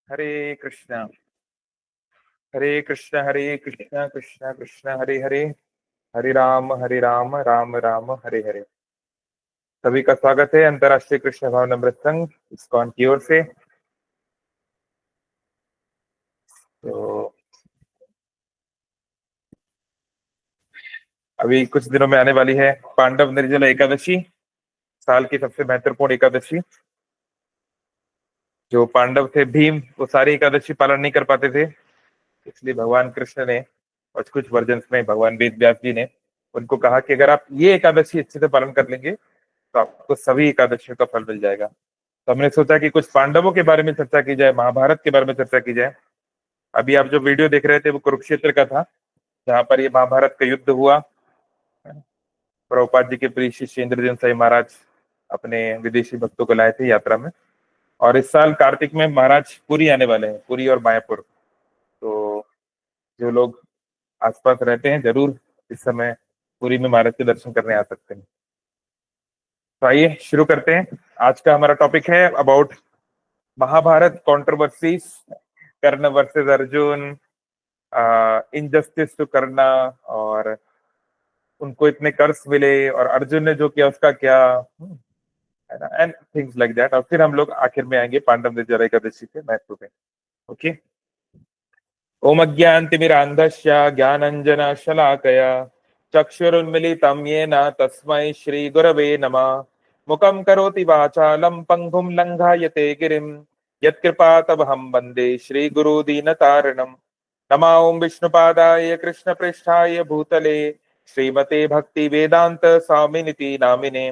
हरे कृष्णा हरे कृष्णा हरे कृष्णा कृष्णा कृष्णा हरे हरे, हरे राम राम राम हरे हरे। सभी का स्वागत है अंतर्राष्ट्रीय कृष्ण भावनामृत संघ इस्कॉन की ओर से। तो अभी कुछ दिनों में आने वाली है पांडव निर्जला एकादशी, साल की सबसे महत्वपूर्ण एकादशी। जो पांडव थे भीम, वो सारी एकादशी पालन नहीं कर पाते थे, इसलिए भगवान कृष्ण ने और कुछ वर्जन में भगवान वेद व्यास जी ने उनको कहा कि अगर आप ये एकादशी अच्छे से पालन कर लेंगे तो आपको सभी एकादशियों का फल मिल जाएगा। तो हमने सोचा कि कुछ पांडवों के बारे में चर्चा की जाए, महाभारत के बारे में चर्चा की जाए। अभी आप जो वीडियो देख रहे थे वो कुरुक्षेत्र का था, जहां पर ये महाभारत का युद्ध हुआ। प्रभुपाद जी के प्रिय शिष्य इंद्रजन साई महाराज अपने विदेशी भक्तों को लाए थे यात्रा में। और इस साल कार्तिक में महाराज पुरी आने वाले हैं, पुरी और मायापुर। तो जो लोग आसपास रहते हैं जरूर इस समय पुरी में महाराज के दर्शन करने आ सकते हैं। तो आइए शुरू करते हैं। आज का हमारा टॉपिक है about Mahabharat controversies, Karna versus Arjun, injustice to Karna, और उनको इतने कर्स मिले और अर्जुन ने जो किया उसका क्या, है ना, एंड थिंग्स लाइक दैट। और फिर हम लोग आखिर में आएंगे पांडव निर्जरा एकादशी के महत्व पे। ओके। ओम अज्ञानतिमिरान्धस्य ज्ञानञ्जनशलाकया चक्षुरुन्मिलितं येन तस्मै श्रीगुरवे नमः। मुखं करोति वाचालं पङ्गुं लङ्घयते गिरिं यत्कृपातमहं वन्दे श्रीगुरुदीनतारिणम्। नमः ओं विष्णुपादाय कृष्णपृष्ठाय भूतले श्रीमते भक्ति वेदांत स्वामिनिति नामिने।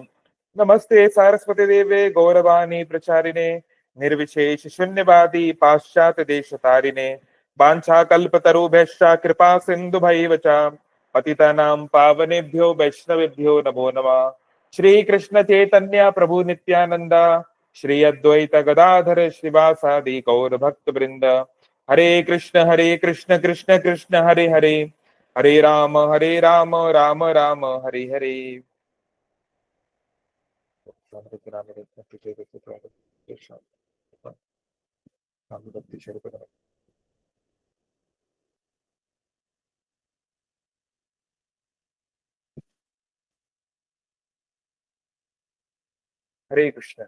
नमस्ते सारस्वती देवे गौरवाणी प्रचारिणे निर्विशेष शून्यवादी पाश्चात्य देशतारिणे। वाञ्छाकल्पतरुभ्यश्च कृपा सिन्धुभैव च पतितानां पावनेभ्यो वैष्णवेभ्यो नमो नमः। श्री कृष्ण चैतन्य प्रभु नित्यानंद, श्री अद्वैत गदाधर श्रीवासादि गौर भक्त वृंद। हरे कृष्ण कृष्ण कृष्ण हरे हरे, हरे राम राम राम हरे हरे। हरे कृष्ण।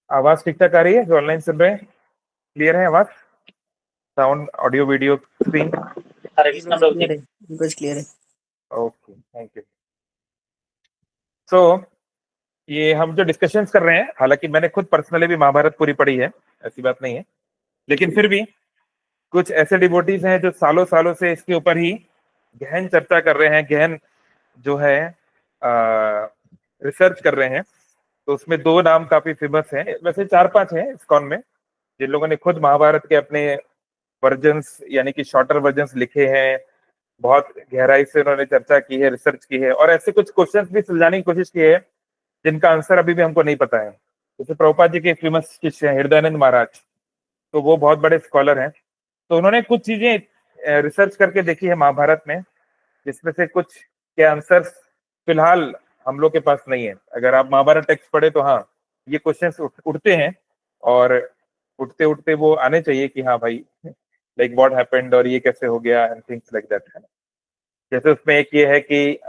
आवाज ठीक ठाक आ रही है? जो ऑनलाइन सुन रहे हैं क्लियर है आवाज, साउंड, ऑडियो, वीडियो, स्क्रीन? हरे कृष्ण प्रभु जी। बिल्कुल क्लियर है। Okay, thank you. सो ये हम जो डिस्कशंस कर रहे हैं, हालांकि मैंने खुद पर्सनली भी महाभारत पूरी पढ़ी है, ऐसी बात नहीं है, लेकिन फिर भी कुछ ऐसे डिवोटीज हैं जो सालों सालों से इसके ऊपर ही गहन चर्चा कर रहे हैं, गहन जो है रिसर्च कर रहे हैं। तो उसमें दो नाम काफी फेमस हैं, वैसे चार पांच हैं इस्कॉन में, जिन लोगों ने खुद महाभारत के अपने वर्जन्स यानी कि शॉर्टर वर्जन्स लिखे हैं। बहुत गहराई से उन्होंने चर्चा की है, रिसर्च की है, और ऐसे कुछ क्वेश्चंस भी सुलझाने की कोशिश की है जिनका आंसर अभी भी हमको नहीं पता है। जैसे प्रभुपाद जी के फेमस शिष्य हैं हृदयानंद महाराज, तो वो बहुत बड़े स्कॉलर हैं। तो उन्होंने कुछ चीजें रिसर्च करके देखी है महाभारत में, जिसमें से कुछ के आंसर फिलहाल हम लोग के पास नहीं है। अगर आप महाभारत टेक्स्ट पढ़े तो हाँ, ये क्वेश्चंस उठते हैं, और उठते उठते वो आने चाहिए कि हाँ भाई, लाइक व्हाट हैपेंड और ये कैसे हो गया एंड थिंग्स लाइक दैट, है ना। जैसे उसमें एक ये है कि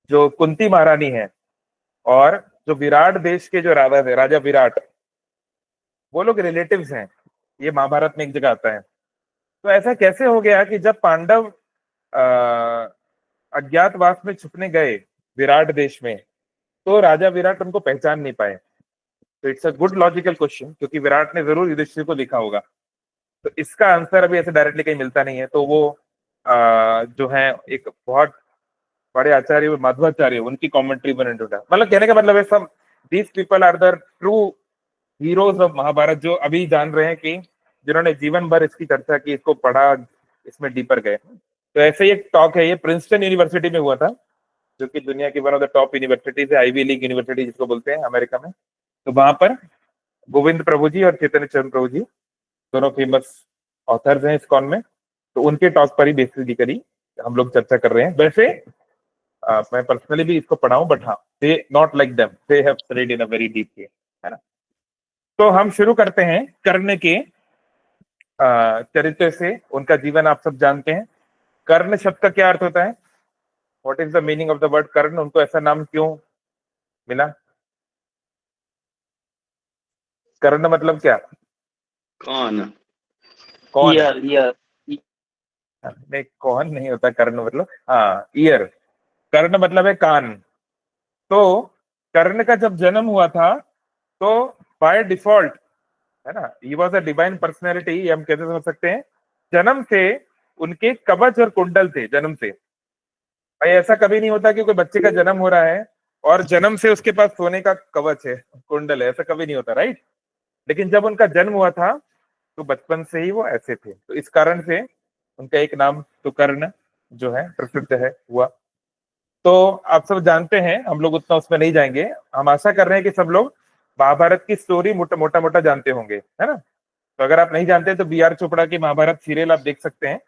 जो कुंती महारानी है और जो विराट देश के जो राजा थे, राजा विराट, वो लोग रिलेटिव्स हैं। ये महाभारत में एक जगह आता है। तो ऐसा कैसे हो गया कि जब पांडव अज्ञातवास में छुपने गए विराट देश में, तो राजा विराट उनको पहचान नहीं पाए? तो it's a good logical question, क्योंकि विराट ने जरूर युधिष्ठिर को लिखा होगा। तो इसका आंसर अभी ऐसे डायरेक्टली कहीं मिलता नहीं है। तो वो जो है एक बहुत बड़े आचार्य माधवाचार्य, उनकी कमेंट्री मैंने ढूंढा। मतलब कहने का मतलब है सब these people are the true heroes of Mahabharata, जो अभी जान रहे हैं कि जिन्होंने जीवन भर इसकी चर्चा की, इसको पढ़ा, इसमें डीपर गए। तो ऐसे ही एक टॉक है, ये प्रिंसटन यूनिवर्सिटी में हुआ था, जो कि दुनिया की one of the top universities है, आईवी लीग यूनिवर्सिटी जिसको बोलते हैं अमेरिका में। तो वहां पर गोविंद प्रभु जी और चैतन्य चरण प्रभु जी दोनों फेमस ऑथर्स हैं इस्कॉन में। तो उनके टॉक पर ही बेसिकली हम लोग चर्चा कर रहे हैं। वैसे मैं पर्सनली भी इसको पढ़ा हूं, बट हाँ, they not like them, they have studied in a very deep way, है ना। तो हम शुरू करते हैं कर्ण के चरित्र से। उनका जीवन आप सब जानते हैं। कर्ण शब्द का क्या अर्थ होता है? What is the meaning of the word Karna? उनको ऐसा नाम क्यों मिला? कर्ण मतलब क्या? कौन? कौन? ईयर ईयर नहीं, कौन नहीं होता कर्ण मतलब, हाँ, ईयर। कर्ण मतलब है कान। तो कर्ण का जब जन्म हुआ था तो बाय डिफॉल्ट, है ना, he was a divine personality, ये हम कैसे समझ सकते हैं? जन्म से उनके कवच और कुंडल थे, जन्म से। भाई ऐसा कभी नहीं होता कि कोई बच्चे का जन्म हो रहा है और जन्म से उसके पास सोने का कवच है, कुंडल है, ऐसा कभी नहीं होता, राइट? लेकिन जब उनका जन्म हुआ था तो बचपन से ही वो ऐसे थे, तो इस कारण से उनका एक नाम तो कर्ण जो है प्रसिद्ध है हुआ। तो आप सब जानते हैं, हम लोग उतना उसमें नहीं जाएंगे। हम आशा कर रहे हैं कि सब लोग महाभारत की स्टोरी मोटा मोटा जानते होंगे, है ना? तो अगर आप नहीं जानते तो बी आर चोपड़ा की महाभारत सीरियल आप देख सकते हैं।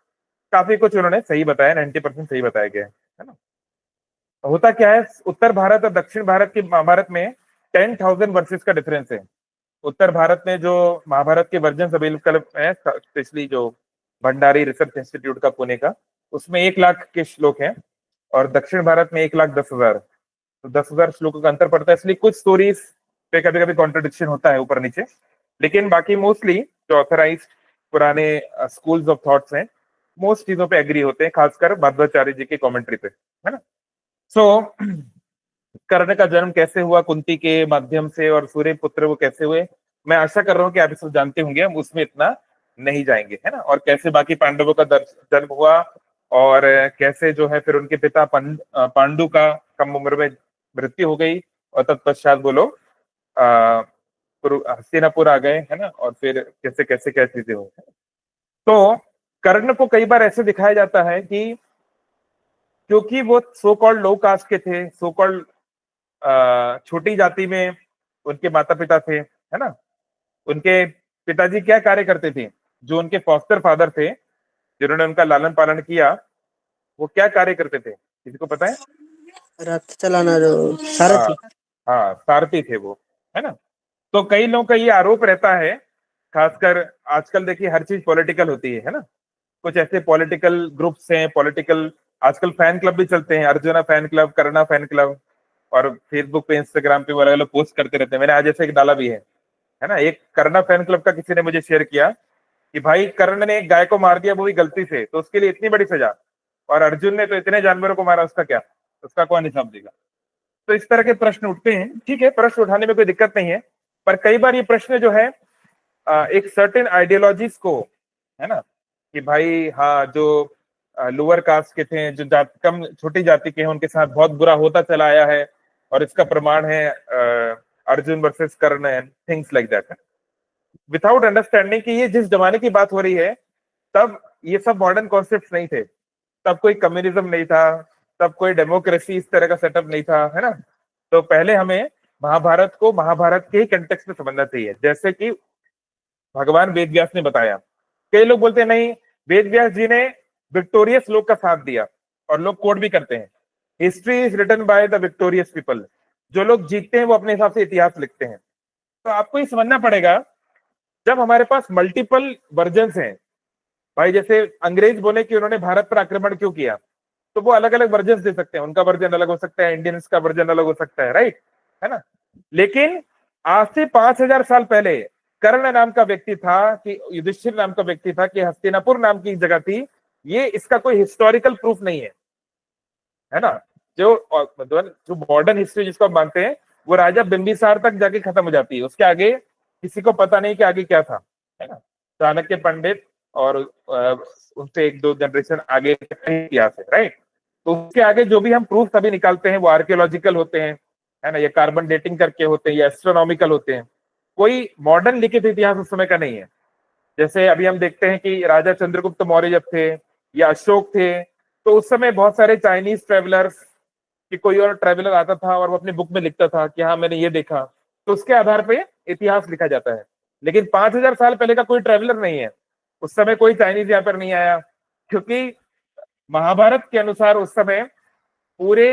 काफी कुछ उन्होंने सही बताया, 90% सही बताया गया है ना? होता क्या है, उत्तर भारत और दक्षिण भारत की महाभारत में 10,000 वर्सेस का डिफरेंस है। उत्तर भारत में जो महाभारत के वर्जन अवेलेबल है, स्पेशली जो भंडारी रिसर्च इंस्टीट्यूट का पुणे का, उसमें 1 लाख के श्लोक हैं, और दक्षिण भारत में 1,10,000। तो 10,000 श्लोकों का अंतर पड़ता है, इसलिए कुछ स्टोरीज पे कभी कभी कॉन्ट्रडिक्शन होता है ऊपर नीचे। लेकिन बाकी मोस्टली जो ऑथराइज्ड पुराने स्कूल्स ऑफ थॉट्स हैं, मोस्ट चीजों पे एग्री होते हैं, खासकर मध्वाचार्य जी की कमेंट्री पे, है ना? सो कर्ण का जन्म कैसे हुआ, कुंती के माध्यम से, और सूर्य पुत्र वो कैसे हुए, मैं आशा कर रहा हूँ कि आप सब जानते होंगे, हम उसमें इतना नहीं जाएंगे, है ना? और कैसे बाकी पांडवों का जन्म हुआ, और कैसे जो है फिर उनके पिता पांडु का कम उम्र में मृत्यु हो गई, और तत्पश्चात वो लोग हस्तिनापुर आ गए, है ना? और फिर कैसे कैसे क्या चीजें हुई। तो कर्ण को कई बार ऐसे दिखाया जाता है कि क्योंकि वो सो कॉल्ड लो कास्ट के थे, सो कॉल्ड छोटी जाति में उनके माता पिता थे, है ना? उनके पिताजी क्या कार्य करते थे? जो उनके फॉस्टर फादर थे, जिन्होंने उनका लालन पालन किया, वो क्या कार्य करते थे? किसी को पता है? रथ चलाना, जो सारथी। हाँ, सारथी थे वो, है ना? तो कई लोगों का ये आरोप रहता है, खासकर आजकल देखिए हर चीज पॉलिटिकल होती है ना? कुछ ऐसे पॉलिटिकल ग्रुप्स हैं, पॉलिटिकल आजकल फैन क्लब भी चलते हैं, अर्जुना फैन क्लब, करुणा फैन क्लब, और फेसबुक पे, इंस्टाग्राम पे वो अलग अलग पोस्ट करते रहते हैं। मैंने आज ऐसे एक डाला भी है ना? एक करुणा फैन क्लब का किसी ने मुझे शेयर किया कि भाई कर्ण ने एक गाय को मार दिया, वो भी गलती से, तो उसके लिए इतनी बड़ी सजा, और अर्जुन ने तो इतने जानवरों को मारा, उसका क्या, उसका कौन हिसाब देगा? तो इस तरह के प्रश्न उठते हैं। ठीक है, प्रश्न उठाने में कोई दिक्कत नहीं है, पर कई बार ये प्रश्न जो है एक सर्टेन आइडियोलॉजीज को, है ना, कि भाई हाँ, जो लोअर कास्ट के थे, जो कम छोटी जाति के हैं, उनके साथ बहुत बुरा होता चला आया है, और इसका प्रमाण है Arjun versus Karna and things like that, without understanding कि ये जिस जमाने की बात हो रही है, तब ये सब मॉडर्न कॉन्सेप्ट नहीं थे, तब कोई कम्युनिज्म नहीं था, तब कोई डेमोक्रेसी इस तरह का सेटअप नहीं था, है ना? तो पहले हमें महाभारत को महाभारत के ही कंटेक्स्ट में समझना चाहिए, जैसे कि भगवान वेद व्यास ने बताया। कई लोग बोलते हैं नहीं, वेद व्यास जी ने विक्टोरियस लोग का साथ दिया, और लोग कोट भी करते हैं, history is written by the victorious people. जो लोग जीतते हैं वो अपने हिसाब से इतिहास लिखते हैं। तो आपको ये समझना पड़ेगा, जब हमारे पास मल्टीपल वर्जन्स हैं, भाई जैसे अंग्रेज बोले कि उन्होंने भारत पर आक्रमण क्यों किया, तो वो अलग अलग वर्जन दे सकते हैं, उनका वर्जन अलग हो सकता है, इंडियंस का वर्जन अलग हो सकता है, राइट, है ना? लेकिन आज से 5,000 साल पहले कर्ण नाम का व्यक्ति था, कि युधिष्ठिर नाम का व्यक्ति था, कि हस्तिनापुर नाम की जगह थी, ये इसका कोई हिस्टोरिकल प्रूफ नहीं है ना? जो मतलब जो मॉडर्न हिस्ट्री जिसको हम मानते हैं, वो राजा बिंबिसार तक जाके खत्म हो जाती है, उसके आगे किसी को पता नहीं कि आगे क्या था, है ना? चाणक्य पंडित और उनसे 1-2 जनरेशन आगे इतिहास है, राइट? तो उसके आगे जो भी हम प्रूफ अभी निकालते हैं वो आर्कियोलॉजिकल होते हैं, है ना, या कार्बन डेटिंग करके होते हैं, या एस्ट्रोनॉमिकल होते हैं, कोई मॉडर्न लिखित इतिहास उस समय का नहीं है। जैसे अभी हम देखते हैं कि राजा चंद्रगुप्त मौर्य जब थे, या अशोक थे, तो उस समय बहुत सारे चाइनीज ट्रेवलर्स, कि कोई और ट्रेवलर आता था और वो अपनी बुक में लिखता था कि हाँ मैंने ये देखा, तो उसके आधार पे इतिहास लिखा जाता है। लेकिन 5,000 साल पहले का कोई ट्रेवलर नहीं है, उस समय कोई चाइनीज यहाँ पर नहीं आया, क्योंकि महाभारत के अनुसार उस समय पूरे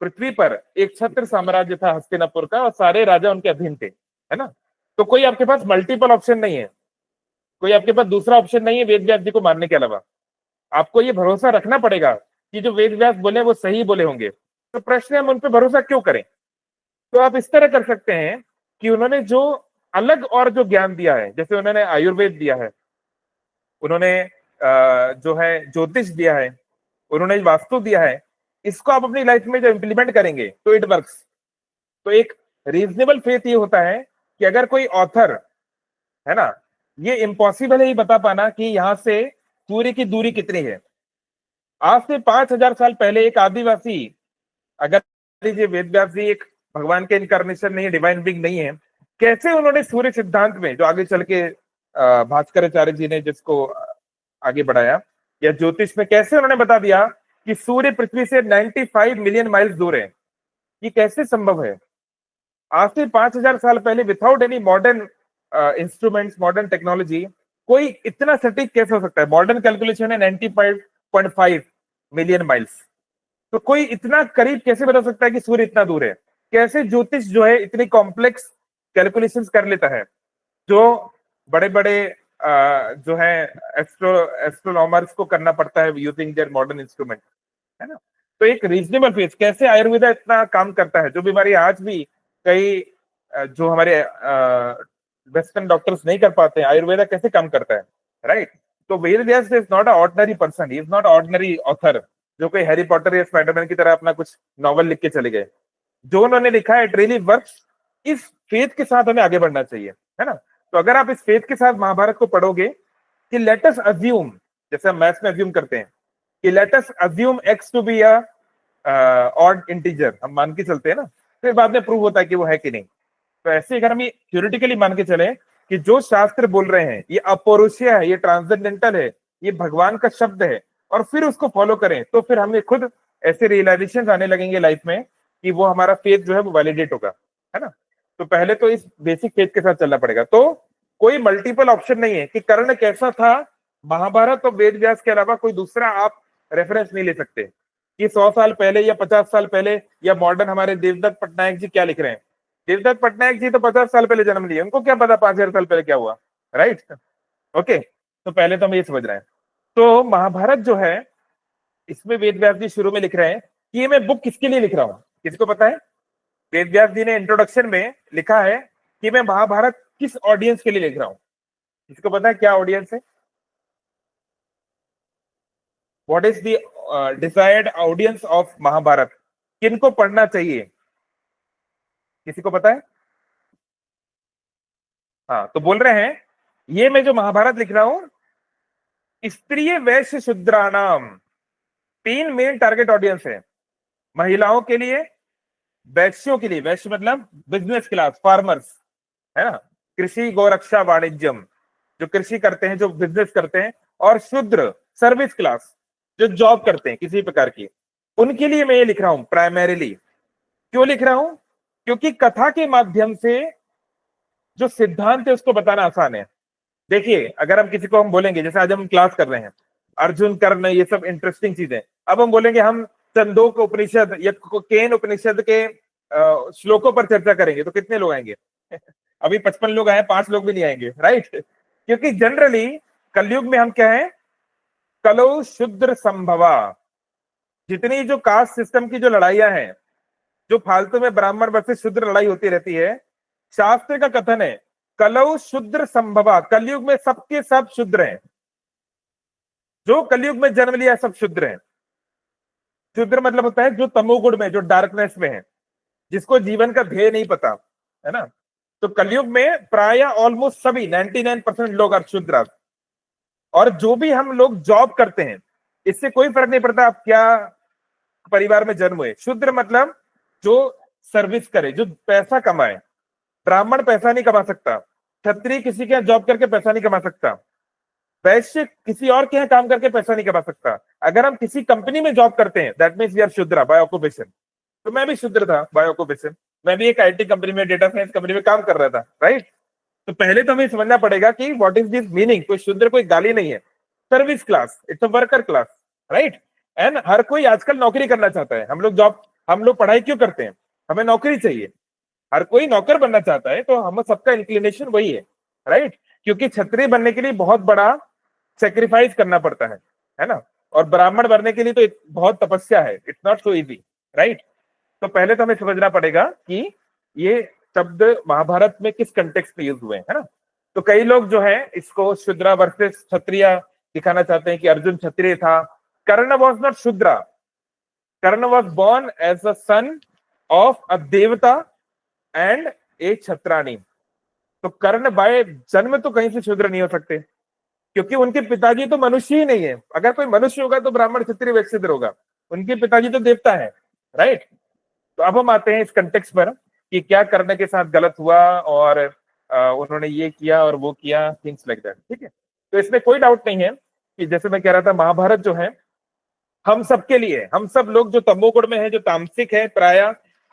पृथ्वी पर एक छत्र साम्राज्य था हस्तिनापुर का, और सारे राजा उनके अधीन थे, है ना? तो कोई आपके पास मल्टीपल ऑप्शन नहीं है, कोई आपके पास दूसरा ऑप्शन नहीं है वेद व्यास जी को मानने के अलावा। आपको ये भरोसा रखना पड़ेगा कि जो वेद व्यास बोले वो सही बोले होंगे। तो प्रश्न है हम उन पर भरोसा क्यों करें? तो आप इस तरह कर सकते हैं कि उन्होंने जो अलग और जो ज्ञान दिया है, जैसे उन्होंने आयुर्वेद दिया है, उन्होंने जो है ज्योतिष दिया है, उन्होंने वास्तु दिया है, इसको आप अपनी लाइफ में जब इंप्लीमेंट करेंगे तो इट वर्क्स। तो एक रीजनेबल फेथ ये होता है कि अगर कोई ऑथर है ना, ये इम्पॉसिबल है ही बता पाना कि यहां से सूर्य की दूरी कितनी है। आज से 5000 साल पहले एक आदिवासी, अगर लीजिए वेद व्यास जी एक भगवान के इनकारनेशन नहीं है, डिवाइन बिंग नहीं है, कैसे उन्होंने सूर्य सिद्धांत में जो आगे चल के भास्कराचार्य जी ने जिसको आगे बढ़ाया, या ज्योतिष में कैसे उन्होंने बता दिया कि सूर्य पृथ्वी से 95 मिलियन माइल्स दूर है। ये कैसे संभव है? आज से 5000 साल पहले without any modern instruments, modern technology, कोई इतना सटीक कैसे हो सकता है? मॉडर्न कैलकुलेशन है 95.5 मिलियन माइल्स। तो कोई इतना करीब कैसे बता सकता है कि सूर्य इतना दूर है? कैसे ज्योतिष जो है इतनी कॉम्प्लेक्स कैलकुलेशंस कर लेता है, जो बड़े बड़े जो है एस्ट्रोनॉमर्स को करना पड़ता है यूजिंग देयर मॉडर्न इंस्ट्रूमेंट, है ना? तो एक रीजनेबल फेज, कैसे आयुर्वेदा इतना काम करता है, जो बीमारी आज भी कई जो हमारे वेस्टर्न डॉक्टर्स नहीं कर पाते हैं, आयुर्वेदा कैसे काम करता है, राइट? तो Ved Vyas is not a ordinary person, he is not ordinary author जो कोई हैरी पॉटर या स्पाइडरमैन की तरह अपना कुछ नॉवल लिख के चले गए। जो उन्होंने लिखा है इट रियली वर्क्स। इस फेथ के साथ हमें आगे बढ़ना चाहिए, है ना? तो अगर आप इस फेथ के साथ महाभारत को पढ़ोगे कि लेट अस अज्यूम, जैसे हम मैथ्स में अज्यूम करते हैं कि let us assume x to be a odd integer, हम मान के चलते हैं ना, फिर बाद में प्रूव होता है कि वो है कि नहीं। तो ऐसे अगर हम ये थ्योरेटिकली मान के चले कि जो शास्त्र बोल रहे हैं ये अपौरुषीय है, ये ट्रांसजेंडेंटल है, ये भगवान का शब्द है, और फिर उसको फॉलो करें, तो फिर हमें खुद ऐसे रियलाइजेशन आने लगेंगे लाइफ में कि वो हमारा फेथ जो है वो वैलिडेट होगा, है ना? तो पहले तो इस बेसिक फेथ के साथ चलना पड़ेगा। तो कोई मल्टीपल ऑप्शन नहीं है कि कर्ण कैसा था, महाभारत और वेद व्यास के अलावा कोई दूसरा आप रेफरेंस नहीं ले सकते कि 100 साल पहले या 50 साल पहले या मॉडर्न हमारे देवदत्त पटनायक जी क्या लिख रहे हैं। देवदत्त पटनायक जी तो 50 साल पहले जन्म लिए, उनको क्या पता 5000 साल पहले क्या हुआ, राइट? ओके, तो पहले तो हम ये समझ रहे हैं। तो महाभारत जो है, इसमें वेद व्यास जी शुरू में लिख रहे हैं कि ये मैं बुक किसके लिए लिख रहा हूं, किसको पता है? वेद व्यास जी ने इंट्रोडक्शन में लिखा है कि मैं महाभारत किस ऑडियंस के लिए लिख रहा हूं। किसको पता है क्या ऑडियंस है? What is the desired audience of Mahabharata? किनको पढ़ना चाहिए, किसी को पता है? हाँ, तो बोल रहे हैं ये मैं जो महाभारत लिख रहा हूं, स्त्रीय वैश्य शूद्राणाम, 3 मेन टारगेट ऑडियंस है। महिलाओं के लिए, वैश्यों के लिए, वैश्य मतलब बिजनेस क्लास, फार्मर्स, है ना, कृषि गौरक्षा वाणिज्यम, जो कृषि करते हैं, जो बिजनेस करते हैं, और शूद्र सर्विस क्लास, जो जॉब करते हैं किसी प्रकार की, उनके लिए मैं ये लिख रहा हूं प्राइमरीली। क्यों लिख रहा हूं? क्योंकि कथा के माध्यम से जो सिद्धांत है उसको बताना आसान है। देखिए, अगर हम किसी को हम बोलेंगे, जैसे आज हम क्लास कर रहे हैं, अर्जुन कर्ण, ये सब इंटरेस्टिंग चीजें, अब हम बोलेंगे हम चंदोक उपनिषद या केन उपनिषद के श्लोकों पर चर्चा करेंगे, तो कितने लोग आएंगे? अभी 55 लोग आए, 5 लोग भी नहीं आएंगे, राइट? क्योंकि जनरली कलयुग में हम क्या है, कलौ शूद्र संभवा, जितनी जो कास्ट सिस्टम की जो लड़ाइयां हैं, जो फालतू में ब्राह्मण वर्सेस शूद्र लड़ाई होती रहती है, शास्त्र का कथन है कलौ शूद्र संभवा, कलयुग में सबके सब शूद्र हैं। जो कलयुग में जन्म लिया सब शूद्र हैं। शूद्र मतलब होता है जो तमोगुण में, जो डार्कनेस में है, जिसको जीवन का ध्येय नहीं पता, है ना? तो कलयुग में प्राय ऑलमोस्ट सभी 99% लोग आर शूद्र। और जो भी हम लोग जॉब करते हैं, इससे कोई फर्क नहीं पड़ता आप क्या परिवार में जन्म हुए, शूद्र मतलब जो सर्विस करे, जो पैसा कमाए। ब्राह्मण पैसा नहीं कमा सकता, क्षत्रिय किसी के यहाँ जॉब करके पैसा नहीं कमा सकता, वैश्य किसी और के यहाँ काम करके पैसा नहीं कमा सकता। अगर हम किसी कंपनी में जॉब करते हैं, दैट मींस वी आर शूद्र बाय ऑक्यूपेशन। तो मैं भी शूद्र था बाय ऑक्यूपेशन, मैं भी एक आईटी कंपनी में, डेटा साइंस कंपनी में काम कर रहा था, राइट? तो पहले तो हमें समझना पड़ेगा कि व्हाट इज दिस मीनिंग। कोई शूद्र कोई गाली नहीं है, service class, it's a worker class, right? And हर कोई आजकल नौकरी करना चाहता है। हम लोग पढ़ाई क्यों करते हैं? हमें नौकरी चाहिए। हर कोई नौकर बनना चाहता है, तो हम सबका इंक्लिनेशन वही है, क्योंकि क्षत्रिय बनने के लिए बहुत बड़ा सेक्रीफाइस करना पड़ता है ना। और ब्राह्मण बनने के लिए तो बहुत तपस्या है, it's not so easy, right. तो पहले तो हमें समझना पड़ेगा कि ये शब्द महाभारत में किस कंटेक्स्ट में यूज हुए है ना। तो कई लोग जो है इसको शूद्रा वर्सेस क्षत्रिय दिखाना चाहते हैं कि अर्जुन क्षत्रिय था। Karna was not Shudra, Karna was born as a son of a देवता एंड ए छत्राणी। तो कर्ण बाय जन्म तो कहीं से शूद्र नहीं हो सकते, क्योंकि उनके पिताजी तो मनुष्य ही नहीं है। अगर कोई मनुष्य होगा तो ब्राह्मण क्षत्रिय वैश्य शूद्र होगा, उनके पिताजी तो देवता है, राइट। तो अब हम आते हैं इस कंटेक्स्ट पर कि क्या कर्ण के साथ गलत हुआ और उन्होंने ये किया और वो किया, थिंग्स लाइक दैट, ठीक है। तो इसमें कोई डाउट नहीं है कि जैसे मैं कह रहा था, महाभारत जो है हम सबके लिए, हम सब लोग जो तमोगुण में है, जो तामसिक है, प्राय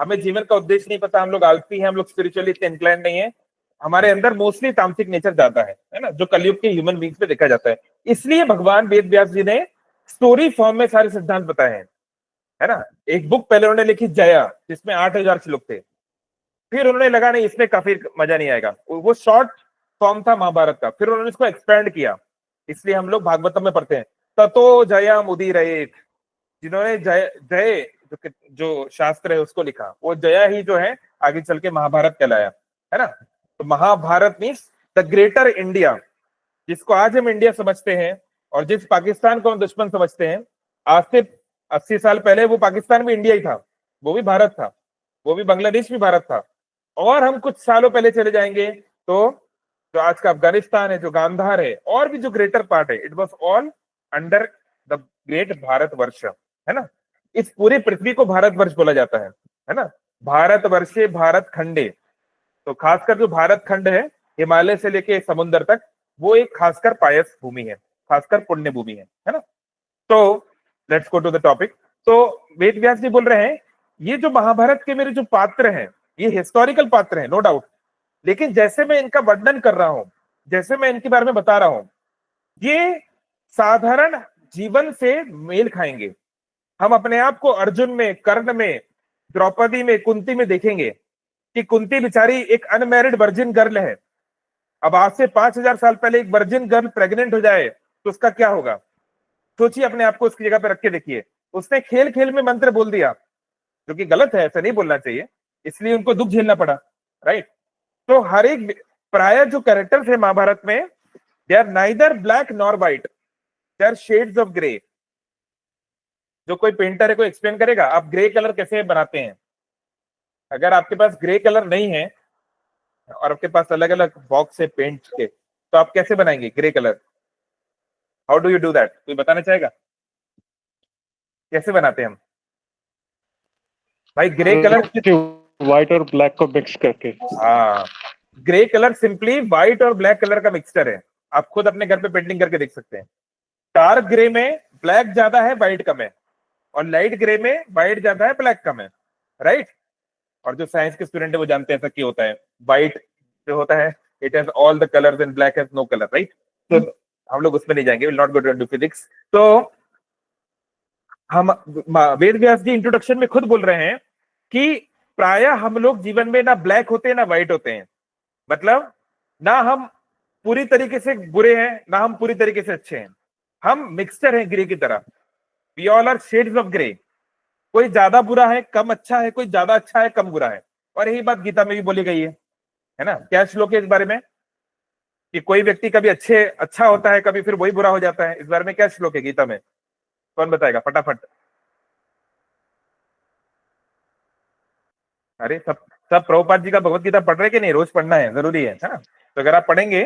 हमें जीवन का उद्देश्य नहीं पता, हम लोग आलसी हैं, हम लोग स्पिरिचुअली इतने इंक्लाइन नहीं है, हमारे अंदर मोस्टली तामसिक नेचर ज्यादा है ना, जो कलयुग के ह्यूमन बींग्स में देखा जाता है। इसलिए भगवान वेद व्यास जी ने स्टोरी फॉर्म में सारे सिद्धांत बताए हैं, है ना। एक बुक पहले उन्होंने लिखी जया, जिसमें 8000 श्लोक थे। फिर उन्होंने लगा नहीं इसमें काफी मजा नहीं आएगा, वो शॉर्ट फॉर्म था महाभारत का। फिर उन्होंने इसको एक्सपेंड किया, इसलिए हम लोग भागवतम में पढ़ते हैं ततो जया मुदीरयेत। जिन्होंने जय जय जो शास्त्र है उसको लिखा, वो जया ही जो है आगे चल के महाभारत कहलाया, है ना। तो Mahabharata means the greater India, जिसको आज हम इंडिया समझते हैं और जिस पाकिस्तान को हम दुश्मन समझते हैं, आज से 80 साल पहले वो पाकिस्तान भी इंडिया ही था, वो भी भारत था, वो भी बांग्लादेश भी भारत था। और हम कुछ सालों पहले चले जाएंगे तो जो आज का अफगानिस्तान है, जो गांधार है, और भी जो ग्रेटर पार्ट है, it was all under the great Bharatvarsh, है ना। इस पूरी पृथ्वी को भारतवर्ष बोला जाता है ना। भारतवर्षे भारत खंडे, तो खासकर जो भारत खंड है, हिमालय से लेके समुद्र तक, वो एक खासकर पायस भूमि है, खासकर पुण्य भूमि है ना। तो let's go to the topic. तो वेद व्यास जी बोल रहे हैं ये जो महाभारत के मेरे जो पात्र हैं, ये हिस्टोरिकल पात्र हैं, नो डाउट, लेकिन जैसे मैं इनका वर्णन कर रहा हूं, जैसे मैं इनके बारे में बता रहा हूं, ये साधारण जीवन से मेल खाएंगे। हम अपने आप को अर्जुन में, कर्ण में, द्रौपदी में, कुंती में देखेंगे कि कुंती बेचारी एक अनमैरिड वर्जिन गर्ल है। अब आज से 5000 साल पहले एक वर्जिन गर्ल प्रेग्नेंट हो जाए तो उसका क्या होगा? सोचिए, अपने आप को उसकी जगह पे रख के देखिए। उसने खेल खेल में मंत्र बोल दिया, जो कि गलत है, ऐसा नहीं बोलना चाहिए, इसलिए उनको दुख झेलना पड़ा, राइट। तो हर एक प्राय जो कैरेक्टर्स है महाभारत में, they are neither black nor white, they are shades of grey. जो कोई पेंटर है, कोई एक्सप्लेन करेगा आप ग्रे कलर कैसे बनाते हैं? अगर आपके पास ग्रे कलर नहीं है और आपके पास अलग अलग बॉक्स है पेंट के, तो आप कैसे बनाएंगे grey colour? How do you do that? कोई बताना चाहेगा कैसे बनाते हैं हम? भाई ग्रे कलर व्हाइट और ब्लैक को मिक्स करके। हाँ, ग्रे कलर सिंपली व्हाइट और ब्लैक कलर का मिक्सचर है। आप खुद अपने घर पे पेंटिंग करके देख सकते हैं। डार्क ग्रे में ब्लैक ज्यादा है, व्हाइट कम है, और लाइट ग्रे में व्हाइट ज्यादा है, ब्लैक कम है, राइट। और जो साइंस के स्टूडेंट है वो जानते हैं ऐसा क्यों होता है। व्हाइट जो होता है, it has all the colours and black has no colour, right. तो हम लोग उसमें नहीं जाएंगे, will not go to physics. तो हम वेद व्यास जी इंट्रोडक्शन में खुद बोल रहे हैं कि प्राय हम लोग जीवन में ना ब्लैक होते हैं ना व्हाइट होते हैं। मतलब ना हम पूरी तरीके से बुरे हैं, ना हम पूरी तरीके से अच्छे हैं, हम मिक्सचर हैं ग्रे की तरह। We all are shades of grey. कोई ज्यादा बुरा है, कम अच्छा है, कोई ज्यादा अच्छा है, कम बुरा है। और यही बात गीता में भी बोली गई है ना। क्या श्लोक है इस बारे में कि कोई व्यक्ति कभी अच्छा होता है, कभी फिर वही बुरा हो जाता है? इस बारे में क्या श्लोक है गीता में? कौन बताएगा फटाफट? अरे सब प्रभुपाद जी का भगवत गीता पढ़ रहे कि नहीं? रोज पढ़ना है, जरूरी है ना। तो अगर आप पढ़ेंगे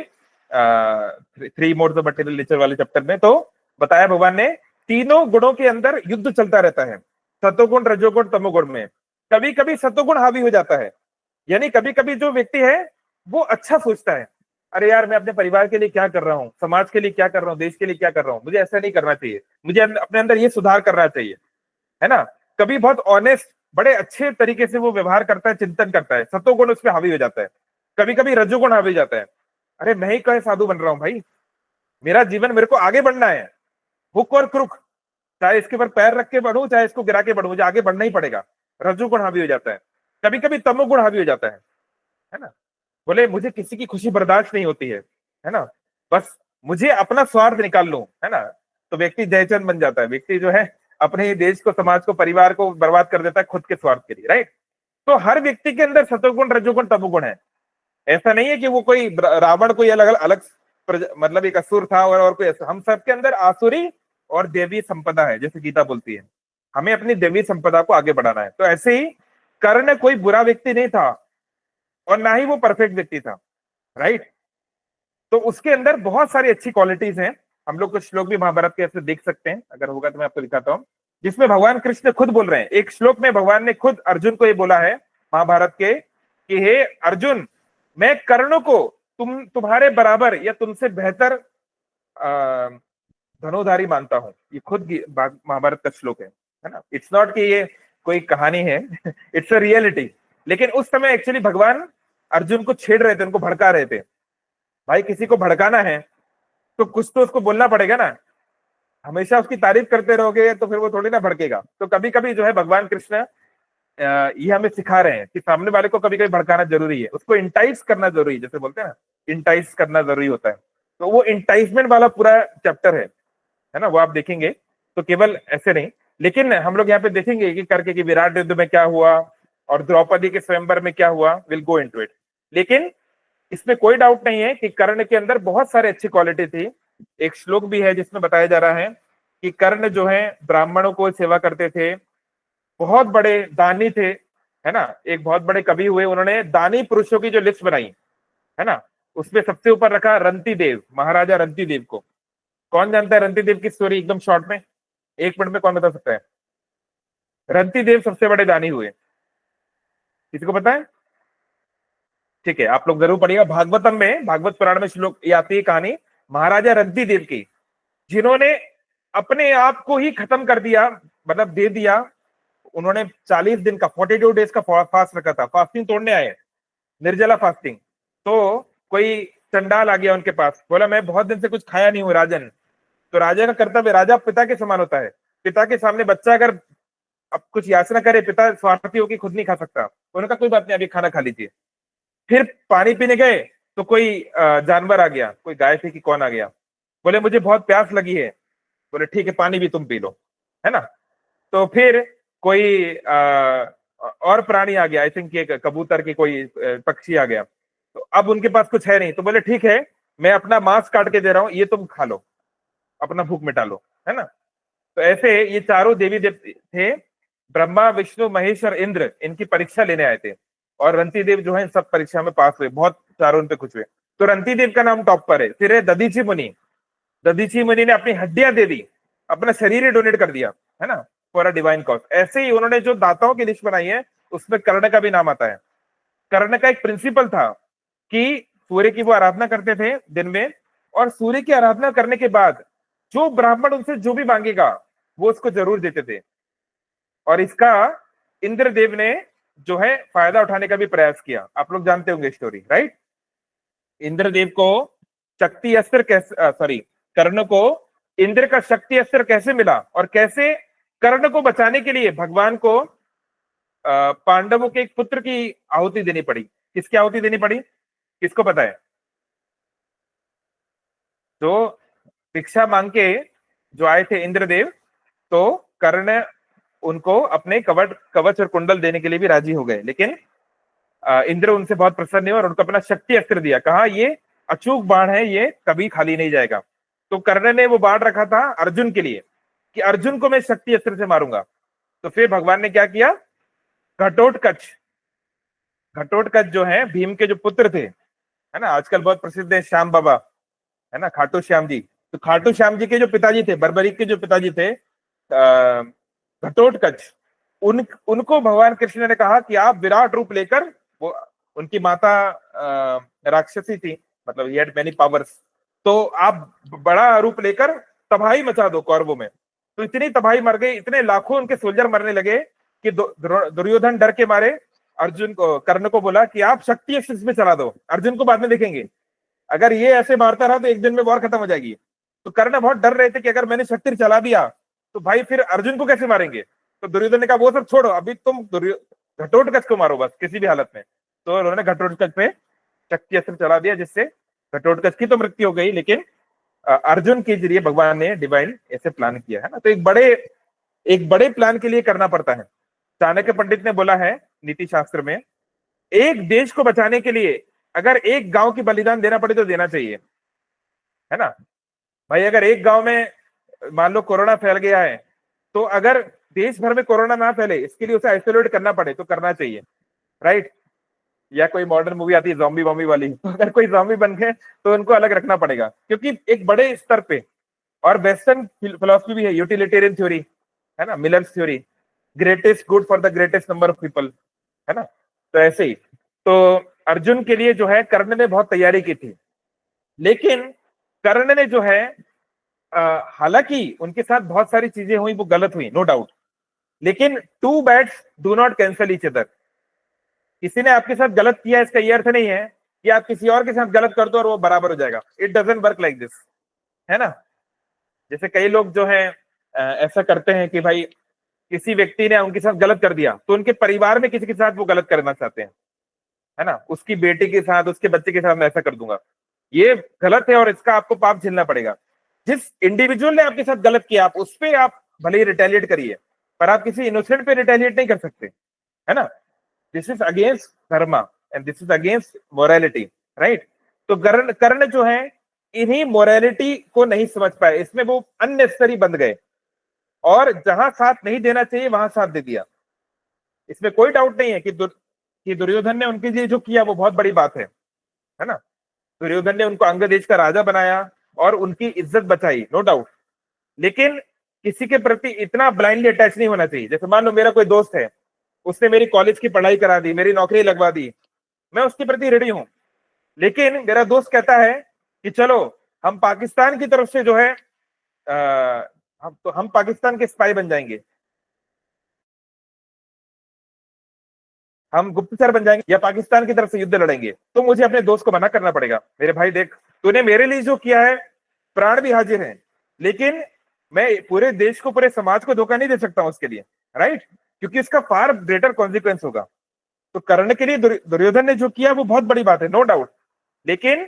3 मोड्स ऑफ मटेरियल नेचर वाले चैप्टर में, तो बताया भगवान ने तीनों गुणों के अंदर युद्ध चलता रहता है, सतोगुण, रजोगुण, तमोगुण में। कभी कभी सतोगुण हावी हो जाता है, यानी कभी कभी जो व्यक्ति है वो अच्छा सोचता है, अरे यार मैं अपने परिवार के लिए क्या कर रहा हूँ, समाज के लिए क्या कर रहा हूँ, देश के लिए क्या कर रहा हूँ, मुझे ऐसा नहीं करना चाहिए, मुझे अपने अंदर ये सुधार करना चाहिए, है ना। कभी बहुत ऑनेस्ट, बड़े अच्छे तरीके से वो व्यवहार करता है, चिंतन करता है, सतोगुण उस पर हावी हो जाता है। कभी कभी रजोगुण हावी हो जाता है, अरे मैं ही कहे साधु बन रहा हूं भाई, मेरा जीवन, मेरे को आगे बढ़ना है, हुक और क्रुक, चाहे इसके ऊपर पैर रख के बढ़ूं, चाहे इसको गिरा के बढ़ूं, मुझे आगे बढ़ना ही पड़ेगा। रजोगुण हावी हो जाता है। कभी कभी तमोगुण हावी हो जाता है, है ना। बोले मुझे किसी की खुशी बर्दाश्त नहीं होती है ना, बस मुझे अपना स्वार्थ निकाल लूं, है ना। तो व्यक्ति जयचंद बन जाता है, व्यक्ति जो है अपने ही देश को, समाज को, परिवार को बर्बाद कर देता है खुद के स्वार्थ के लिए, राइट। तो हर व्यक्ति के अंदर सतोगुण, रजोगुण, तमोगुण है। ऐसा नहीं है कि वो कोई रावण कोई अलग अलग मतलब एक असुर था और कोई, हम सबके अंदर आसुरी और देवी संपदा है, जैसे गीता बोलती है। हमें अपनी देवी संपदा को आगे बढ़ाना है। तो ऐसे ही कर्ण कोई बुरा व्यक्ति नहीं था और ना ही वो परफेक्ट व्यक्ति था, राइट। तो उसके अंदर बहुत सारी अच्छी क्वालिटीज हैं। हम लोग कुछ श्लोक भी महाभारत के ऐसे देख सकते हैं, अगर होगा तो मैं आपको दिखाता हूँ, जिसमें भगवान कृष्ण खुद बोल रहे हैं। एक श्लोक में भगवान ने खुद अर्जुन को ये बोला है महाभारत के कि हे अर्जुन, मैं कर्णों को तुम्हारे बराबर या तुमसे बेहतर धनुधारी मानता हूं। ये खुद महाभारत का श्लोक है ना। इट्स नॉट कि ये कोई कहानी है, इट्स अ रियलिटी। लेकिन उस समय एक्चुअली भगवान अर्जुन को छेड़ रहे थे, उनको भड़का रहे थे। भाई किसी को भड़काना है तो कुछ तो उसको बोलना पड़ेगा ना। हमेशा उसकी तारीफ करते रहोगे तो फिर वो थोड़ी ना भड़केगा। तो कभी कभी जो है भगवान कृष्ण ये हमें सिखा रहे हैं कि सामने वाले को कभी कभी भड़काना जरूरी है, उसको इंटाइस करना जरूरी है, जैसे बोलते हैं ना, इंटाइस करना जरूरी होता है। तो वो इंटाइसमेंट वाला पूरा चैप्टर है ना, वो आप देखेंगे। तो केवल ऐसे नहीं, लेकिन हम लोग यहाँ पे देखेंगे कि करके कि विराट युद्ध में क्या हुआ और द्रौपदी के स्वयंवर में क्या हुआ, विल गो इनटू इट। लेकिन इसमें कोई डाउट नहीं है कि कर्ण के अंदर बहुत सारे अच्छी क्वालिटी थी। एक श्लोक भी है जिसमें बताया जा रहा है कि कर्ण जो है ब्राह्मणों को सेवा करते थे, बहुत बड़े दानी थे, है ना। एक बहुत बड़े कवि हुए, उन्होंने दानी पुरुषों की जो लिस्ट बनाई है ना, उसमें सबसे ऊपर रखा रंती देव, महाराजा रंती देव को। कौन जानता है रंती देव की स्टोरी एकदम शॉर्ट में, 1 मिनट में कौन बता सकता है? रंती देव सबसे बड़े दानी हुए, किसी को पता है? ठीक है, आप लोग जरूर पढ़िएगा। भागवतम में, भागवत पुराण में श्लोक ये आती है कहानी महाराजा रंती देव की, जिन्होंने अपने आप को ही खत्म कर दिया, मतलब दे दिया। उन्होंने 40 दिन का 42 डेज का फास्ट रखा था, फास्टिंग तोड़ने आए, निर्जला फास्टिंग। तो कोई चंडाल आ गया उनके पास, बोला मैं बहुत दिन से कुछ खाया नहीं हूं राजन। तो राजा का कर्तव्य, राजा पिता के समान होता है। पिता के सामने बच्चा अगर अब कुछ याचना करे, पिता स्वार्थी होकर खुद नहीं खा सकता, उन्होंने कहा कोई बात नहीं, अभी खाना खा लीजिए। फिर पानी पीने गए तो कोई जानवर आ गया, कोई गाय थी कि कौन आ गया, बोले मुझे बहुत प्यास लगी है। बोले ठीक है, पानी भी तुम पी लो, है ना। तो फिर कोई और प्राणी आ गया, आई थिंक एक कबूतर की कोई पक्षी आ गया। तो अब उनके पास कुछ है नहीं, तो बोले ठीक है, मैं अपना मांस काट के दे रहा हूं, ये तुम खा लो, अपना भूख मिटा लो, है ना। तो ऐसे ये चारों देवी देवता थे, ब्रह्मा, विष्णु, महेश और इंद्र, इनकी परीक्षा लेने आए थे। और रंती देव जो है सब परीक्षा में पास हुए, बहुत चारों पे खुश हुए। तो रंती देव का नाम टॉप पर है। फिर है दधीची मुनि। दधीची मुनि ने अपनी हड्डियां दे दी, अपना शरीर ही डोनेट कर दिया, है ना, फॉर अ डिवाइन कॉज। ऐसे ही उन्होंने जो दाताओं की लिस्ट बनाई है, उसमें कर्ण का भी नाम आता है। कर्ण का एक प्रिंसिपल था कि सूर्य की वो आराधना करते थे दिन में, और सूर्य की आराधना करने के बाद जो ब्राह्मण उनसे जो भी मांगेगा वो उसको जरूर देते थे। और इसका इंद्रदेव ने जो है फायदा उठाने का भी प्रयास किया। आप लोग जानते होंगे स्टोरी, राइट। इंद्रदेव को शक्ति अस्त्र कैसे, सॉरी, कर्ण को इंद्र का शक्ति अस्त्र कैसे मिला, और कैसे कर्ण को बचाने के लिए भगवान को पांडवों के एक पुत्र की आहुति देनी पड़ी। किसकी आहुति देनी पड़ी, किसको पता है? जो भिक्षा मांग के जो आए थे इंद्रदेव, तो कर्ण उनको अपने कवच और कुंडल देने के लिए भी राजी हो गए। लेकिन इंद्र उनसे बहुत प्रसन्न हुए और उनको अपना शक्ति अस्त्र दिया, कहा ये अचूक बाण है, ये कभी खाली नहीं जाएगा। तो कर्ण ने वो बाण रखा था अर्जुन के लिए कि अर्जुन को मैं शक्ति अस्त्र से मारूंगा। तो फिर भगवान ने क्या किया, घटोत्कच, घटोत्कच जो है भीम के जो पुत्र थे, है ना, आजकल बहुत प्रसिद्ध है श्याम बाबा, है ना, खाटू श्याम जी। तो खाटू श्याम जी के जो पिताजी थे, बर्बरीक के जो पिताजी थे घटोत्कच, उनको भगवान कृष्ण ने कहा कि आप विराट रूप लेकर, वो उनकी माता राक्षसी थी, मतलब ही हैड मेनी पावर्स, तो आप बड़ा रूप लेकर तबाही मचा दो कौरवों में। तो इतनी तबाही मर गई, इतने लाखों उनके सोल्जर मरने लगे कि दुर्योधन डर के मारे अर्जुन को, कर्ण को बोला कि आप शक्ति अस्त्र में चला दो, अर्जुन को बाद में देखेंगे, अगर ये ऐसे मारता रहा तो एक दिन में वॉर खत्म हो जाएगी। तो कर्ण बहुत डर रहे थे कि अगर मैंने शक्ति चला दिया तो भाई फिर अर्जुन को कैसे मारेंगे। तो दुर्योधन ने कहा वो सब छोड़ो, अभी तुम घटोत्कच को मारो बस, किसी भी हालत में। तो उन्होंने घटोत्कच पे शक्ति अस्त्र चला दिया, जिससे घटोत्कच की तो मृत्यु हो गई, लेकिन अर्जुन के जरिए भगवान ने डिवाइन ऐसे प्लान किया है ना। तो एक बड़े प्लान के लिए करना पड़ता है। चाणक्य पंडित ने बोला है नीति शास्त्र में, एक देश को बचाने के लिए अगर एक गांव की बलिदान देना पड़े तो देना चाहिए, है ना भाई। अगर एक गांव में मान लो कोरोना फैल गया है, तो अगर देश भर में कोरोना ना फैले इसके लिए उसे आइसोलेट करना पड़े तो करना चाहिए, राइट। या कोई मॉडर्न मूवी आती है ज़ॉम्बी वॉम्बी वाली, तो अगर कोई ज़ॉम्बी बन गए तो उनको अलग रखना पड़ेगा, क्योंकि एक बड़े स्तर पे। और वेस्टर्न फिलोसफी भी है यूटिलिटेरियन थ्योरी, है ना, millers theory, greatest good for the greatest number of people, है ना। तो ऐसे ही तो अर्जुन के लिए जो है कर्ण ने बहुत तैयारी की थी, लेकिन कर्ण ने जो है हालांकि उनके साथ बहुत सारी चीजें हुई, वो गलत हुई, नो डाउट, लेकिन two bads do not cancel each other. किसी ने आपके साथ गलत किया इसका ये अर्थ नहीं है कि आप किसी और के साथ गलत कर दो और वो बराबर हो जाएगा। It doesn't work like this, है ना। जैसे कई लोग जो है ऐसा करते हैं कि भाई किसी व्यक्ति ने उनके साथ गलत कर दिया, तो उनके परिवार में किसी के साथ वो गलत करना चाहते हैं, है ना, उसकी बेटी के साथ, उसके बच्चे के साथ मैं ऐसा कर दूंगा। ये गलत है और इसका आपको पाप झेलना पड़ेगा। जिस इंडिविजुअल ने आपके साथ गलत किया, आप उस पर आप भले ही रिटेलिएट करिए, पर आप किसी इनोसेंट पे रिटेलिएट नहीं कर सकते, है ना। This is against Dharma and this is against morality, right. तो कर्ण जो है इन्हीं मोरालिटी को नहीं समझ पाए, इसमें वो अननेसेसरी बंध गए और जहां साथ नहीं देना चाहिए वहां साथ दे दिया। इसमें कोई डाउट नहीं है कि दुर्योधन ने उनके लिए जो किया वो बहुत बड़ी बात है ना। दुर्योधन ने उनको अंग देश का राजा बनाया और उनकी इज्जत बचाई, नो डाउट, लेकिन किसी के प्रति इतना ब्लाइंडली अटैच नहीं होना चाहिए। जैसे मान लो मेरा कोई दोस्त है, उसने मेरी कॉलेज की पढ़ाई करा दी, मेरी नौकरी लगवा दी, मैं उसके प्रति रेडी हूं, लेकिन मेरा दोस्त कहता है कि चलो हम पाकिस्तान की तरफ से जो है हम पाकिस्तान के स्पाई बन जाएंगे, हम गुप्तचर बन जाएंगे या पाकिस्तान की तरफ से युद्ध लड़ेंगे, तो मुझे अपने दोस्त को मना करना पड़ेगा, मेरे भाई देख तूने मेरे लिए जो किया है प्राण भी हाजिर है, लेकिन मैं पूरे देश को, पूरे समाज को धोखा नहीं दे सकता हूं उसके लिए, राइट, क्योंकि इसका फार ग्रेटर कॉन्सिक्वेंस होगा। तो कर्ण के लिए दुर्योधन ने जो किया वो बहुत बड़ी बात है, नो डाउट, लेकिन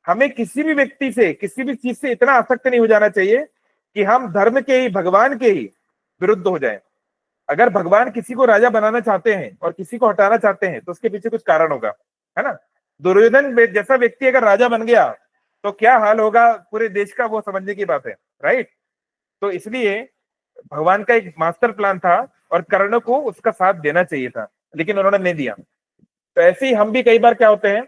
हमें किसी भी व्यक्ति से, किसी भी चीज से इतना आसक्त नहीं हो जाना चाहिए कि हम धर्म के ही, भगवान के ही विरुद्ध हो जाएं। अगर भगवान किसी को राजा बनाना चाहते हैं और किसी को हटाना चाहते हैं तो उसके पीछे कुछ कारण होगा, है ना। दुर्योधन जैसा व्यक्ति अगर राजा बन गया तो क्या हाल होगा पूरे देश का, वो समझने की बात है, राइट। तो इसलिए भगवान का एक मास्टर प्लान था और कर्ण को उसका साथ देना चाहिए था, लेकिन उन्होंने नहीं दिया। तो ऐसे ही हम भी कई बार क्या होते हैं,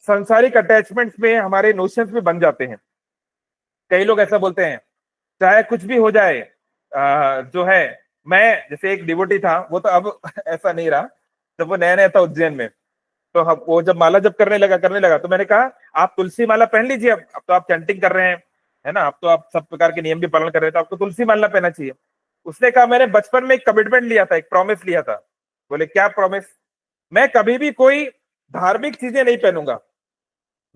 सांसारिक अटैचमेंट्स में, हमारे नोशंस में बन जाते हैं। कई लोग ऐसा बोलते हैं चाहे कुछ भी हो जाए, जो है, मैं जैसे एक डिवोटी था, वो तो अब ऐसा नहीं रहा, जब वो नया नया था उज्जैन में, तो हम वो जब माला जब करने लगा तो मैंने कहा आप तुलसी माला पहन लीजिए, अब तो आप चैंटिंग कर रहे हैं, है ना, अब तो आप सब प्रकार के नियम भी पालन कर रहे हैं, तो आपको तुलसी माला पहनना चाहिए। उसने कहा मैंने बचपन में एक कमिटमेंट लिया था, एक प्रॉमिस लिया था। बोले क्या प्रॉमिस? मैं कभी भी कोई धार्मिक चीजें नहीं पहनूंगा,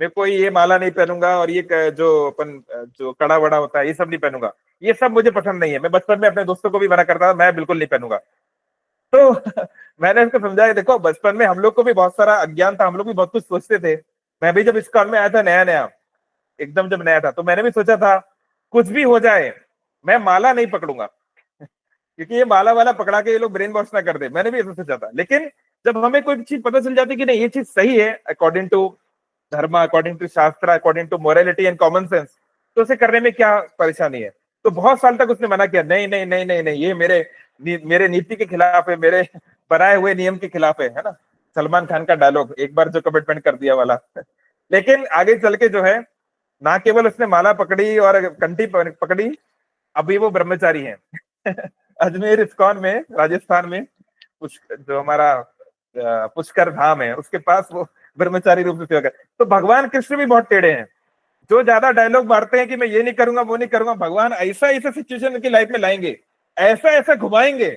मैं कोई ये माला नहीं पहनूंगा और ये जो अपन जो कड़ा वड़ा होता है ये सब नहीं पहनूंगा, ये सब मुझे पसंद नहीं है। मैं बचपन में अपने दोस्तों को भी मना करता था, मैं बिल्कुल नहीं पहनूंगा। तो मैंने उसको समझाया देखो बचपन में हम लोग को भी बहुत सारा अज्ञान था, हम लोग भी बहुत कुछ सोचते थे। मैं भी जब इस काल में आया था नया एकदम जब नया था, तो मैंने भी सोचा था कुछ भी हो जाए मैं माला नहीं पकड़ूंगा क्योंकि ये माला वाला पकड़ा के ये लोग ब्रेन वॉश ना कर दे, मैंने भी ऐसा सोचा था। लेकिन जब हमें कोई चीज पता चल जाती कि नहीं ये चीज सही है according to dharma, according to shastra, according to morality and common sense, तो उसे करने में क्या परेशानी है। तो बहुत साल तक उसने मना किया, नहीं नहीं नहीं नहीं नहीं, ये मेरे नीति के खिलाफ है, मेरे बनाए हुए नियम के खिलाफ है ना, सलमान खान का डायलॉग, एक बार जो कमिटमेंट कर दिया वाला। लेकिन आगे चल के जो है ना केवल उसने माला पकड़ी और कंठी पकड़ी, अभी वो ब्रह्मचारी है। अजमेर इस्कॉन में, राजस्थान में, जो हमारा पुष्कर धाम है उसके पास वो ब्रह्मचारी रूप से सेवा कर। तो भगवान कृष्ण भी बहुत टेढ़े हैं, जो ज्यादा डायलॉग मारते हैं कि मैं ये नहीं करूंगा वो नहीं करूंगा, भगवान ऐसा ऐसा सिचुएशन उनकी लाइफ में लाएंगे, ऐसा ऐसा घुमाएंगे,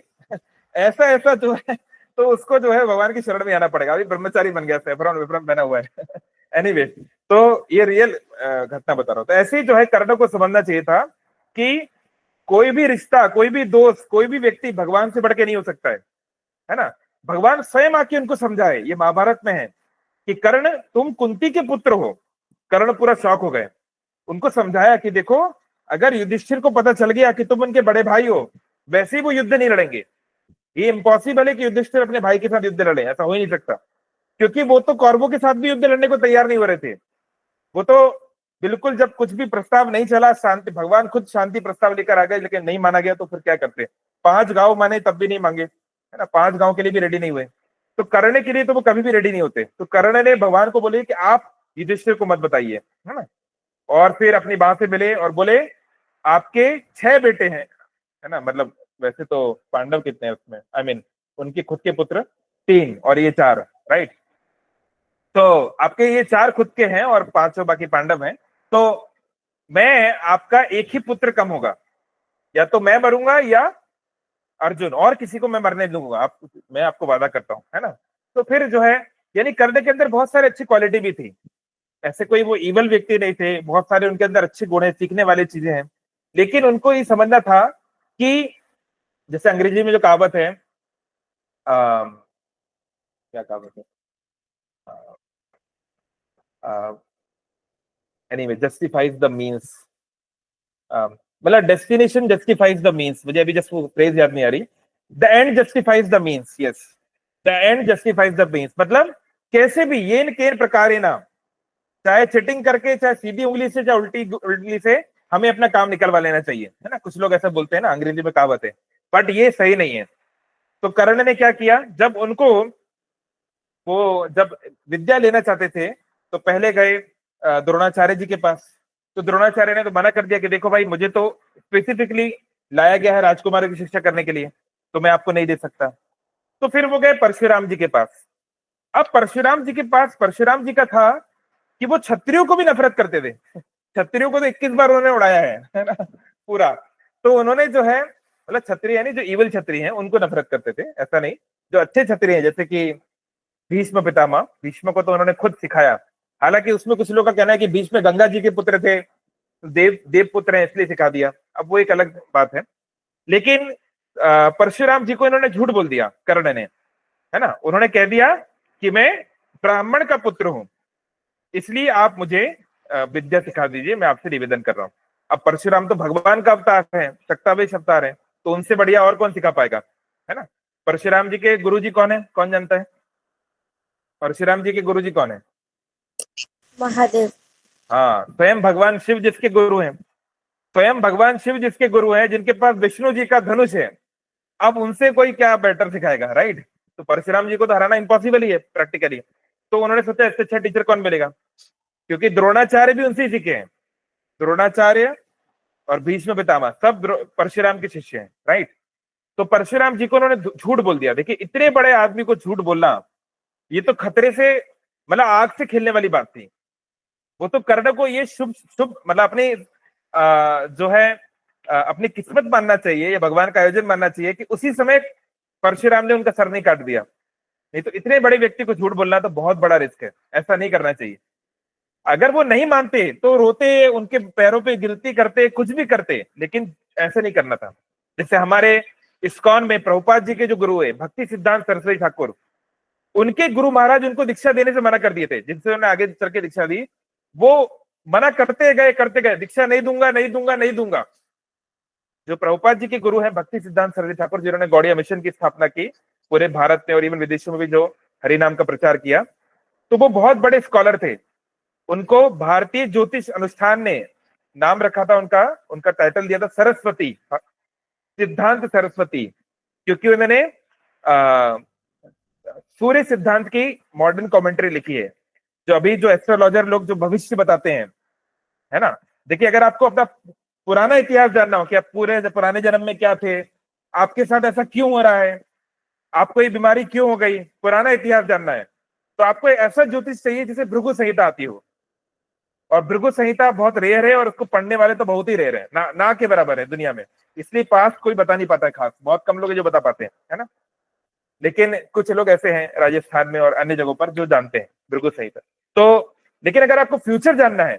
ऐसा ऐसा जो है, तो उसको जो है भगवान की शरण में आना पड़ेगा। अभी ब्रह्मचारी बन गया, सेफरॉन विक्रम बना हुआ है। एनीवे, तो ये रियल घटना बता रहा हूं। तो ऐसे ही जो है कर्ण को समझना चाहिए था कि कोई भी रिश्ता, कोई भी दोस्त, कोई भी व्यक्ति भगवान से बढ़ के नहीं हो सकता है ना। भगवान स्वयं आके उनको समझाए, ये महाभारत में है कि कर्ण तुम कुंती के पुत्र हो। कर्ण पूरा शॉक हो गए, उनको समझाया कि देखो अगर युधिष्ठिर को पता चल गया कि तुम उनके बड़े भाई हो, वैसे ही वो युद्ध नहीं लड़ेंगे। ये इम्पॉसिबल है कि युधिष्ठिर अपने भाई के साथ युद्ध लड़े, ऐसा हो ही नहीं सकता, क्योंकि वो तो कौरवों के साथ भी युद्ध लड़ने को तैयार नहीं हो रहे थे। वो तो बिल्कुल जब कुछ भी प्रस्ताव नहीं चला, शांति, भगवान खुद शांति प्रस्ताव लेकर आ गए, लेकिन नहीं माना गया तो फिर क्या करते, 5 गांव माने तब भी नहीं मांगे, है ना, 5 गांव के लिए भी रेडी नहीं हुए। तो करने के लिए तो वो कभी भी रेडी नहीं होते। तो कर्ण ने भगवान को बोले कि आप युधिष्ठिर को मत बताइए, है ना। और फिर अपनी बात से मिले और बोले आपके 6 बेटे हैं, है ना, मतलब वैसे तो पांडव कितने हैं उसमें, आई मीन उनके खुद के पुत्र 3 और ये 4, राइट। तो आपके ये 4 खुद के हैं और 5 बाकी पांडव हैं। तो मैं आपका एक ही पुत्र कम होगा, या तो मैं मरूंगा या अर्जुन, और किसी को मैं मरने दूंगा, आप, मैं आपको वादा करता हूं, है ना। तो फिर जो है, यानी कर्ण के अंदर बहुत सारी अच्छी क्वालिटी भी थी, ऐसे कोई वो इवल व्यक्ति नहीं थे, बहुत सारे उनके अंदर अच्छे गुण है, सीखने वाली चीजें हैं। लेकिन उनको ये समझना था कि जैसे अंग्रेजी में जो कहावत है, क्या कहावत है, एनीवे, जस्टिफाइज द मीन्स, मतलब डेस्टिनेशन जस्टिफाइज द मीन्स, मुझे अभी जस्ट वो फ्रेज याद नहीं आ रही, the end justifies the means, yes, the end justifies the means, मतलब कैसे भी येन केन प्रकार ना, चाहे चिटिंग करके, चाहे सीधी उंगली से, चाहे उल्टी उंगली से, हमें अपना काम निकलवा लेना चाहिए, है ना। कुछ लोग ऐसा बोलते हैं ना, अंग्रेजी में कहावत है, बट ये सही नहीं है। तो कर्ण ने क्या किया, जब उनको वो जब विद्या लेना चाहते थे तो पहले गए द्रोणाचार्य जी के पास। तो द्रोणाचार्य ने तो मना कर दिया कि देखो भाई, मुझे तो स्पेसिफिकली लाया गया है राजकुमारों की शिक्षा करने के लिए, तो मैं आपको नहीं दे सकता। तो फिर वो गए परशुराम जी के पास। अब परशुराम जी के पास, परशुराम जी का था कि वो क्षत्रियों को भी नफरत करते थे, क्षत्रियों को तो 21 बार उन्होंने उड़ाया है ना, पूरा। तो उन्होंने जो है, मतलब क्षत्रिय यानी जो इवल क्षत्रिय हैं उनको नफरत करते थे, ऐसा नहीं, जो अच्छे क्षत्रिय हैं जैसे कि भीष्म पितामह, भीष्म को तो उन्होंने खुद सिखाया। हालांकि उसमें कुछ लोगों का कहना है कि भीष्म गंगा जी के पुत्र थे, देव पुत्र हैं इसलिए सिखा दिया, अब वो एक अलग बात है। लेकिन परशुराम जी को इन्होंने झूठ बोल दिया कर्ण ने, है ना। उन्होंने कह दिया कि मैं ब्राह्मण का पुत्र हूं, इसलिए आप मुझे विद्या सिखा दीजिए, मैं आपसे निवेदन कर रहा हूं। अब परशुराम तो भगवान का अवतार है, शक्तावेश अवतार है, तो उनसे बढ़िया और कौन सिखा पाएगा, है ना। परशुराम जी के गुरु जी कौन है, कौन जानता है? परशुराम जी के गुरु जी कौन है? महादेव। हाँ, स्वयं भगवान शिव जिसके गुरु हैं, स्वयं भगवान शिव जिसके गुरु हैं, जिनके पास विष्णु जी का धनुष है, अब उनसे कोई क्या बेटर सिखाएगा, राइट। तो परशुराम जी को तो हराना इम्पॉसिबल ही है प्रैक्टिकली। तो उन्होंने सोचा इससे अच्छा टीचर कौन मिलेगा, क्योंकि द्रोणाचार्य भी उनसे ही सीखे हैं, द्रोणाचार्य और भीष्म पितामह सब परशुराम के शिष्य हैं, राइट। तो परशुराम जी को उन्होंने झूठ बोल दिया। देखिए, इतने बड़े आदमी को झूठ बोलना, ये तो खतरे से, मतलब आग से खेलने वाली बात थी। वो तो कर्ण को ये शुभ शुभ, मतलब अपनी जो है अपनी किस्मत मानना चाहिए या भगवान का आयोजन मानना चाहिए कि उसी समय परशुराम ने उनका सर नहीं काट दिया। नहीं तो इतने बड़े व्यक्ति को झूठ बोलना तो बहुत बड़ा रिस्क है, ऐसा नहीं करना चाहिए। अगर वो नहीं मानते तो रोते, उनके पैरों पे गिनती करते, कुछ भी करते, लेकिन ऐसे नहीं करना था। जैसे हमारे इस्कॉन में प्रभुपाद जी के जो गुरु है भक्ति सिद्धांत सरस्वती ठाकुर, उनके गुरु महाराज उनको दीक्षा देने से मना कर दिए थे, जिनसे उन्होंने आगे चल के दीक्षा दी। वो मना करते गए, दीक्षा नहीं दूंगा, नहीं दूंगा, नहीं दूंगा। जो प्रभुपाद जी के गुरु हैं भक्ति सिद्धांत सरस्वती ठाकुर, जिन्होंने गौड़िया मिशन की स्थापना की पूरे भारत में और इवन विदेशों में भी जो हरि नाम का प्रचार किया, तो वो बहुत बड़े स्कॉलर थे। उनको भारतीय ज्योतिष अनुष्ठान ने नाम रखा था, उनका टाइटल दिया था सरस्वती, सिद्धांत सरस्वती, क्योंकि उन्होंने सूर्य सिद्धांत की मॉडर्न कमेंट्री लिखी है। जो अभी जो एस्ट्रोलॉजर लोग जो भविष्य बताते हैं, है ना। देखिए, अगर आपको अपना पुराना इतिहास जानना हो कि आप पूरे पुराने जन्म में क्या थे, आपके साथ ऐसा क्यों हो रहा है, आपको ये बीमारी क्यों हो गई, पुराना इतिहास जानना है, तो आपको ऐसा ज्योतिष चाहिए जिसे भृगु संहिता आती हो। और भृगु संहिता बहुत रेयर है और उसको पढ़ने वाले तो बहुत ही रेयर है, ना के बराबर है दुनिया में। इसलिए पास कोई बता नहीं पाता है, खास बहुत कम लोग जो बता पाते हैं, है ना। लेकिन कुछ लोग ऐसे हैं राजस्थान में और अन्य जगहों पर जो जानते हैं भृगु संहिता। तो लेकिन अगर आपको फ्यूचर जानना है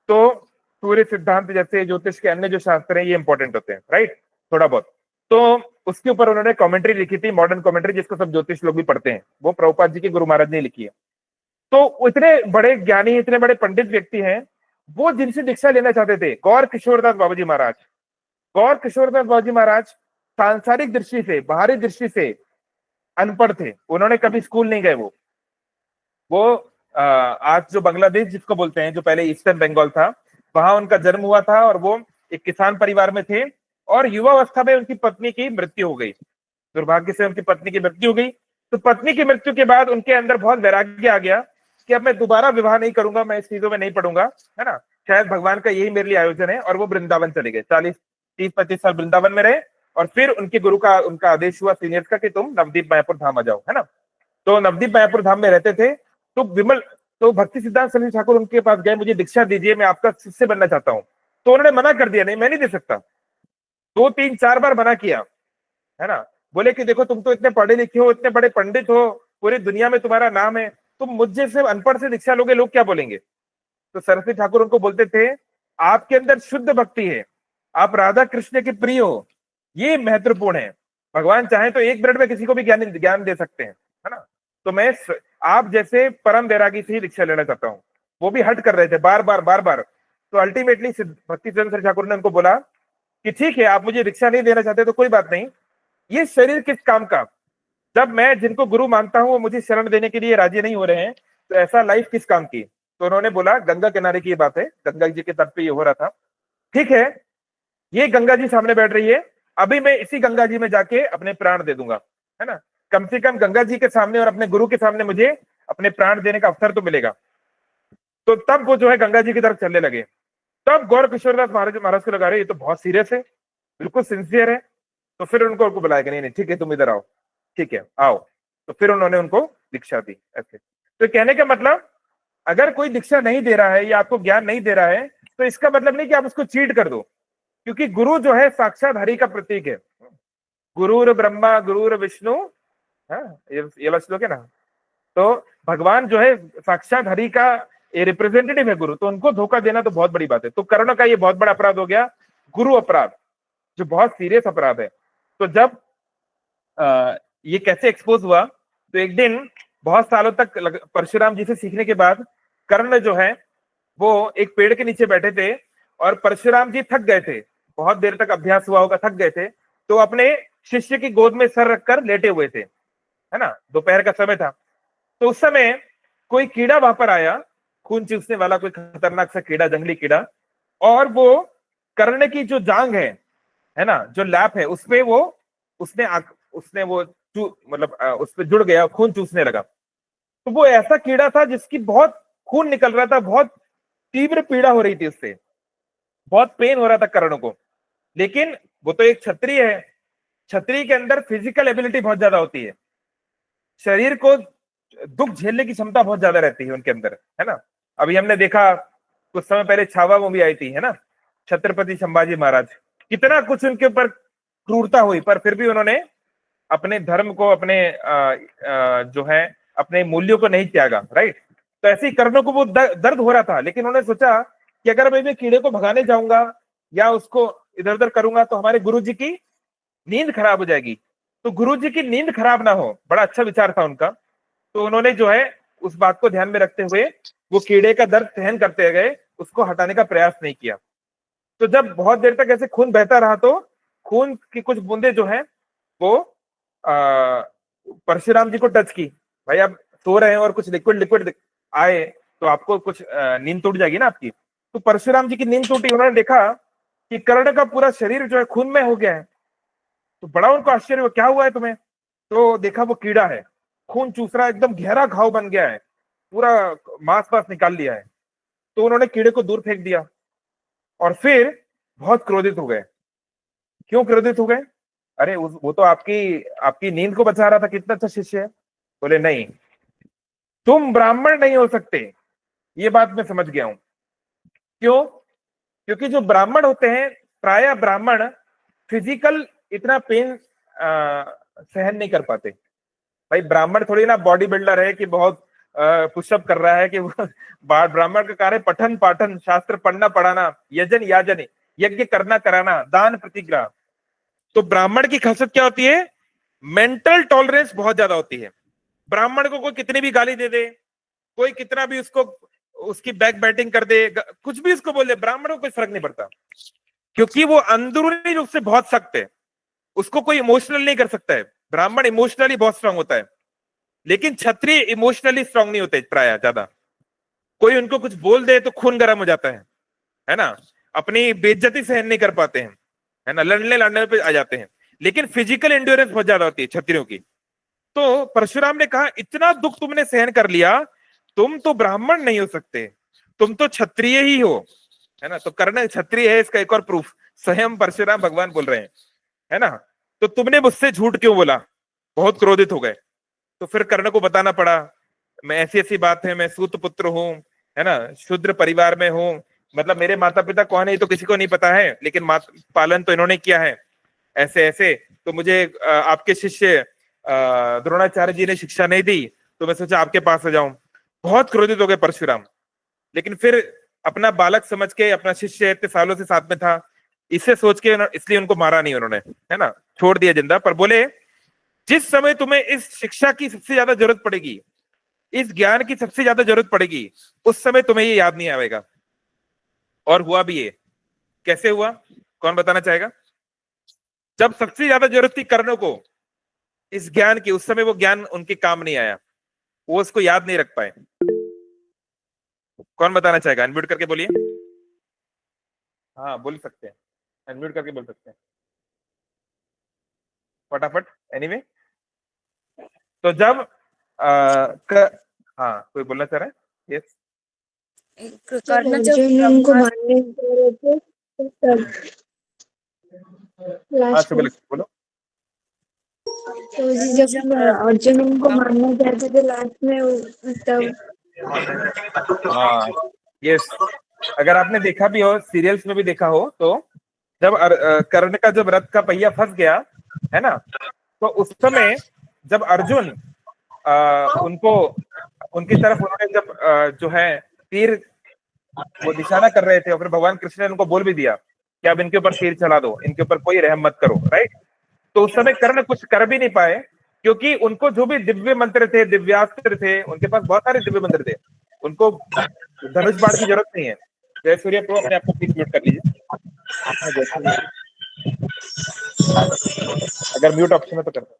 तो सूर्य सिद्धांत जैसे ज्योतिष के अन्य जो शास्त्र हैं ये इंपॉर्टेंट होते हैं, राइट, थोड़ा बहुत। तो उसके ऊपर उन्होंने कमेंट्री लिखी थी, मॉडर्न कमेंट्री, जिसको सब ज्योतिष लोग भी पढ़ते हैं, वो प्रभुपाद जी के गुरु महाराज ने लिखी है। तो इतने बड़े ज्ञानी, इतने बड़े पंडित व्यक्ति हैं, वो जिनसे दीक्षा लेना चाहते थे, गौर किशोरदास बाबा जी महाराज। गौर किशोरदास बाबा जी महाराज सांसारिक दृष्टि से, बाहरी दृष्टि से अनपढ़ थे, उन्होंने कभी स्कूल नहीं गए। वो आज जो बांग्लादेश जिसको बोलते हैं, जो पहले ईस्टर्न बंगाल था, वहां उनका जन्म हुआ था और वो एक किसान परिवार में थे। और युवावस्था में उनकी पत्नी की मृत्यु हो गई, दुर्भाग्य से उनकी पत्नी की मृत्यु हो गई। तो पत्नी की मृत्यु के बाद उनके अंदर बहुत वैराग्य आ गया कि अब मैं दोबारा विवाह नहीं करूंगा, मैं इस चीजों में नहीं पड़ूंगा, है ना, शायद भगवान का यही मेरे लिए आयोजन है। और वो वृंदावन चले गए, 40-30-35 साल वृंदावन में रहे। और फिर उनके गुरु का उनका आदेश हुआ सीनियर्स का कि तुम नवदीप मायापुर धाम आ जाओ, है ना। तो नवदीप मायापुर धाम में रहते थे। तो भक्ति सिद्धांत सरस्वती ठाकुर उनके पास गए, मुझे दीक्षा दीजिए, मैं आपका शिष्य बनना चाहता हूँ। तो उन्होंने मना कर दिया, नहीं मैं नहीं दे सकता। 2-3-4 बार मना किया, है ना। बोले कि देखो तुम तो इतने पढ़े लिखे हो, इतने बड़े पंडित हो, पूरी दुनिया में तुम्हारा नाम है, तुम मुझे से अनपढ़ से दीक्षा लोगे, लोग क्या बोलेंगे। तो सरस्वती ठाकुर उनको बोलते थे, आपके अंदर शुद्ध भक्ति है, आप राधा कृष्ण के प्रिय हो, ये महत्वपूर्ण है। भगवान चाहे तो 1 मिनट में किसी को भी ज्ञान दे सकते हैं, है ना। तो मैं आप जैसे परम वैरागी से ही दीक्षा लेना चाहता हूँ। वो भी हट कर रहे थे बार बार। तो अल्टीमेटली भक्ति सिद्धांत ठाकुर ने उनको बोला कि ठीक है, आप मुझे दीक्षा नहीं देना चाहते तो कोई बात नहीं, ये शरीर किस काम का, जब मैं जिनको गुरु मानता हूं वो मुझे शरण देने के लिए राजी नहीं हो रहे हैं, तो ऐसा लाइफ किस काम की। तो उन्होंने बोला, गंगा किनारे की ये बात है, गंगा जी के तट पे ये हो रहा था, ठीक है, ये गंगा जी सामने बैठ रही है, अभी मैं इसी गंगा जी में जाके अपने प्राण दे दूंगा, है ना। कम से कम गंगा जी के सामने और अपने गुरु के सामने मुझे अपने प्राण देने का अवसर तो मिलेगा। तो तब वो जो है गंगा जी की तरफ चलने लगे। तब गौर किशोरदास महाराज को लगा रहे ये तो बहुत सीरियस है, बिल्कुल सिंसियर है। तो फिर उनको बुलाया कि नहीं नहीं ठीक है, तुम इधर आओ, ठीक है आओ। तो फिर उन्होंने उनको दीक्षा दी। ऐसे तो कहने का मतलब, अगर कोई दीक्षा नहीं दे रहा है या आपको ज्ञान नहीं दे रहा है, तो इसका मतलब नहीं कि आप उसको चीट कर दो, क्योंकि गुरु जो है साक्षात हरि का प्रतीक है। गुरुर ब्रह्मा गुरुर विष्णु, ये श्लोक है ना। तो भगवान जो है साक्षात हरि का रिप्रेजेंटेटिव है गुरु, तो उनको धोखा देना तो बहुत बड़ी बात है। तो कर्ण का ये बहुत बड़ा अपराध हो गया, गुरु अपराध, जो बहुत सीरियस अपराध है। तो जब ये कैसे एक्सपोज हुआ, तो एक दिन बहुत सालों तक परशुराम जी से सीखने के बाद कर्ण जो है वो एक पेड़ के नीचे बैठे थे और परशुराम जी थक गए थे, बहुत देर तक अभ्यास हुआ होगा, थक गए थे। तो अपने शिष्य की गोद में सर रखकर लेटे हुए थे, है ना, दोपहर का समय था। तो उस समय कोई कीड़ा वहां पर आया, खून चूसने वाला कोई खतरनाक सा कीड़ा, जंगली कीड़ा, और वो कर्ण की जो जांग है ना, जो लैप है, उसपे वो उसने वो मतलब उस पे जुड़ गया, खून चूसने लगा। तो वो ऐसा कीड़ा था जिसकी बहुत खून निकल रहा था, बहुत तीव्र पीड़ा हो रही थी उससे, बहुत पेन हो रहा था कर्ण को। लेकिन वो तो एक क्षत्रिय है, क्षत्रिय के अंदर फिजिकल एबिलिटी बहुत ज्यादा होती है, शरीर को दुख झेलने की क्षमता बहुत ज्यादा रहती है उनके अंदर, है ना। अभी हमने देखा कुछ समय पहले छावा मूवी आई थी, है ना, छत्रपति संभाजी महाराज, कितना कुछ उनके ऊपर क्रूरता हुई, पर फिर भी उन्होंने अपने धर्म को, अपने जो है अपने मूल्यों को नहीं त्यागा, राइट। तो ऐसे ही कर्ण को वो दर्द हो रहा था, लेकिन उन्होंने सोचा कि अगर मैं कीड़े को भगाने जाऊंगा या उसको इधर उधर करूंगा तो हमारे गुरु जी की नींद खराब हो जाएगी। तो गुरु जी की नींद खराब ना हो, बड़ा अच्छा विचार था उनका। तो उन्होंने जो है उस बात को ध्यान में रखते हुए वो कीड़े का दर्द सहन करते गए, उसको हटाने का प्रयास नहीं किया। तो जब बहुत देर तक ऐसे खून बहता रहा तो खून की कुछ बूंदे जो है वो परशुराम जी को टच की। भाई आप सो रहे हैं और कुछ लिक्विड आए तो आपको कुछ नींद टूट जाएगी ना आपकी। तो परशुराम जी की नींद टूटी, उन्होंने देखा कि कर्ण का पूरा शरीर जो है खून में हो गया है। तो बड़ा उनको आश्चर्य हुआ, क्या हुआ है तुम्हें। तो देखा वो कीड़ा है, खून चूस रहा है, एकदम गहरा घाव बन गया है, पूरा मांस वास निकाल लिया है। तो उन्होंने कीड़े को दूर फेंक दिया और फिर बहुत क्रोधित हो गए। क्यों क्रोधित हो गए, अरे वो तो आपकी नींद को बचा रहा था, कितना अच्छा शिष्य है। बोले नहीं, तुम ब्राह्मण नहीं हो सकते, ये बात मैं समझ गया हूं। क्यों, क्योंकि जो ब्राह्मण होते हैं, प्रायः ब्राह्मण फिजिकल इतना पेन सहन नहीं कर पाते। भाई ब्राह्मण थोड़ी ना बॉडी बिल्डर है कि बहुत पुशअप कर रहा है कि ब्राह्मण का कार्य पठन पाठन, शास्त्र पढ़ना पढ़ाना, यजन याजन, यज्ञ करना कराना, दान प्रतिग्रह, तो ब्राह्मण की खासियत क्या होती है? मेंटल टॉलरेंस बहुत ज्यादा होती है। ब्राह्मण को कोई कितनी भी गाली दे दे, कोई कितना भी उसको उसकी बैक बैटिंग कर दे, कुछ भी उसको बोल दे, ब्राह्मण को कोई फर्क नहीं पड़ता, क्योंकि वो अंदरूनी रूप से बहुत सख्त है, उसको कोई इमोशनल नहीं कर सकता है। ब्राह्मण इमोशनली बहुत स्ट्रांग होता है, लेकिन क्षत्रिय इमोशनली स्ट्रांग नहीं होते प्राय ज्यादा। कोई उनको कुछ बोल दे तो खून गर्म हो जाता है ना, अपनी बेइज्जती सहन नहीं कर पाते हैं, है ना, लड़ने लड़ने पे आ जाते हैं। लेकिन फिजिकल एंड्योरेंस बहुत ज्यादा होती है क्षत्रियों की। तो परशुराम ने कहा, इतना दुख तुमने सहन कर लिया, तुम तो ब्राह्मण नहीं हो सकते, तुम तो क्षत्रिय ही हो, है ना। तो कर्ण क्षत्रिय है, इसका एक और प्रूफ स्वयं परशुराम भगवान बोल रहे हैं, है ना। तो तुमने मुझसे झूठ क्यों बोला? बहुत क्रोधित हो गए। तो फिर कर्ण को बताना पड़ा, मैं ऐसी ऐसी बात है, मैं सूत पुत्र हूँ, है ना, शूद्र परिवार में हूँ, मतलब मेरे माता पिता कौन है ये तो किसी को नहीं पता है, लेकिन पालन तो इन्होंने किया है, ऐसे ऐसे। तो मुझे आपके शिष्य द्रोणाचार्य जी ने शिक्षा नहीं दी, तो मैं सोचा आपके पास आ जाऊं। बहुत क्रोधित हो गए परशुराम, लेकिन फिर अपना बालक समझ के, अपना शिष्य इतने सालों से साथ में था, इसे सोच के इसलिए उनको मारा नहीं उन्होंने, है ना, छोड़ दिया जिंदा। पर बोले, जिस समय तुम्हें इस शिक्षा की सबसे ज्यादा जरूरत पड़ेगी, इस ज्ञान की सबसे ज्यादा जरूरत पड़ेगी, उस समय तुम्हें ये याद नहीं आएगा। और हुआ भी ये। कैसे हुआ, कौन बताना चाहेगा? जब सबसे ज्यादा जरूरत थी कर्ण को इस ज्ञान की, उस समय वो ज्ञान उनके काम नहीं आया, वो उसको याद नहीं रख पाए। कौन बताना चाहेगा? अनम्यूट करके बोलिए। हाँ बोल सकते हैं, अनम्यूट करके बोल सकते हैं फटाफट। एनीवे, तो जब हाँ कोई बोलना चाह रहा है? यस। कर्ण जब अर्जुन उनको मारने जा रहे थे तब हाँ लास्ट में, बोलो। तो जब अर्जुन उनको मारने जा रहे थे लास्ट में तब हाँ यस, अगर आपने देखा भी हो, सीरियल्स में भी देखा हो, तो जब कर्ण का जब रथ का पहिया फंस गया, है ना, तो उस समय जब अर्जुन उनको उनकी तरफ उन्होंने जब जो है तीर वो निशाना कर रहे थे, और फिर भगवान कृष्ण ने उनको बोल भी दिया कि अब इनके ऊपर तीर चला दो, इनके ऊपर कोई रहम मत करो, राइट। तो उस समय कर्ण कुछ कर भी नहीं पाए, क्योंकि उनको जो भी दिव्य मंत्र थे, दिव्यास्त्र थे, उनके पास बहुत सारे दिव्य मंत्र थे, उनको धनुष बाण की जरूरत नहीं है। जय सूर्य प्रो, अपने आपको प्लीज म्यूट कर लीजिए, अगर म्यूट ऑप्शन है तो कर दो।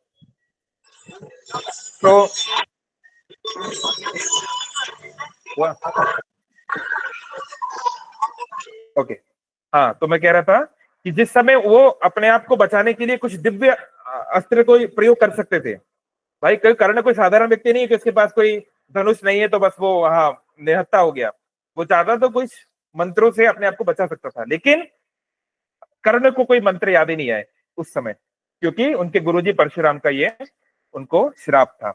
तो हुआ, ओके। हाँ, तो मैं कह रहा था कि जिस समय वो अपने आप को बचाने के लिए कुछ दिव्य अस्त्र को प्रयोग कर सकते थे, भाई कर्ण कोई साधारण व्यक्ति नहीं है कि उसके पास कोई धनुष नहीं है तो बस वो हाँ निहत्था हो गया। वो चाहता तो कुछ मंत्रों से अपने आप को बचा सकता था, लेकिन कर्ण को कोई मंत्र याद ही नहीं आए उस समय, क्योंकि उनके गुरुजी परशुराम का ये उनको श्राप था।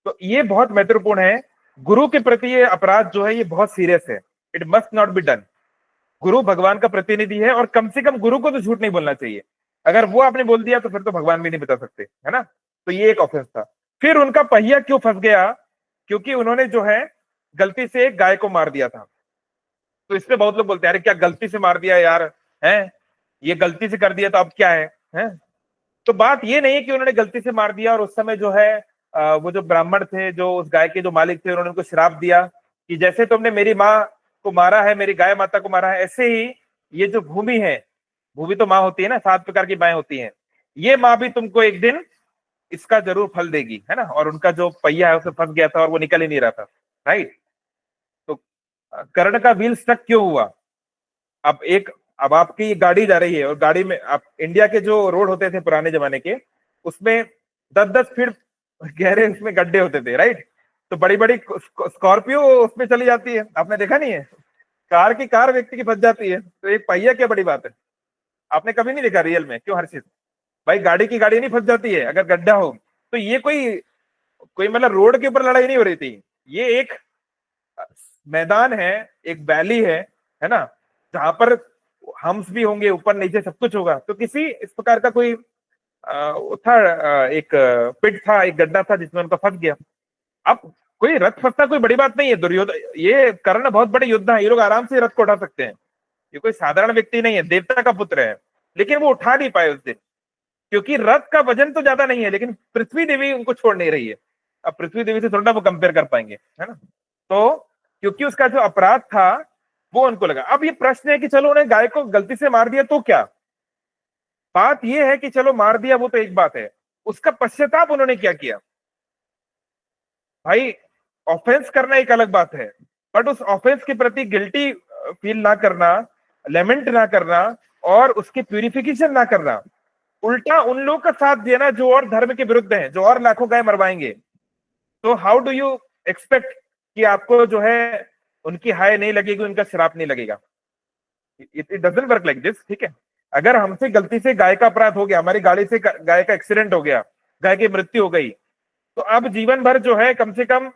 तो ये बहुत महत्वपूर्ण है, गुरु के प्रति ये अपराध जो है ये बहुत सीरियस है, it must not be done. गुरु भगवान का प्रतिनिधि है, और कम से कम गुरु को तो झूठ नहीं बोलना चाहिए। अगर वो आपने बोल दिया तो फिर तो भगवान भी नहीं बता सकते, है ना। तो ये एक ऑफेंस था। फिर उनका पहिया क्यों फंस गया? क्योंकि उन्होंने जो है गलती से एक गाय को मार दिया था। तो इस पे बहुत लोग बोलते हैं, अरे क्या गलती से मार दिया यार, है ये गलती से कर दिया तो अब क्या है? तो बात ये नहीं है कि उन्होंने गलती से मार दिया, और उस समय जो है वो जो ब्राह्मण थे, जो उस गाय के जो मालिक थे, उन्होंने उनको श्राप दिया कि जैसे तुमने मेरी माँ को मारा है, मेरी गाय माता को मारा है, ऐसे ही ये जो भूमि है, भूमि तो माँ होती है ना, 7 प्रकार की माएँ होती हैं, ये माँ भी तुमको एक दिन इसका जरूर फल देगी, है ना। और उनका जो पहिया है उसे फंस गया था और वो निकल ही नहीं रहा था, राइट। तो कर्ण का व्हील स्टक क्यों हुआ? अब आपकी गाड़ी जा रही है, और गाड़ी में आप इंडिया के जो रोड होते थे पुराने जमाने के, उसमें 10-10 फीट गहरे उसमें गड्ढे होते थे, राइट। तो बड़ी बड़ी स्कॉर्पियो उसमें चली जाती है, आपने देखा नहीं है? कार की कार व्यक्ति की फंस जाती है, तो एक पहिया क्या बड़ी बात है? आपने कभी नहीं देखा रियल में? क्यों हर चीज, भाई गाड़ी की गाड़ी नहीं फंस जाती है अगर गड्ढा हो। तो ये कोई कोई मतलब रोड के ऊपर लड़ाई नहीं हो रही थी, ये एक मैदान है, एक वैली है ना, जहां पर हम्स भी होंगे, ऊपर नीचे सब कुछ होगा। तो किसी इस प्रकार का कोई था, एक पिट था, एक गड्ढा था जिसमें उनका फंस गया। अब कोई रथ फंसना कोई बड़ी बात नहीं है, दुर्योधन ये कर्ण बहुत बड़े योद्धा है, ये लोग आराम से रथ को उठा सकते हैं, ये कोई साधारण व्यक्ति नहीं है, देवता का पुत्र है, लेकिन वो उठा नहीं पाए उस दिन। क्योंकि रथ का वजन तो ज्यादा नहीं है, लेकिन पृथ्वी देवी उनको छोड़ नहीं रही है। अब पृथ्वी देवी से थोड़ा वो कंपेयर कर पाएंगे, है ना। तो क्योंकि उसका जो अपराध था वो उनको लगा। अब ये प्रश्न है कि चलो उन्हें गाय को गलती से मार दिया तो क्या, बात ये है कि चलो मार दिया वो तो एक बात है, उसका पश्चाताप उन्होंने क्या किया। भाई ऑफेंस करना एक अलग बात है, बट उस ऑफेंस के प्रति गिल्टी फील ना करना, लेमेंट ना करना और उसकी प्यूरिफिकेशन ना करना, उल्टा उन लोगों का साथ देना जो और धर्म के विरुद्ध हैं, जो और लाखों गाय मरवाएंगे। तो हाउ डू यू एक्सपेक्ट कि आपको जो है उनकी हाय नहीं लगेगी, उनका श्राप नहीं लगेगा। It doesn't work like this, ठीक है। अगर हमसे गलती से गाय का अपराध हो गया, हमारी गाड़ी से गाय का एक्सीडेंट हो गया, गाय की मृत्यु हो गई, तो अब जीवन भर जो है कम से कम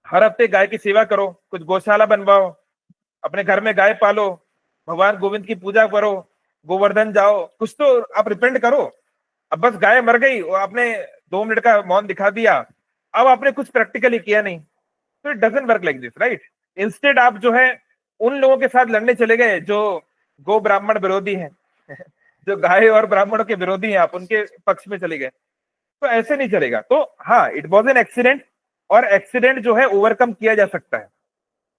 हर हफ्ते गाय की सेवा करो, कुछ गौशाला बनवाओ, अपने घर में गाय पालो, भगवान गोविंद की पूजा करो, गोवर्धन जाओ, कुछ तो आप रिपेंड करो। अब बस गाय मर गई, आपने 2 मिनट का मौन दिखा दिया, अब आपने कुछ प्रैक्टिकली किया नहीं। तो it doesn't work like this, right. Instead आप जो है उन लोगों के साथ लड़ने चले गए जो गो ब्राह्मण विरोधी हैं जो गाय और ब्राह्मणों के विरोधी हैं, आप उनके पक्ष में चले गए, तो ऐसे नहीं चलेगा। तो हाँ, इट वॉज एन एक्सीडेंट, और एक्सीडेंट जो है ओवरकम किया जा सकता है।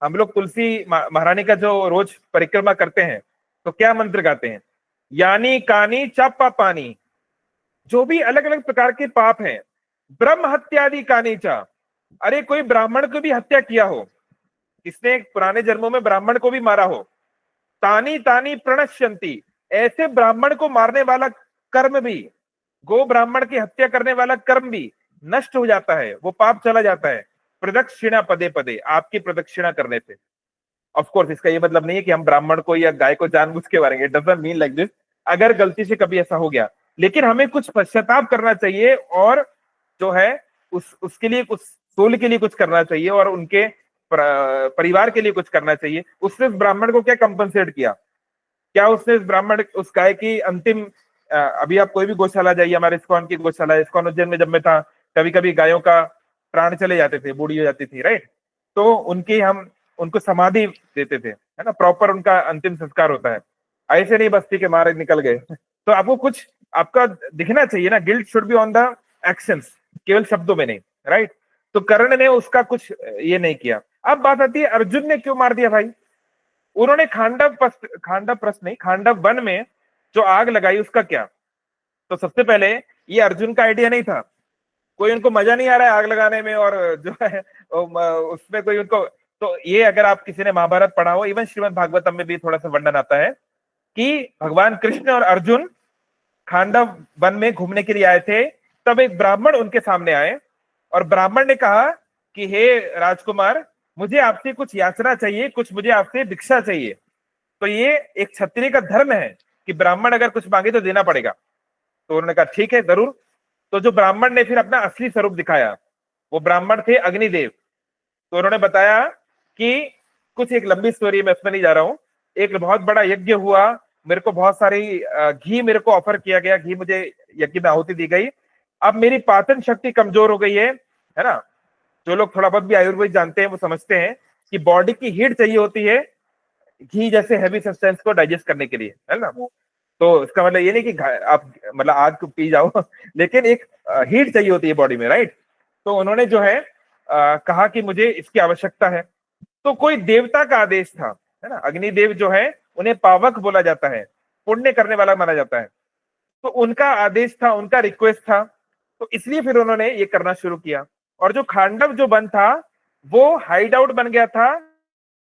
हम लोग तुलसी महारानी का जो रोज परिक्रमा करते हैं तो क्या मंत्र गाते हैं, यानी कानी चापा पानी, जो भी अलग अलग प्रकार के पाप हैं, ब्रह्म हत्यादि कानी चा, अरे कोई ब्राह्मण को भी हत्या किया हो, किसने पुराने जन्मों में ब्राह्मण को भी मारा हो, तानी तानी प्रणश्यंती, ऐसे ब्राह्मण को मारने वाला कर्म भी, गो ब्राह्मण की हत्या करने वाला कर्म भी नष्ट हो जाता है, वो पाप चला जाता है, प्रदक्षिणा पदे पदे, आपकी प्रदक्षिणा करने से। ऑफ कोर्स इसका ये मतलब नहीं है कि हम ब्राह्मण को या गाय को जानबूझ के मारेंगे, it doesn't mean like this. अगर गलती से कभी ऐसा हो गया, लेकिन हमें कुछ पश्चाताप करना चाहिए, और जो है उसके लिए कुछ सोल के लिए कुछ करना चाहिए, और उनके परिवार के लिए कुछ करना चाहिए। उसने उस ब्राह्मण को क्या कंपनसेट किया, क्या उसने उस गाय की अंतिम अभी आप कोई भी गौशाला जाइए, हमारे इस्कॉन की गौशाला, इस्कॉन उज्जैन में जब मैं था, कभी कभी गायों का प्राण चले जाते थे, बूढ़ी हो जाती थी, राइट, तो उनकी हम उनको समाधि देते थे, है ना, प्रॉपर उनका अंतिम संस्कार होता है। ऐसे नहीं बस्ती के मारे निकल गए तो आपको कुछ आपका दिखना चाहिए ना, guilt should be on the actions, केवल शब्दों में नहीं, राइट। तो कर्ण ने उसका कुछ ये नहीं किया। अब बात आती है अर्जुन ने क्यों मार दिया भाई। उन्होंने खांडव वन में जो आग लगाई उसका क्या। तो सबसे पहले ये अर्जुन का आइडिया नहीं था, कोई उनको मजा नहीं आ रहा है आग लगाने में, और जो है उसमें कोई उनको, तो ये अगर आप किसी ने महाभारत पढ़ा हो, इवन श्रीमद् भागवतम में भी थोड़ा सा वर्णन आता है कि भगवान कृष्ण और अर्जुन खांडव वन में घूमने के लिए आए थे, तब एक ब्राह्मण उनके सामने आए, और ब्राह्मण ने कहा कि हे राजकुमार, मुझे आपसे कुछ याचना चाहिए, कुछ मुझे आपसे भिक्षा चाहिए। तो ये एक क्षत्रिय का धर्म है कि ब्राह्मण अगर कुछ मांगे तो देना पड़ेगा। तो उन्होंने कहा ठीक है जरूर। तो जो ब्राह्मण ने फिर अपना असली स्वरूप दिखाया, वो ब्राह्मण थे अग्निदेव। तो उन्होंने बताया कि कुछ एक लंबी स्टोरी, मैं उसमें नहीं जा रहा हूं, एक बहुत बड़ा यज्ञ हुआ, मेरे को बहुत सारी घी मेरे को ऑफर किया गया, घी मुझे यज्ञ में आहुति दी गई, अब मेरी पाचन शक्ति कमजोर हो गई है ना। जो लोग थोड़ा बहुत भी आयुर्वेद जानते हैं वो समझते हैं कि बॉडी की हीट चाहिए होती है घी जैसे हैवी सब्सटेंस को डाइजेस्ट करने के लिए, है ना। तो इसका मतलब ये नहीं कि आप मतलब आग को पी जाओ लेकिन एक हीट चाहिए होती है बॉडी में, राइट। तो उन्होंने जो है कहा कि मुझे इसकी आवश्यकता है। तो कोई देवता का आदेश था, है ना, अग्निदेव जो है उन्हें पावक बोला जाता है, पुण्य करने वाला माना जाता है। तो उनका आदेश था, उनका रिक्वेस्ट था, तो इसलिए फिर उन्होंने ये करना शुरू किया। और जो खांडव जो वन था वो हाइड आउट बन गया था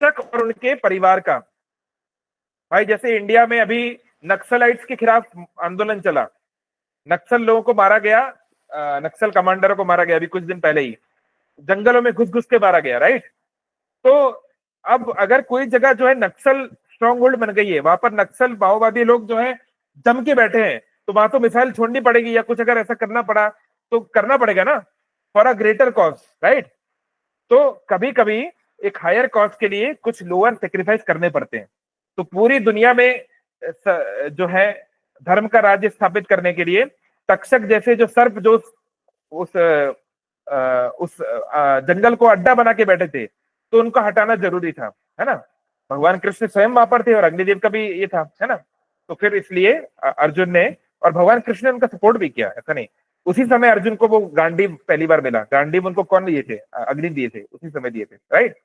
तक और उनके परिवार का। भाई जैसे इंडिया में अभी नक्सलाइट्स के खिलाफ आंदोलन चला, नक्सल लोगों को मारा गया, नक्सल कमांडरों को मारा गया अभी कुछ दिन पहले ही, जंगलों में घुस घुस के मारा गया, राइट। तो अब अगर कोई जगह जो है नक्सल स्ट्रॉन्ग होल्ड बन गई है, वहां पर नक्सल माओवादी लोग जो है जम के बैठे हैं, तो वहां तो मिसाइल छोड़नी पड़ेगी, या कुछ अगर ऐसा करना पड़ा तो करना पड़ेगा ना, for a greater cause, right. तो कभी कभी एक हायर कॉज के लिए कुछ लोअर सेक्रीफाइस करने पड़ते हैं। तो पूरी दुनिया में जो है धर्म का राज्य स्थापित करने के लिए तक्षक जैसे जो सर्प जो उस जंगल को अड्डा बना के बैठे थे, तो उनको हटाना जरूरी था, है ना। भगवान कृष्ण स्वयं वहां पर थे और अग्निदेव का भी ये था, है ना। तो फिर इसलिए अर्जुन ने और भगवान कृष्ण ने उनका सपोर्ट भी किया, ऐसा नहीं। उसी समय अर्जुन को वो गांडीव पहली बार मिला। गांडीव उनको कौन दिए थे? अग्नि दिए थे, उसी समय दिए थे, राइट।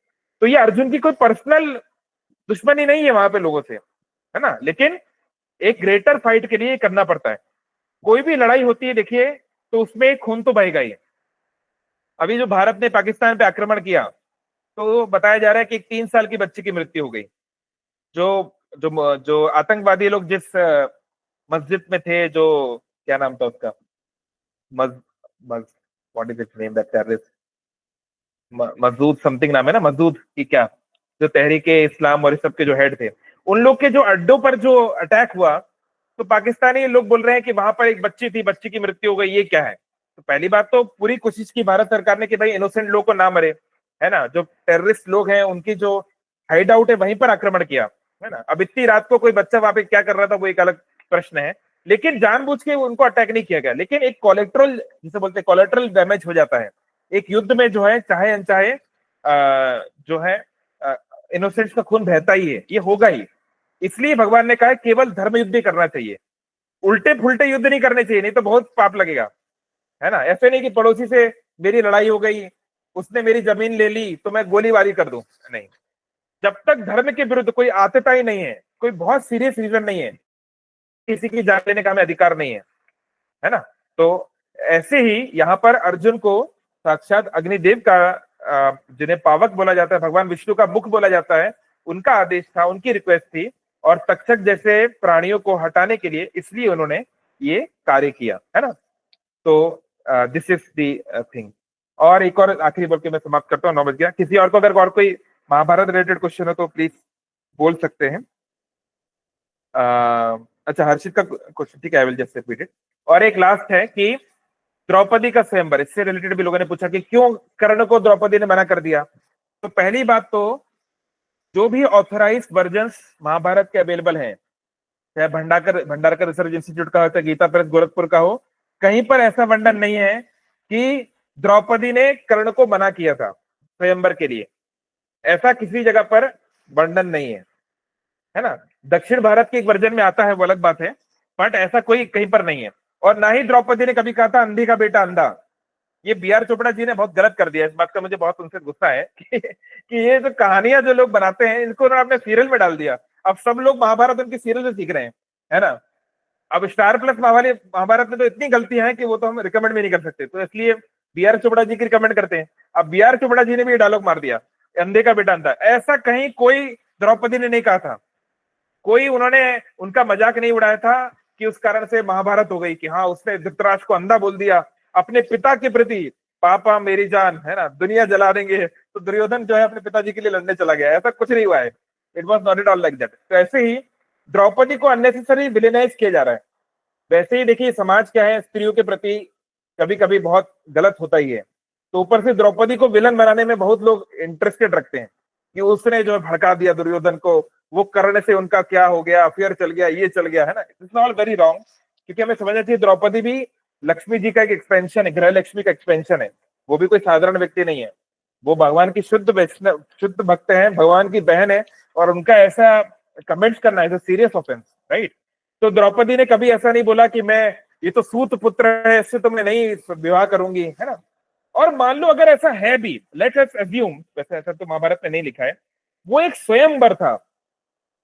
तो ये अर्जुन की कोई पर्सनल दुश्मनी नहीं है वहां पे लोगों से, है ना। लेकिन एक ग्रेटर फाइट के लिए करना पड़ता है। कोई भी लड़ाई होती है देखिए, तो उसमें खून तो बहेगा ही। अभी जो भारत ने पाकिस्तान पे आक्रमण किया, तो बताया जा रहा है कि एक 3 साल की बच्ची की मृत्यु हो गई। जो जो जो आतंकवादी लोग जिस मस्जिद में थे, जो क्या नाम था उसका, मज मज what is it name that terrorist, Masood something नाम है ना, मसूद की क्या, जो तहरीके इस्लाम और इस सब के जो हेड थे, उन लोग के जो अड्डों पर जो अटैक हुआ, तो पाकिस्तानी लोग बोल रहे हैं कि वहां पर एक बच्ची थी, बच्ची की मृत्यु हो गई, ये क्या है। तो पहली बात तो पूरी कोशिश की भारत सरकार ने कि भाई इनोसेंट लोग को ना मरे, है ना। जो टेररिस्ट लोग हैं उनकी जो हाइड आउट है वहीं पर आक्रमण किया, है ना। अब इतनी रात को कोई बच्चा वहां पे क्या कर रहा था वो एक अलग प्रश्न है, लेकिन जानबूझ के उनको अटैक नहीं किया गया। लेकिन एक कोलेट्रल, जिसे बोलते हैं कोलेट्रल डैमेज हो जाता है एक युद्ध में, जो है चाहे अनचाहे जो है इनोसेंट्स का खून बहता ही है, ये होगा ही। इसलिए भगवान ने कहा केवल धर्म युद्ध ही करना चाहिए, उल्टे फुलटे युद्ध नहीं करने चाहिए, नहीं तो बहुत पाप लगेगा, है ना। ऐसे नहीं कि पड़ोसी से मेरी लड़ाई हो गई, उसने मेरी जमीन ले ली तो मैं गोलीबारी कर दूं, नहीं। जब तक धर्म के विरुद्ध कोई आतता ही नहीं है, कोई बहुत सीरियस रीजन नहीं है, किसी की जान लेने का हमें अधिकार नहीं है ना। तो ऐसे ही यहाँ पर अर्जुन को साक्षात अग्निदेव का, जिन्हें पावक बोला जाता है, भगवान विष्णु का मुख बोला जाता है, उनका आदेश था, उनकी रिक्वेस्ट थी, और तक्षक जैसे प्राणियों को हटाने के लिए इसलिए उन्होंने ये कार्य किया, है ना। तो दिस इज दी थिंग। और एक और आखिरी बोल के मैं समाप्त करता हूँ, 9 बज गया। किसी और को अगर और कोई महाभारत रिलेटेड क्वेश्चन हो तो प्लीज बोल सकते हैं। अच्छा, हर्षित का क्वेश्चन, ठीक है, I will just repeat it. और एक लास्ट है कि द्रौपदी का स्वयंवर, इससे रिलेटेड भी लोगों ने पूछा कि क्यों कर्ण को द्रौपदी ने मना कर दिया। तो पहली बात तो, जो भी ऑथराइज वर्जन्स महाभारत के अवेलेबल हैं, चाहे भंडारकर रिसर्च इंस्टीट्यूट का हो, चाहे गीता प्रेस गोरखपुर का हो, कहीं पर ऐसा वर्णन नहीं है कि द्रौपदी ने कर्ण को मना किया था स्वयंवर के लिए। ऐसा किसी जगह पर वर्णन नहीं है ना। दक्षिण भारत के एक वर्जन में आता है, वो अलग बात है, बट ऐसा कोई कहीं पर नहीं है। और ना ही द्रौपदी ने कभी कहा था अंधी का बेटा अंधा। ये बी.आर. चोपड़ा जी ने बहुत गलत कर दिया, इस बात का मुझे बहुत उनसे गुस्सा है कि ये जो कहानियां जो लोग बनाते हैं, इनको उन्होंने अपने सीरियल में डाल दिया। अब सब लोग महाभारत उनकी सीरियल से सीख रहे हैं, है ना। अब स्टार प्लस महाभारत में तो इतनी गलतियां हैं कि वो तो हम रिकमेंड भी नहीं कर सकते, तो इसलिए बी.आर. चोपड़ा जी की रिकमेंड करते हैं। अब बी.आर. चोपड़ा जी ने भी ये डायलॉग मार दिया, अंधे का बेटा अंधा। ऐसा कहीं कोई द्रौपदी ने नहीं कहा था, कोई उन्होंने उनका मजाक नहीं उड़ाया था कि उस कारण से महाभारत हो गई, कि हाँ उसने धृतराष्ट्र को अंधा बोल दिया अपने पिता के प्रति, पापा मेरी जान, है ना, दुनिया जला देंगे, तो दुर्योधन जो है अपने पिताजी के लिए लड़ने चला गया। ऐसा कुछ नहीं हुआ है, it was not at all like that. तो ऐसे ही द्रौपदी को अननेसेसरी विलेनाइज किया जा रहा है। वैसे ही देखिए समाज क्या है, स्त्रियों के प्रति कभी कभी बहुत गलत होता ही है, तो ऊपर से द्रौपदी को विलन बनाने में बहुत लोग इंटरेस्टेड रखते हैं कि उसने जो भड़का दिया दुर्योधन को, वो करने से उनका क्या हो गया, अफेयर चल गया, ये चल गया, है ना। इट्स ऑल वेरी रॉन्ग, क्योंकि हमें समझना चाहिए द्रौपदी भी लक्ष्मी जी का एक एक्सपेंशन है, गृह लक्ष्मी का एक्सपेंशन है। वो भी कोई साधारण व्यक्ति नहीं है, वो भगवान की शुद्ध भक्त है, भगवान की बहन है, और उनका ऐसा कमेंट्स करना है सीरियस ऑफेंस, राइट। तो द्रौपदी ने कभी ऐसा नहीं बोला कि मैं, ये तो सूत पुत्र है, इससे तो मैं नहीं विवाह करूंगी, है ना। और मान लो अगर ऐसा है भी, लेट्स अस अज्यूम, वैसे ऐसा तो महाभारत में नहीं लिखा है, वो एक स्वयंवर था।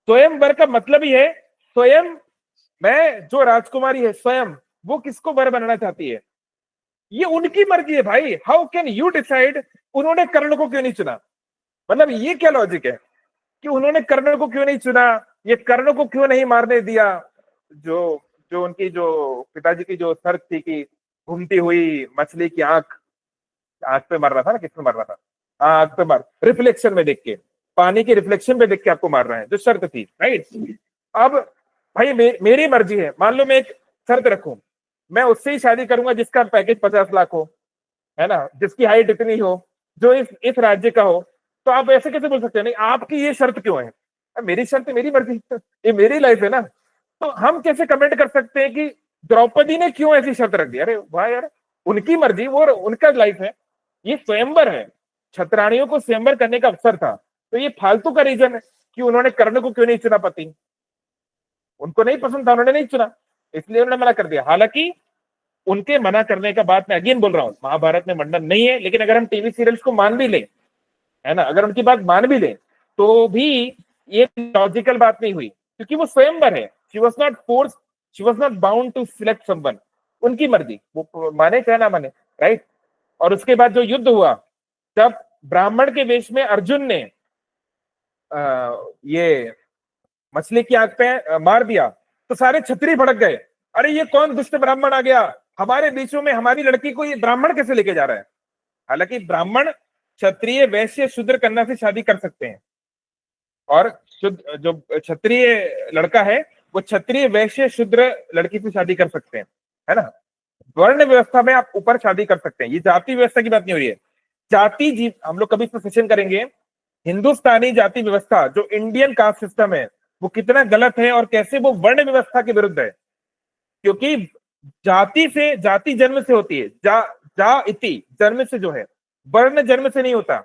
स्वयंवर का मतलब ही है स्वयं, मैं जो राजकुमारी है स्वयं, वो किसको वर बनना चाहती है, ये उनकी मर्जी है भाई। हाउ कैन यू डिसाइड उन्होंने कर्ण को क्यों नहीं चुना? मतलब ये क्या लॉजिक है कि उन्होंने कर्ण को क्यों नहीं चुना, ये कर्ण को क्यों नहीं मारने दिया? जो जो उनकी जो पिताजी की जो शर्त थी कि घूमती हुई मछली की आंख पे मार रहा था ना, किसमें मार रहा था, आंख पे मार, रिफ्लेक्शन में देख के, पानी के रिफ्लेक्शन पे देख के आपको मार रहा है, जो शर्त थी, राइट। अब भाई मेरी मर्जी है, मान लो मैं एक शर्त रखूं, मैं उससे ही शादी करूंगा जिसका पैकेज 50 लाख हो, है ना, जिसकी हाइट इतनी हो, जो इस राज्य का हो। तो आप ऐसे कैसे बोल सकते हैं नहीं आपकी ये शर्त क्यों है? मेरी शर्त, मेरी मर्जी, ये मेरी लाइफ है ना। तो हम कैसे कमेंट कर सकते हैं कि द्रौपदी ने क्यों ऐसी शर्त रख दी? अरे वाह यार, उनकी मर्जी, वो उनका लाइफ है, ये स्वयंवर है, छत्राणियों को स्वयंवर करने का अवसर था। तो ये फालतू का रीजन है कि उन्होंने कर्ण को क्यों नहीं चुना पति, उनको नहीं पसंद था, उन्होंने नहीं चुना। इसलिए उन्होंने मना कर दिया। हालांकि उनके मना करने का बात मैं अगेन बोल रहा हूँ, महाभारत में मंडन नहीं है, लेकिन अगर हम टीवी सीरियल्स को मान भी लें, है ना, अगर उनकी बात मान भी लें, तो भी ये लॉजिकल बात नहीं हुई, क्योंकि वो स्वयंवर है। She was not force, she was not bound to select someone, उनकी मर्जी, वो माने चाहे ना माने, राइट। और उसके बाद जो युद्ध हुआ, तब ब्राह्मण के वेश में अर्जुन ने ये मछली की आंख पे मार दिया, तो सारे क्षत्रिय भड़क गए, अरे ये कौन दुष्ट ब्राह्मण आ गया हमारे बीचों में, हमारी लड़की को ये ब्राह्मण कैसे लेके जा रहा है। हालांकि ब्राह्मण क्षत्रिय वैश्य शूद्र कन्या से शादी कर सकते हैं, और शुद्ध जो क्षत्रिय लड़का है वो क्षत्रिय वैश्य शूद्र लड़की से शादी कर सकते हैं, है ना। वर्ण व्यवस्था में आप ऊपर शादी कर सकते हैं, ये जाति व्यवस्था की बात नहीं हो रही है। जाति जीव हम लोग कभी इस पर सेशन करेंगे, हिंदुस्तानी जाति व्यवस्था जो इंडियन कास्ट सिस्टम है वो कितना गलत है और कैसे वो वर्ण व्यवस्था के विरुद्ध है। क्योंकि जाति से, जाति जन्म से होती है, जा इति जन्म से जो है, वर्ण जन्म से नहीं होता।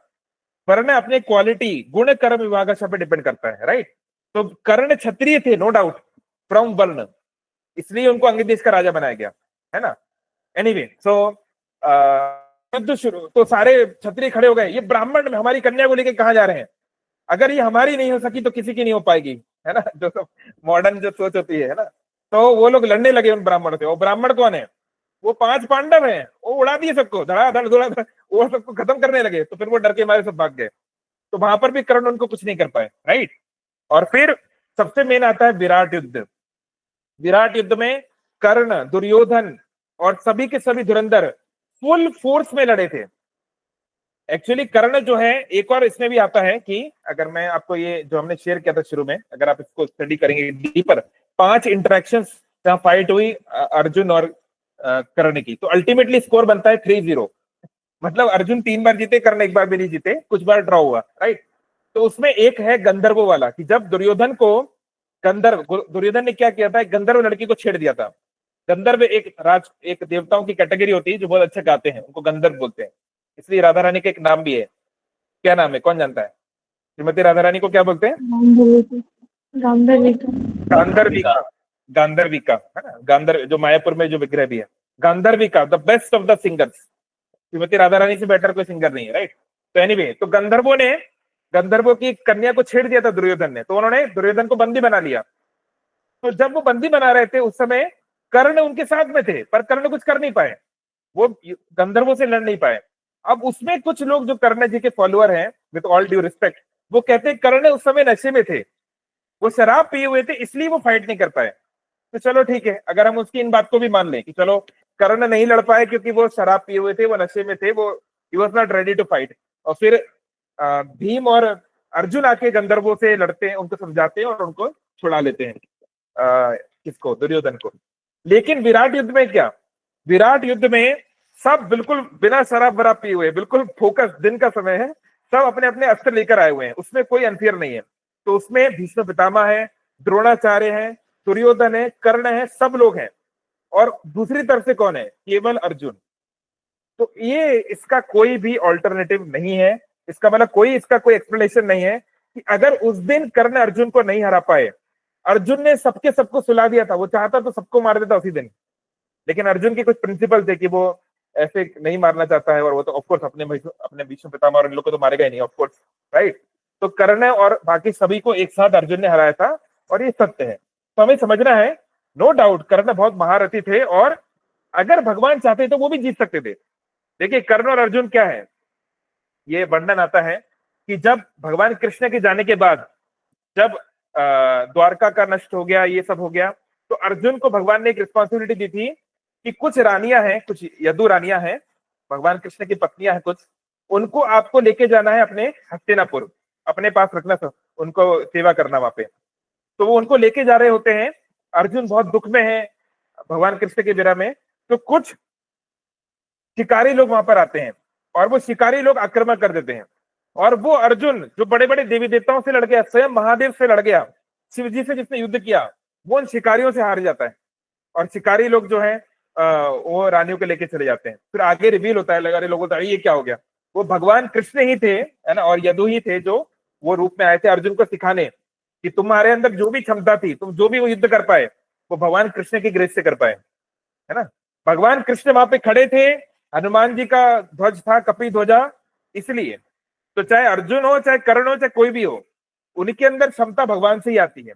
वर्ण अपने क्वालिटी गुण कर्म विभागाशा पे डिपेंड करता है, राइट। तो कर्ण क्षत्रिय थे नो डाउट फ्रॉम वर्ण, इसलिए उनको अंग्रेज देश का राजा बनाया गया, है ना। एनीवे सो युद्ध शुरू, तो सारे क्षत्रिय खड़े हो गए, ये ब्राह्मण में हमारी कन्या को लेके कहाँ जा रहे हैं, अगर ये हमारी नहीं हो सकी तो किसी की नहीं हो पाएगी, है ना, जो सब मॉडर्न जो सोच होती है ना। तो वो लोग लड़ने लगे उन ब्राह्मणों से। वो ब्राह्मण कौन है, वो 5 पांडव हैं, वो उड़ा दिए सबको, धड़ाधड़ धड़ाधड़ वो सबको खत्म करने लगे, तो फिर वो डर के मारे सब भाग गए। तो वहां पर भी कर्ण उनको कुछ नहीं कर पाए, राइट। और फिर सबसे मेन आता है विराट युद्ध। विराट युद्ध में कर्ण, दुर्योधन और सभी के सभी धुरंधर फुल फोर्स में लड़े थे। एक्चुअली कर्ण जो है, एक और इसमें भी आता है कि अगर मैं आपको ये जो हमने शेयर किया था शुरू में, अगर आप इसको स्टडी करेंगे डीपर, 5 इंटरेक्शंस जहां फाइट हुई अर्जुन और कर्ण की, तो अल्टीमेटली स्कोर बनता है 3-0। मतलब अर्जुन 3 बार जीते, कर्ण 1 बार भी नहीं जीते, कुछ बार ड्रॉ हुआ, राइट। तो उसमें एक है गंधर्वों वाला, कि जब दुर्योधन ने क्या किया था, एक गंधर्व लड़की को छेड़ दिया था। गंधर्व एक देवताओं की कैटेगरी होती है जो बहुत अच्छा गाते हैं, उनको गंधर्व बोलते हैं। इसलिए राधा रानी का एक नाम भी है, क्या नाम है, कौन जानता है? श्रीमती राधा रानी को क्या बोलते हैं? गांधर्विका। गांधर्विका, है ना, गांधर्व जो मायापुर में जो विग्रह भी है, Gandharvika, the best of the singers. Shrimati Radha Rani से बेटर कोई सिंगर नहीं है, राइट। तो एनीवे, तो गंधर्वों की कन्या को छेड़ दिया था दुर्योधन ने, तो उन्होंने दुर्योधन को बंदी बना लिया। तो जब वो बंदी बना रहे थे उस समय कर्ण उनके साथ में थे, पर कर्ण कुछ कर नहीं पाए, वो गंधर्वों से लड़ नहीं पाए। अब उसमें कुछ लोग जो कर्ण जी के फॉलोअर हैं, विद ऑल ड्यू रिस्पेक्ट, वो कहते हैं कर्ण उस समय नशे में थे, वो शराब पिए हुए थे, इसलिए वो फाइट नहीं कर पाए। तो चलो ठीक है, अगर हम उसकी इन बात को भी मान लें कि चलो कर्ण नहीं लड़ पाए क्योंकि वो शराब पिए हुए थे, वो नशे में थे, वो he was not ready to fight. और फिर भीम और अर्जुन आके गंधर्वों से लड़ते हैं, उनको समझाते हैं और उनको छुड़ा लेते हैं, किसको, दुर्योधन को। लेकिन विराट युद्ध में क्या, विराट युद्ध में सब बिल्कुल बिना शराब वराब पिए हुए, बिल्कुल फोकस, दिन का समय है, सब अपने अपने अस्त्र लेकर आए हुए हैं, उसमें कोई अनफेयर नहीं है। तो उसमें भीष्म पितामह है, द्रोणाचार्य है, दुर्योधन है, कर्ण है, सब लोग हैं। और दूसरी तरफ से कौन है, केवल अर्जुन। तो ये इसका कोई भी ऑल्टरनेटिव नहीं है, इसका मतलब इसका कोई एक्सप्लेनेशन नहीं है कि अगर उस दिन कर्ण अर्जुन को नहीं हरा पाए, अर्जुन ने सबको सुला दिया था, वो चाहता तो सबको मार देता उसी दिन, लेकिन अर्जुन के कुछ प्रिंसिपल थे कि वो ऐसे नहीं मारना चाहता है, और वो तो ऑफकोर्स अपने भीष्म पितामह और इन लोग को तो मारेगा ही नहीं, ऑफकोर्स, राइट। तो कर्ण और बाकी सभी को एक साथ अर्जुन ने हराया था, और ये सत्य है। तो हमें समझना है, नो डाउट कर्ण बहुत महारथी थे, और अगर भगवान चाहते तो वो भी जीत सकते थे। देखिए कर्ण और अर्जुन क्या है, ये वर्णन आता है कि जब भगवान कृष्ण के जाने के बाद, जब द्वारका का नष्ट हो गया, ये सब हो गया, तो अर्जुन को भगवान ने एक रिस्पॉन्सिबिलिटी दी थी कि कुछ रानियां हैं, कुछ यदु रानियां हैं, भगवान कृष्ण की पत्नियां हैं कुछ, उनको आपको लेके जाना है अपने हस्तिनापुर, अपने पास रखना, उनको सेवा करना वहां पे। तो वो उनको लेके जा रहे होते हैं, अर्जुन बहुत दुख में है भगवान कृष्ण के विरह में। तो कुछ शिकारी लोग वहां पर आते हैं, और वो शिकारी लोग आक्रमण कर देते हैं, और वो अर्जुन जो बड़े बड़े देवी देवताओं से लड़ गया, स्वयं महादेव से लड़ गया, शिव जी से जिसने युद्ध किया, वो उन शिकारियों से हार जाता है, और शिकारी लोग जो है वो रानियों को लेके चले जाते हैं। फिर आगे रिवील होता है, लगा रहे लोगों को ये क्या हो गया, वो भगवान कृष्ण ही थे, है ना, और यदु ही थे जो वो रूप में आए थे अर्जुन को सिखाने कि तुम्हारे अंदर जो भी क्षमता थी, तुम जो भी वो युद्ध कर पाए, वो भगवान कृष्ण की ग्रेस से कर पाए, है ना। भगवान कृष्ण वहां पे खड़े थे, हनुमान जी का ध्वज था कपी ध्वजा, इसलिए। तो चाहे अर्जुन हो, चाहे कर्ण हो, चाहे कोई भी हो, उनके अंदर क्षमता भगवान से ही आती है।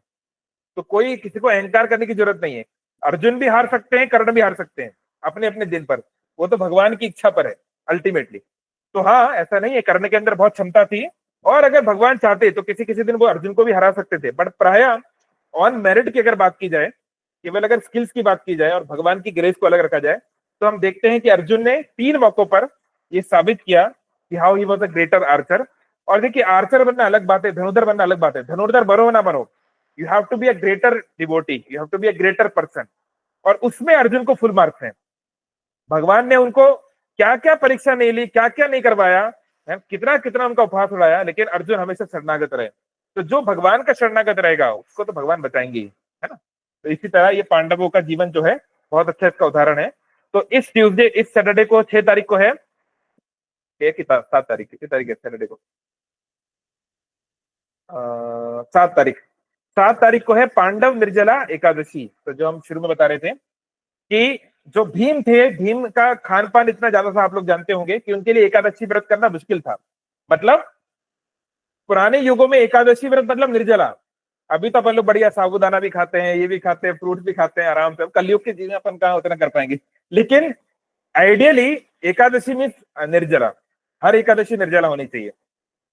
तो कोई किसी को अहंकार करने की जरूरत नहीं है। अर्जुन भी हार सकते हैं, कर्ण भी हार सकते हैं, अपने अपने दिन पर। वो तो भगवान की इच्छा पर है अल्टीमेटली। तो हाँ, ऐसा नहीं है, कर्ण के अंदर बहुत क्षमता थी, और अगर भगवान चाहते तो किसी किसी दिन वो अर्जुन को भी हरा सकते थे। बट प्राय ऑन मेरिट की अगर बात की जाए, केवल अगर स्किल्स की बात की जाए और भगवान की ग्रेस को अलग रखा जाए, तो हम देखते हैं कि अर्जुन ने 3 मौकों पर ये साबित किया कि how he was a greater Archer. और देखिए, आर्चर बनना अलग बात है, धनुर्धर बनना अलग बात है। धनुर्धर बनो ना बनो, you have to be a greater devotee, you have to be a greater person. और उसमें अर्जुन को फुल मार्क्स हैं। भगवान ने उनको क्या क्या परीक्षा नहीं ली, क्या क्या नहीं करवाया है, कितना कितना उनका उपहास उड़ाया, लेकिन अर्जुन हमेशा शरणागत रहे। तो जो भगवान का शरणागत रहेगा उसको तो भगवान बचाएंगे ही, है ना। तो इसी तरह ये पांडवों का जीवन जो है बहुत अच्छा इसका उदाहरण है। तो इस ट्यूसडे, इस सैटरडे को 6 तारीख को है, 7 तारीख, कितनी तारीख है सैटरडे को, 7 तारीख, 7 तारीख को है पांडव निर्जला एकादशी। तो जो हम शुरू में बता रहे थे कि जो भीम थे, भीम का खान पान इतना ज्यादा था, आप लोग जानते होंगे कि उनके लिए एकादशी व्रत करना मुश्किल था। मतलब पुराने युगों में एकादशी व्रत मतलब निर्जला। अभी तो अपन लोग बढ़िया साबूदाना भी खाते हैं, ये भी खाते हैं, फ्रूट भी खाते हैं आराम से। कलयुग की चीजें अपन कहाँ उतना कर पाएंगे, लेकिन आइडियली एकादशी मीन्स निर्जला। हर एकादशी निर्जला होनी चाहिए।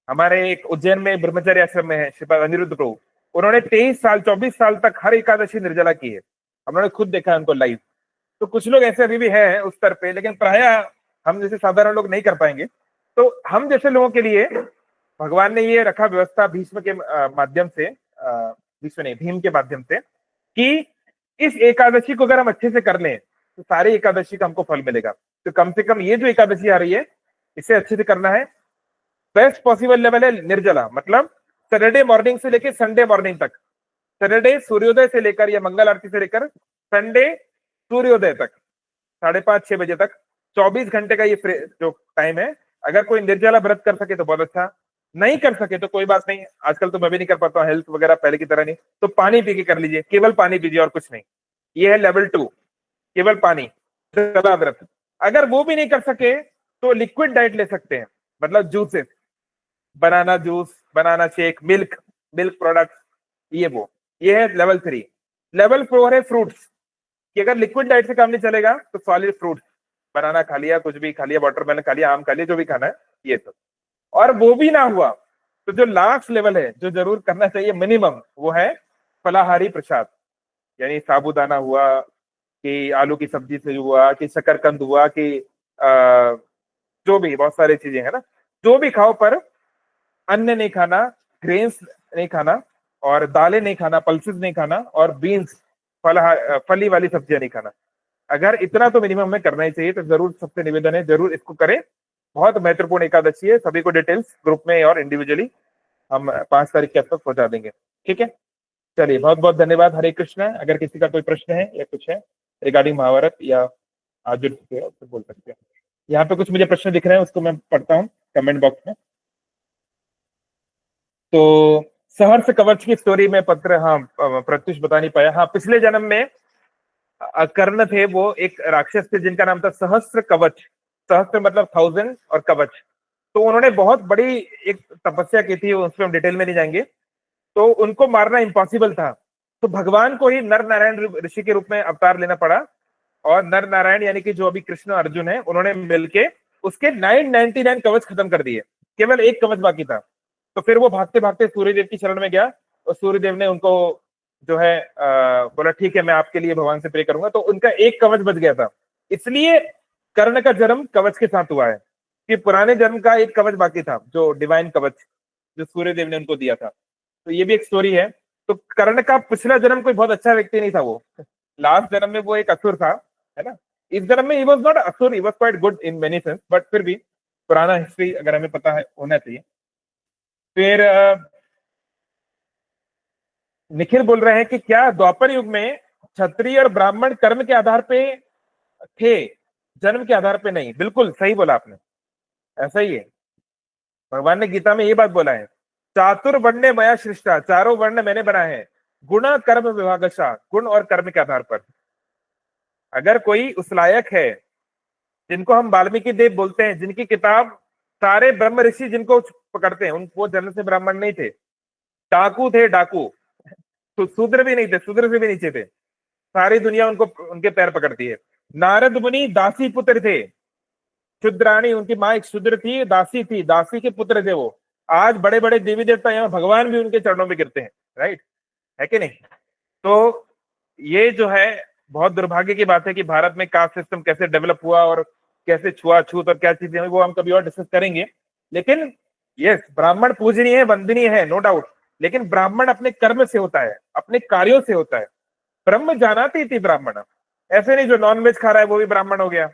हमारे एक उज्जैन में ब्रह्मचर्य आश्रम में है श्रीपाद अनिरुद्ध प्रभु, उन्होंने 23 साल 24 साल तक हर एकादशी निर्जला की है। हमने खुद देखा है उनको लाइव। तो कुछ लोग ऐसे अभी भी हैं उस स्तर पे, लेकिन प्राय हम जैसे साधारण लोग नहीं कर पाएंगे। तो हम जैसे लोगों के लिए भगवान ने ये रखा व्यवस्था भीष्म के माध्यम से, भीष्म नहीं, भीम के माध्यम से, कि इस एकादशी को अगर हम अच्छे से कर लें तो सारी एकादशी का हमको फल मिलेगा। तो कम से कम ये जो एकादशी आ रही है इसे अच्छे से करना है। बेस्ट पॉसिबल लेवल है निर्जला, मतलब सैटरडे मॉर्निंग से लेकर संडे मॉर्निंग तक। सैटरडे सूर्योदय से लेकर या मंगल आरती से लेकर संडे सूर्योदय तक, 5:30-6 बजे तक, 24 घंटे का ये जो टाइम है। अगर कोई निर्जला व्रत कर सके तो बहुत अच्छा, नहीं कर सके तो कोई बात नहीं। आजकल तो मैं भी नहीं कर पाता हूँ, हेल्थ वगैरह पहले की तरह नहीं, तो पानी पी के कर लीजिए, केवल पानी पीजिए और कुछ नहीं। ये है लेवल 2, केवल पानी, निर्जला व्रत। अगर वो भी नहीं कर सके तो लिक्विड डाइट ले सकते हैं, मतलब juices, banana juice, banana shake, milk product, ये है लेवल 3। लेवल 4 है फ्रूट्स, कि अगर लिक्विड डाइट से काम नहीं चलेगा तो सॉलिड फ्रूट्स, बनाना खा लिया, कुछ भी खा लिया, वाटरमेलन खा लिया, आम खा लिया, जो भी खाना है ये सब। और वो भी ना हुआ तो जो लास्ट लेवल है, जो जरूर करना चाहिए मिनिमम, वो है फलाहारी प्रसाद। यानी साबूदाना हुआ, कि आलू की सब्जी से हुआ, कि शकरकंद हुआ, कि जो भी बहुत सारी चीजें है ना, जो भी खाओ, पर अन्न नहीं खाना, ग्रेन्स नहीं खाना, और दालें नहीं खाना, पल्सेस नहीं खाना, और बीन्स, फली वाली सब्जियां नहीं खाना। अगर इतना तो मिनिमम में करना ही चाहिए। तो जरूर सबसे निवेदन है, जरूर इसको करें। बहुत महत्वपूर्ण एकादशी है। सभी को डिटेल्स ग्रुप में और इंडिविजुअली हम 5 तारीख के तक पहुंचा देंगे, ठीक है। चलिए, बहुत बहुत धन्यवाद। हरे कृष्ण। अगर किसी का कोई प्रश्न है या कुछ है रिगार्डिंग महाभारत या आज तो बोल सकते हैं। यहाँ पे कुछ मुझे प्रश्न दिख रहे हैं, उसको मैं पढ़ता हूँ कमेंट बॉक्स में। तो सहर्ष कवच की स्टोरी में पत्र, हाँ प्रत्युष बता नहीं पाया। हाँ, पिछले जन्म में कर्ण थे, वो एक राक्षस थे जिनका नाम था सहस्त्र कवच। सहस्त्र मतलब 1000 और कवच। तो उन्होंने बहुत बड़ी एक तपस्या की थी, उसमें हम डिटेल में नहीं जाएंगे। तो उनको मारना इम्पॉसिबल था, तो भगवान को ही नर नारायण ऋषि के रूप में अवतार लेना पड़ा। और नर नारायण यानी कि जो अभी कृष्ण अर्जुन है, उन्होंने मिलके उसके 999 कवच खत्म कर दिए, केवल एक कवच बाकी था। तो फिर वो भागते भागते सूर्यदेव की शरण में गया, और सूर्यदेव ने उनको जो है बोला ठीक है, मैं आपके लिए भगवान से प्रे करूंगा। तो उनका एक कवच बच गया था। इसलिए कर्ण का जन्म कवच के साथ हुआ है, कि पुराने जन्म का एक कवच बाकी था, जो डिवाइन कवच जो सूर्यदेव ने उनको दिया था। तो ये भी एक स्टोरी है। तो कर्ण का पिछला जन्म कोई बहुत अच्छा व्यक्ति नहीं था, वो लास्ट जन्म में वो एक असुर था, है ना। इस जन्म में ही वॉज नॉट असुर, he was quite good in many sense, but फिर भी पुराना हिस्ट्री अगर हमें पता है होना चाहिए। फिर निखिल बोल रहे हैं कि क्या द्वापर युग में क्षत्रिय और ब्राह्मण कर्म के आधार पे थे, जन्म के आधार पे नहीं? बिल्कुल सही बोला आपने, ऐसा ही है। भगवान ने गीता में ये बात बोला है, चातुर वर्ण मया सृष्टा, चारों वर्ण मैंने बनाए हैं, गुण कर्म विभागशः, गुण और कर्म के आधार पर। अगर कोई उस लायक है जिनको हम वाल्मीकि देव बोलते हैं, जिनकी किताब सारे ब्रह्म ऋषि जिनको पकड़ते हैं, वो जन्म से ब्राह्मण नहीं थे, डाकू थे, डाकू, तो शूद्र भी नहीं थे, शूद्र से भी नीचे थे, सारी दुनिया उनको उनके पैर पकड़ती है। नारद मुनि दासी पुत्र थे, शुद्राणी, उनकी माँ एक शूद्र थी, दासी थी, दासी के पुत्र थे वो। आज बड़े बड़े देवी देवता, यहाँ भगवान भी उनके चरणों में गिरते हैं, राइट, है कि नहीं? तो ये जो है बहुत दुर्भाग्य की बात है कि भारत में कास्ट सिस्टम कैसे डेवलप हुआ और कैसे छुआछूत और क्या चीजें, वो हम कभी और डिस्कस करेंगे। लेकिन यस, ब्राह्मण पूजनीय है, वंदनीय है, नो डाउट, लेकिन ब्राह्मण अपने कर्म से होता है, अपने कार्यों से होता है। ब्रह्म जानाती थी ब्राह्मण, ऐसे नहीं जो नॉनवेज खा रहा है वो भी ब्राह्मण हो गया,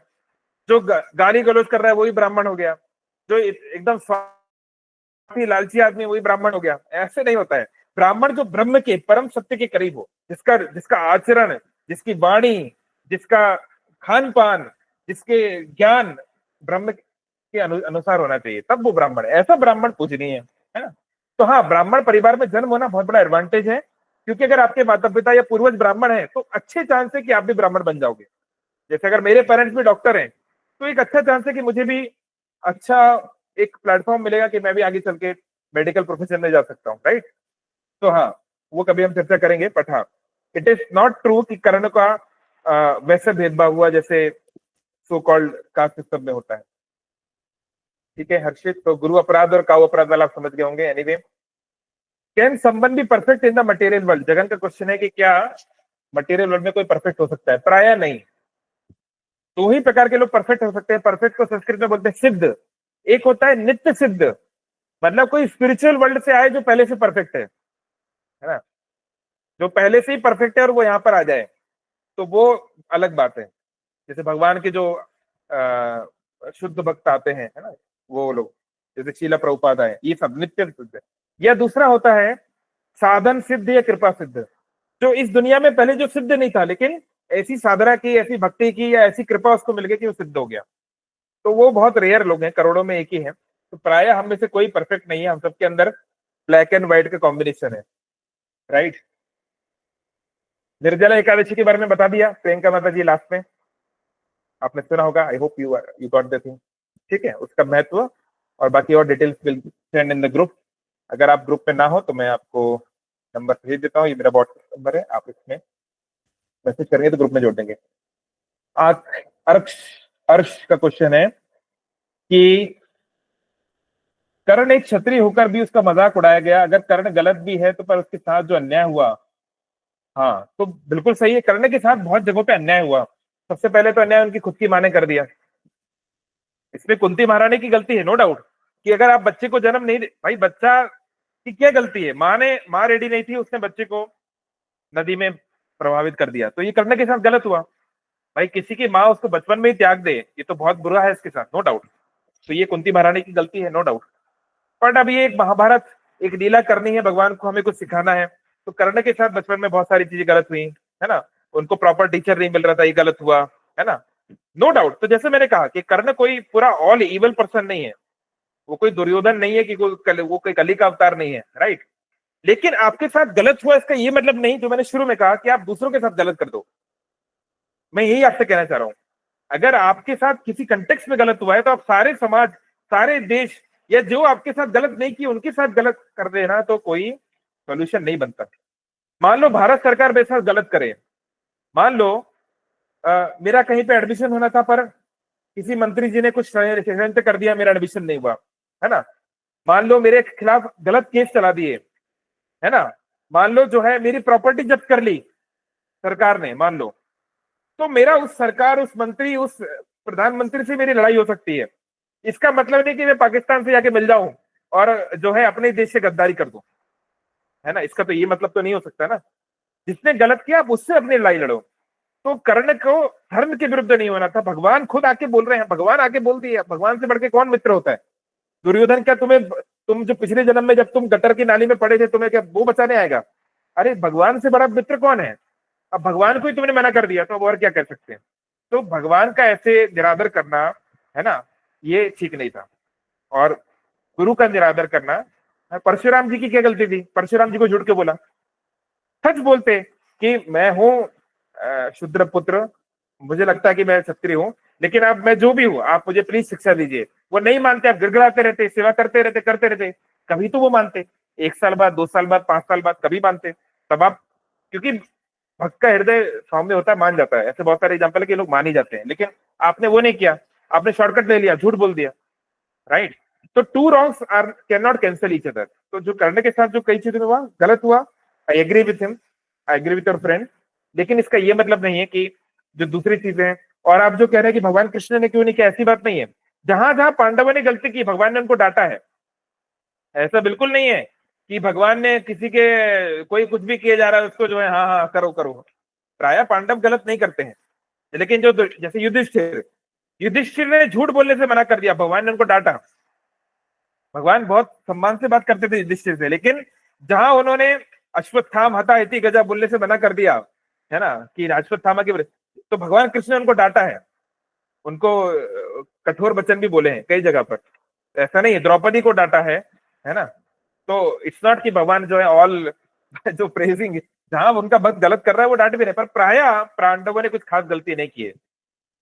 जो गाली गलौज कर रहा है वो भी ब्राह्मण हो गया, जो एकदम स्वार्थी लालची आदमी वही ब्राह्मण हो गया, ऐसे नहीं होता है। ब्राह्मण जो ब्रह्म के परम सत्य के करीब हो, जिसका आचरण, जिसकी वाणी, जिसका खान पान, जिसके ज्ञान ब्रह्म के अनुसार होना चाहिए, तब वो ब्राह्मण है। ऐसा ब्राह्मण पूजनीय है ना? तो हाँ, ब्राह्मण परिवार में जन्म होना बहुत बड़ा एडवांटेज है, क्योंकि अगर आपके माता पिता या पूर्वज ब्राह्मण है तो अच्छे चांस है कि आप भी ब्राह्मण बन जाओगे। जैसे अगर मेरे पेरेंट्स भी डॉक्टर हैं तो एक अच्छा चांस है कि मुझे भी अच्छा एक प्लेटफॉर्म मिलेगा कि मैं भी आगे चल के मेडिकल प्रोफेशन में जा सकता हूँ, राइट? तो हाँ, वो कभी हम चर्चा करेंगे। बट हाँ, इट इज नॉट ट्रू कि कर्ण का वैसे भेदभाव हुआ जैसे सो कॉल्ड कास्ट सिस्टम में होता है। ठीक है हर्षित, तो गुरु अपराध और काउ अपराध वाला आप समझ गए होंगे। Anyway, can someone be perfect in the material world? Jagan का क्वेश्चन है कि क्या मटेरियल वर्ल्ड में कोई परफेक्ट हो सकता है? प्राय नहीं। दो ही प्रकार के लोग परफेक्ट हो सकते हैं। परफेक्ट को संस्कृत में बोलते हैं सिद्ध, एक होता है नित्य सिद्ध, मतलब कोई स्पिरिचुअल वर्ल्ड से आए जो पहले से परफेक्ट है ना, जो पहले से ही परफेक्ट है और वो यहाँ पर आ जाए तो वो अलग बात है। जैसे भगवान के जो शुद्ध भक्त आते हैं, है ना, वो लोग जैसे शीला प्रभुपाद है, ये सब नित्य सिद्ध है। या दूसरा होता है साधन सिद्ध या कृपा सिद्ध, जो इस दुनिया में पहले जो सिद्ध नहीं था लेकिन ऐसी साधना की, ऐसी भक्ति की या ऐसी कृपा उसको मिल गई कि वो सिद्ध हो गया। तो वो बहुत रेयर लोग हैं, करोड़ों में एक ही है। तो प्राय हम में से कोई परफेक्ट नहीं है, हम सबके अंदर ब्लैक एंड व्हाइट का कॉम्बिनेशन है, राइट? निर्जला एकादशी के बारे में बता दिया प्रियंका माता जी लास्ट में, आपने सुना होगा। I hope you got the thing. ठीक है, उसका महत्व और बाकी और details will send in the group. अगर आप ग्रुप में ना हो तो मैं आपको नंबर भेज देता हूँ, ये मेरा व्हाट्सएप नंबर है, आप इसमें मैसेज करेंगे तो ग्रुप में जोड़ देंगे। आज अर्श का क्वेश्चन है कि कर्ण एक क्षत्रिय होकर भी उसका मजाक उड़ाया गया, अगर कर्ण गलत भी है तो पर उसके साथ जो अन्याय हुआ, हाँ तो बिल्कुल सही है, कर्ण के साथ बहुत जगहों पे अन्याय हुआ। सबसे पहले तो अन्याय उनकी खुद की मां ने कर दिया। इसमें कुंती महारानी की गलती है, नो डाउट, कि अगर आप बच्चे को जन्म नहीं दे, भाई बच्चा की क्या गलती है? मां रेडी नहीं थी, उसने बच्चे को नदी में प्रभावित कर दिया, तो ये कर्ण के साथ गलत हुआ। भाई किसी की माँ उसको बचपन में ही त्याग दे, ये तो बहुत बुरा है इसके साथ, नो डाउट। तो ये कुंती महारानी की गलती है, नो डाउट। बट अब ये एक महाभारत, एक लीला करनी है, भगवान को हमें कुछ सिखाना है, तो कर्ण के साथ बचपन में बहुत सारी चीजें गलत हुई, है ना, उनको प्रॉपर टीचर नहीं मिल रहा था, ये गलत हुआ, है ना, नो डाउट। तो जैसे मैंने कहा कि कर्ण कोई पूरा ऑल इवल पर्सन नहीं है, वो कोई दुर्योधन नहीं है कि वो कोई कली का अवतार नहीं है, राइट? लेकिन आपके साथ गलत हुआ इसका ये मतलब नहीं, जो मैंने शुरू में कहा, कि आप दूसरों के साथ गलत कर दो। मैं यही आपसे कहना चाह रहा हूं, अगर आपके साथ किसी कंटेक्स्ट में गलत हुआ है तो आप सारे समाज, सारे देश या जो आपके साथ गलत नहीं किए उनके साथ गलत कर देना तो कोई सोल्यूशन नहीं बनता। मान लो भारत सरकार मेरे साथ गलत करे, मान लो मेरा कहीं पे एडमिशन होना था पर किसी मंत्री जी ने कुछ षड्यंत्र कर दिया, मेरा एडमिशन नहीं हुआ, है ना, मान लो मेरे खिलाफ गलत केस चला दिए, है ना, मान लो जो है मेरी प्रॉपर्टी जब्त कर ली सरकार ने, मान लो, तो मेरा उस सरकार, उस मंत्री, उस प्रधानमंत्री से मेरी लड़ाई हो सकती है। इसका मतलब नहीं कि मैं पाकिस्तान से जाके मिल जाऊं और जो है अपने देश से गद्दारी कर दूं, है ना, इसका तो ये मतलब तो नहीं हो सकता ना। जिसने गलत किया आप उससे अपनी लड़ाई लड़ो। तो कर्ण को धर्म के विरुद्ध नहीं होना था, भगवान खुद आके बोल रहे हैं, भगवान आके बोल दिए, भगवान से बढ़ के कौन मित्र होता है? दुर्योधन क्या तुम जो पिछले जन्म में जब तुम गटर की नाली में पड़े थे, तुम्हें क्या वो बचाने आएगा? अरे भगवान से बड़ा मित्र कौन है? अब भगवान को ही तुमने मना कर दिया तो अब और क्या कर सकते हैं? तो भगवान का ऐसे निरादर करना, है ना, ये ठीक नहीं था। और गुरु का निरादर करना, परशुराम जी की क्या गलती थी? परशुराम जी को झूठ के बोला, सच बोलते कि मैं हूँ शूद्र पुत्र, मुझे लगता है कि मैं क्षत्रिय हूँ, लेकिन अब मैं जो भी हूँ आप मुझे प्लीज शिक्षा दीजिए। वो नहीं मानते, आप गिड़गिड़ाते रहते, सेवा करते रहते, कभी तो वो मानते, 1 साल बाद, 2 साल बाद, 5 साल बाद कभी मानते। तब आप, क्योंकि भक्त का हृदय सौम्य होता है, मान जाता है। ऐसे बहुत सारे एग्जाम्पल है कि लोग मान ही जाते हैं, लेकिन आपने वो नहीं किया, आपने शॉर्टकट ले लिया, झूठ बोल दिया, राइट। तो two wrongs are can not cancel each other. तो जो करने के साथ जो कई चीजों में हुआ गलत हुआ, I agree with him, I agree with your friend, लेकिन इसका ये मतलब नहीं है कि जो दूसरी चीजें हैं। और आप जो कह रहे हैं कि भगवान कृष्ण ने क्यों नहीं किया, ऐसी बात नहीं है। जहां जहां पांडवों ने गलती की भगवान ने उनको डांटा है। ऐसा बिल्कुल नहीं है कि भगवान ने किसी के, कोई कुछ भी किए जा रहा है उसको जो है हाँ हाँ करो करो। प्राय पांडव गलत नहीं करते हैं, लेकिन जो जैसे युधिष्ठिर, युधिष्ठिर ने झूठ बोलने से मना कर दिया, भगवान ने उनको डांटा। भगवान बहुत सम्मान से बात करते थे युधिष्ठिर से, लेकिन जहां उन्होंने अश्वत्थाम हता इति गजा बोलने से मना कर दिया, है ना, कि अश्वत्थामा के, तो भगवान कृष्ण ने उनको डांटा है, उनको कठोर वचन भी बोले हैं कई जगह पर। ऐसा नहीं है, द्रौपदी को डांटा है ना। तो इट्स नॉट कि भगवान जो है ऑल जो प्रेजिंग, जहां उनका भक्त गलत कर रहा है वो डांट भी रहे, पर प्राय पांडवों ने कुछ खास गलती नहीं की है।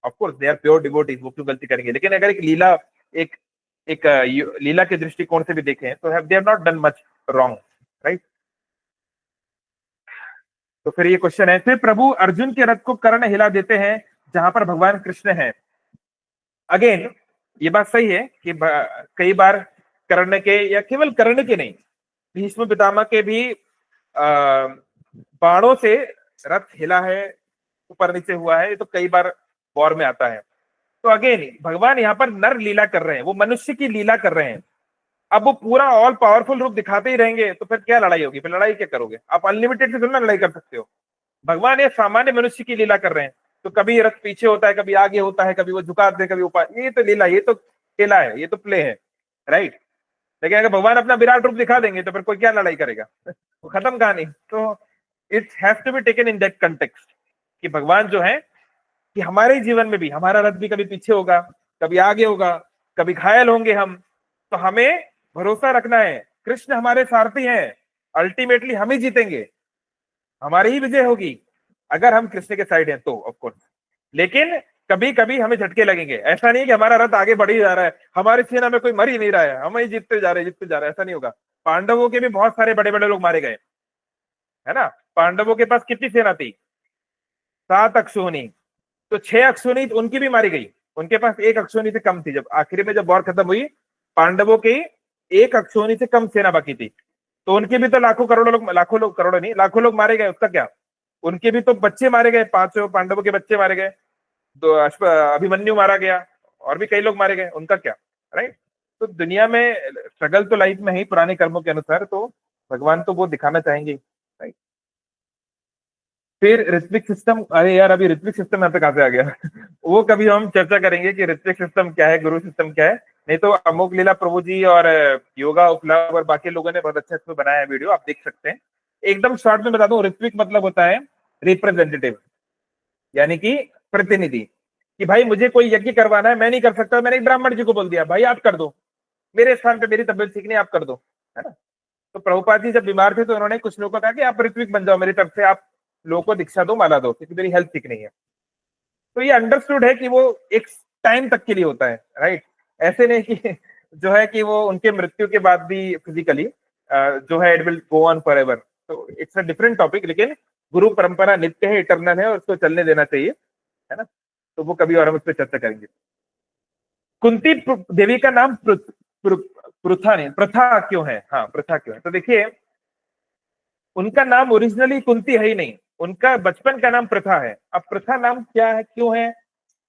Of course they are pure devotees, वो क्यों गलती करेंगे, लेकिन अगर एक लीला, एक एक लीला के दृष्टिकोण से भी देखें तो have they have not done much wrong, right. तो फिर ये क्वेश्चन है, फिर प्रभु अर्जुन के रथ को कर्ण हिला देते हैं जहां पर भगवान कृष्ण है। अगेन ये बात सही है कि कई बार कर्ण के, या केवल कर्ण के नहीं, भीष्म पितामह के भी बाणों से रथ हिला है, ऊपर नीचे हुआ है, तो कई बार वॉर में आता है। तो अगेन भगवान यहाँ पर नर लीला कर रहे हैं, वो मनुष्य की लीला कर रहे हैं। अब वो पूरा ऑल पावरफुल रूप दिखाते ही रहेंगे तो फिर क्या लड़ाई होगी, फिर लड़ाई क्या करोगे आप, अनलिमिटेड से थोड़ा लड़ाई कर सकते हो। भगवान ये सामान्य मनुष्य की लीला कर रहे हैं, तो कभी रथ पीछे होता है, कभी आगे होता है, कभी वो झुका दे, कभी ऊपर, ये तो लीला, ये तो खेला है, ये तो प्ले है, राइट। लेकिन अगर भगवान अपना विराट रूप दिखा देंगे तो फिर कोई क्या लड़ाई करेगा वो खत्म कहानी। तो it has to be taken in that context कि भगवान जो है, कि हमारे जीवन में भी हमारा रथ भी कभी पीछे होगा, कभी आगे होगा, कभी घायल होंगे हम, तो हमें भरोसा रखना है कृष्ण हमारे सारथी हैं, अल्टीमेटली हम ही जीतेंगे, हमारी ही विजय होगी अगर हम कृष्ण के साइड हैं तो, ऑफ कोर्स। लेकिन कभी कभी हमें झटके लगेंगे, ऐसा नहीं कि हमारा रथ आगे बढ़ ही जा रहा है, हमारी सेना में कोई मर ही नहीं रहा है, हम ही जीतते जा रहे हैं, ऐसा नहीं होगा। पांडवों के भी बहुत सारे बड़े बड़े लोग मारे गए, है ना। पांडवों के पास कितनी सेना थी, 7 अक्षोहिणी, तो 6 अक्षोहिणी उनकी भी मारी गई, उनके पास 1 अक्षोहिणी से कम थी। जब आखिरी में जब वॉर खत्म हुई, पांडवों की 1 अक्षोहिणी से कम सेना बाकी थी, तो उनके भी तो लाखों करोड़ों लोग, लाखों लोग, करोड़ों नहीं, लाखों लोग मारे गए, उसका क्या। उनके भी तो बच्चे मारे गए, 5 पांडवों के बच्चे मारे गए, तो अभिमन्यु मारा गया, और भी कई लोग मारे गए, उनका क्या, राइट। तो दुनिया में स्ट्रगल तो लाइफ में है पुराने कर्मों के अनुसार, तो भगवान तो वो दिखाना चाहेंगे, राइट। फिर ऋत्विक सिस्टम, अरे यार अभी ऋत्विक सिस्टम यहाँ पे कहां से आ गया वो कभी हम चर्चा करेंगे कि ऋत्विक सिस्टम क्या है, गुरु सिस्टम क्या है। नहीं तो अमोक लीला प्रभु जी और योगा उपलब्ध और बाकी लोगों ने बहुत अच्छा इसमें बनाया है वीडियो, आप देख सकते हैं। एकदम शॉर्ट में बता दूं, ऋत्विक मतलब होता है रिप्रेजेंटेटिव, यानी कि प्रतिनिधि, कि भाई मुझे कोई यज्ञ करवाना है, मैं नहीं कर सकता, मैंने एक ब्राह्मण जी को बोल दिया भाई आप कर दो, मेरे स्थान पे, मेरी तबियत ठीक नहीं, आप कर दो, है ना। तो प्रभुपाद जी जब बीमार थे तो उन्होंने कुछ लोगों को कहा कि आप ऋत्विक बन जाओ मेरी तरफ से, आप लोगों को दीक्षा दो, माला दो, क्योंकि मेरी हेल्थ ठीक नहीं है। तो ये अंडरस्टूड है कि वो एक टाइम तक के लिए होता है, राइट। ऐसे नहीं कि जो है कि वो उनके मृत्यु के बाद भी फिजिकली जो है it will go on for ever, तो इट्स अ डिफरेंट टॉपिक। लेकिन गुरु परंपरा नित्य है, इटर्नल है, और उसको चलने देना चाहिए, है ना। तो वो कभी और हम उस पर चर्चा करेंगे। कुंती देवी का नाम पृथा नहीं, प्रथा क्यों है, हाँ प्रथा क्यों है, तो देखिए उनका नाम ओरिजिनली कुंती है ही नहीं, उनका बचपन का नाम प्रथा है। अब प्रथा नाम क्या है, क्यों है,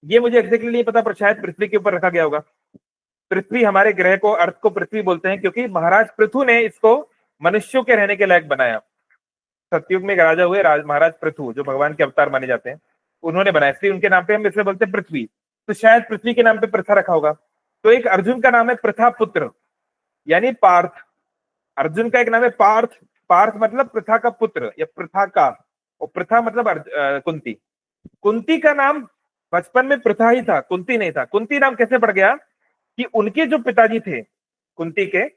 ये मुझे एग्जैक्टली नहीं पता, पर शायद पृथ्वी के ऊपर रखा गया होगा। पृथ्वी, हमारे ग्रह को, अर्थ को पृथ्वी बोलते हैं, क्योंकि महाराज पृथु ने इसको मनुष्यों के रहने के लायक बनाया। सतयुग में एक राजा हुए, महाराज पृथु, जो भगवान के अवतार माने जाते हैं, उन्होंने बनाया, इसलिए उनके नाम पे हम इसलिए बोलते हैं पृथ्वी। तो शायद पृथ्वी के नाम पे प्रथा रखा होगा। तो एक अर्जुन का नाम है प्रथा पुत्र, यानी पार्थ। अर्जुन का एक नाम है पार्थ, पार्थ मतलब प्रथा का पुत्र या प्रथा का, और प्रथा मतलब कुंती। कुंती का नाम बचपन में प्रथा ही था, कुंती नहीं था। कुंती नाम कैसे पड़ गया, कि उनके जो पिताजी थे कुंती के,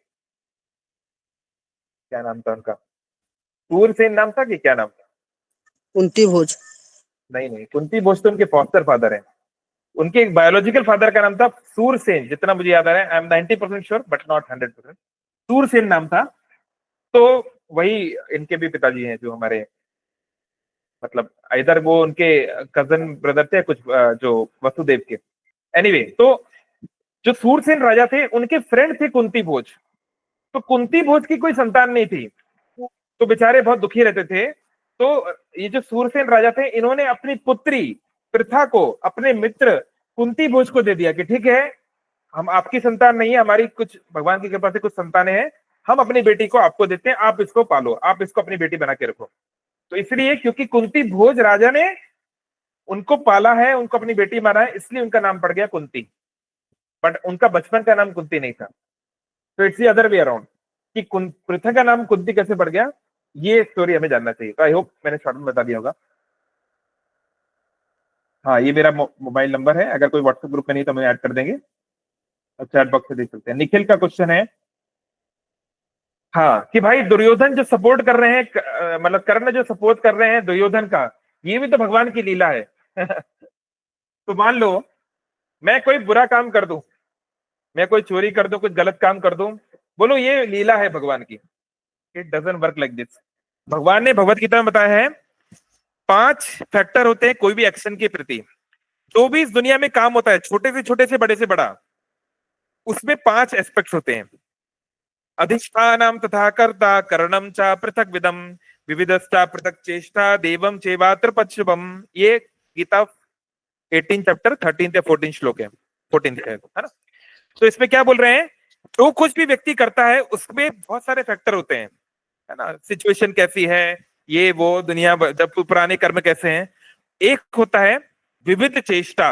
क्या नाम था उनका, सूरसेन नाम था कि क्या नाम था? कुंती भोज। नहीं, कुंती भोज तो उनके फॉस्टर फादर हैं। उनके एक बायोलॉजिकल फादर का नाम था सूरसेन, जितना मुझे याद आ रहा है। I am 90% sure but not 100%। Shurasen नाम था। तो वही इनके भी पिताजी हैं, जो हमारे मतलब इधर वो उनके कजन ब्रदर थे कुछ, जो वसुदेव के। एनीवे, तो जो सूरसेन राजा थे उनके फ्रेंड थे कुंती भोज। तो कुंती भोज की कोई संतान नहीं थी, तो बेचारे बहुत दुखी रहते थे। तो ये जो सूरसेन राजा थे, इन्होंने अपनी पुत्री पृथा को अपने मित्र कुंती भोज को दे दिया कि ठीक है, हम आपकी संतान नहीं है, हमारी कुछ भगवान की कृपा से कुछ संतानें हैं, हम अपनी बेटी को आपको देते हैं, आप इसको पालो, आप इसको अपनी बेटी बना के रखो। तो इसलिए क्योंकि कुंती भोज राजा ने उनको पाला है, उनको अपनी बेटी माना है, इसलिए उनका नाम पड़ गया कुंती। बट उनका बचपन का नाम कुंती नहीं था। तो it's the other way around कि पृथा का नाम कुंती कैसे पड़ गया, ये स्टोरी हमें जानना चाहिए। तो आई होप मैंने शॉर्ट में बता दिया होगा। हाँ, ये मेरा मोबाइल नंबर है, अगर कोई व्हाट्सएप ग्रुप में नहीं तो हमें ऐड कर देंगे, चैट बॉक्स से देख सकते हैं। निखिल का क्वेश्चन है, हाँ, कि भाई दुर्योधन जो सपोर्ट कर रहे हैं, मतलब कर्ण जो सपोर्ट कर रहे हैं दुर्योधन का, ये भी तो भगवान की लीला है। तो मान लो मैं कोई बुरा काम कर दूं, मैं कोई चोरी कर दूं, कुछ गलत काम कर दूं, बोलो ये लीला है भगवान की। It doesn't work like this. भगवान ने भगवत गीता में बताया है 5 फैक्टर होते हैं कोई भी एक्शन के प्रति। जो भी इस दुनिया में काम होता है, छोटे से बड़े से बड़ा, उसमें 5 एस्पेक्ट्स होते हैं। अधिष्ठानम तथा कर्ता करणम च पृथक विदम विविधश्चा पृथक चेष्टा देवम चेवात्र पश्चिमम। ये गीता 18 चैप्टर 13 या 14 श्लोक है, 14 है ना। तो इसमें क्या बोल रहे हैं, जो कुछ भी व्यक्ति करता है उसमें बहुत सारे फैक्टर होते हैं, है ना। सिचुएशन कैसी है, ये वो दुनिया, जब पुराने कर्म कैसे हैं। एक होता है विविध चेष्टा,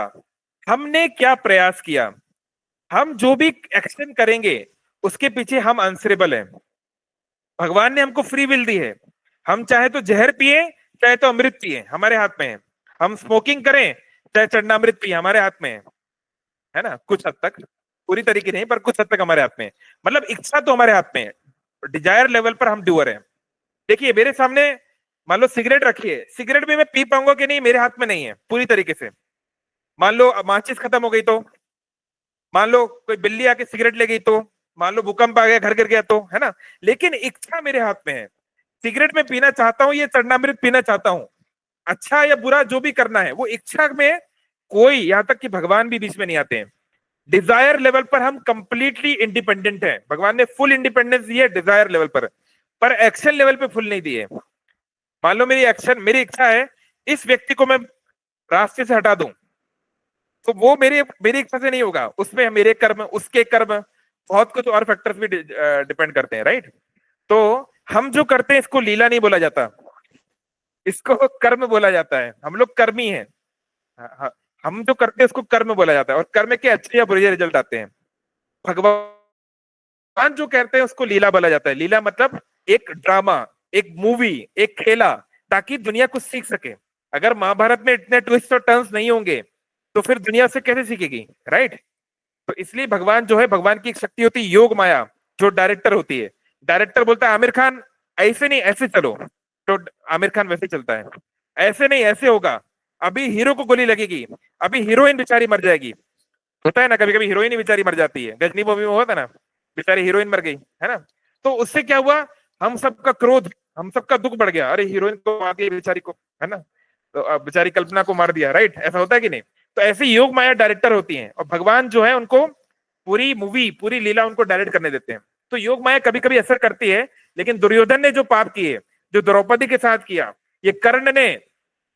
हमने क्या प्रयास किया, हम जो भी एक्शन करेंगे उसके पीछे हम आंसरेबल हैं। भगवान ने हमको फ्री विल दी है, हम चाहे तो जहर पिए, चाहे तो अमृत पिए, हमारे हाथ में है। हम स्मोकिंग करें, चाहे चंडामृत पिए, हमारे हाथ में है ना। कुछ हद तक, पूरी तरीके नहीं, पर कुछ हद तक हमारे हाथ में है। मतलब इच्छा तो हमारे हाथ में है, डिजायर लेवल पर हम डूअर हैं। देखिए मेरे सामने मान लो सिगरेट रखी है, सिगरेट भी मैं पी पाऊंगा कि नहीं मेरे हाथ में नहीं है पूरी तरीके से। मान लो माचिस खत्म हो गई तो, मान लो कोई बिल्ली आके सिगरेट ले गई तो, मान लो भूकंप आ गया, घर गिर गया तो, है ना। लेकिन इच्छा मेरे हाथ में है, सिगरेट में पीना चाहता हूं, ये चरणामृत पीना चाहता हूं, अच्छा या बुरा जो भी करना है वो इच्छा में। कोई, यहां तक कि भगवान भी बीच में नहीं आते हैं। डिजायर लेवल पर हम कंप्लीटली इंडिपेंडेंट हैं। भगवान ने फुल इंडिपेंडेंस दी है डिजायर लेवल पर एक्शन लेवल पे फुल नहीं दी है। मान लो मेरी इच्छा है इस व्यक्ति को मैं रास्ते से हटा दूं, तो वो मेरी इच्छा से नहीं होगा, उसमें मेरे कर्म, उसके कर्म, बहुत कुछ और फैक्टर्स भी डिपेंड करते हैं, राइट। तो हम जो करते हैं इसको लीला नहीं बोला जाता, इसको कर्म बोला जाता है। हम लोग कर्मी हैं। हम जो करते हैं उसको कर्म बोला जाता है, और कर्म के अच्छे या बुरे रिजल्ट आते हैं। भगवान जो कहते हैं उसको लीला बोला जाता है। लीला मतलब एक ड्रामा, एक मूवी, एक खेला, ताकि दुनिया कुछ सीख सके। अगर महाभारत में इतने ट्विस्ट और टर्न्स नहीं होंगे तो फिर दुनिया से कैसे सीखेगी, राइट। तो इसलिए भगवान जो है, भगवान की एक शक्ति होती है योग माया, जो डायरेक्टर होती है। डायरेक्टर बोलता है आमिर खान ऐसे नहीं ऐसे चलो, तो आमिर खान वैसे चलता है। ऐसे नहीं ऐसे होगा, अभी हीरो को गोली लगेगी, अभी हीरोइन बेचारी मर जाएगी। होता है ना, कभी कभी हीरोइन ही बेचारी मर जाती है, गजनी मूवी में होता है ना, बेचारी हीरोइन मर गई, है ना। तो उससे क्या हुआ, हम सबका क्रोध, हम सबका दुख बढ़ गया, अरे हीरोइन को मार दिया बेचारी को, है ना, तो बेचारी कल्पना को मार दिया, राइट। ऐसा होता है कि नहीं। तो ऐसे योग माया डायरेक्टर होती हैं, और भगवान जो है उनको पूरी मूवी, पूरी लीला उनको डायरेक्ट करने देते हैं। तो योग माया कभी कभी असर करती है। लेकिन दुर्योधन ने जो पाप किए, जो द्रौपदी के साथ किया, ये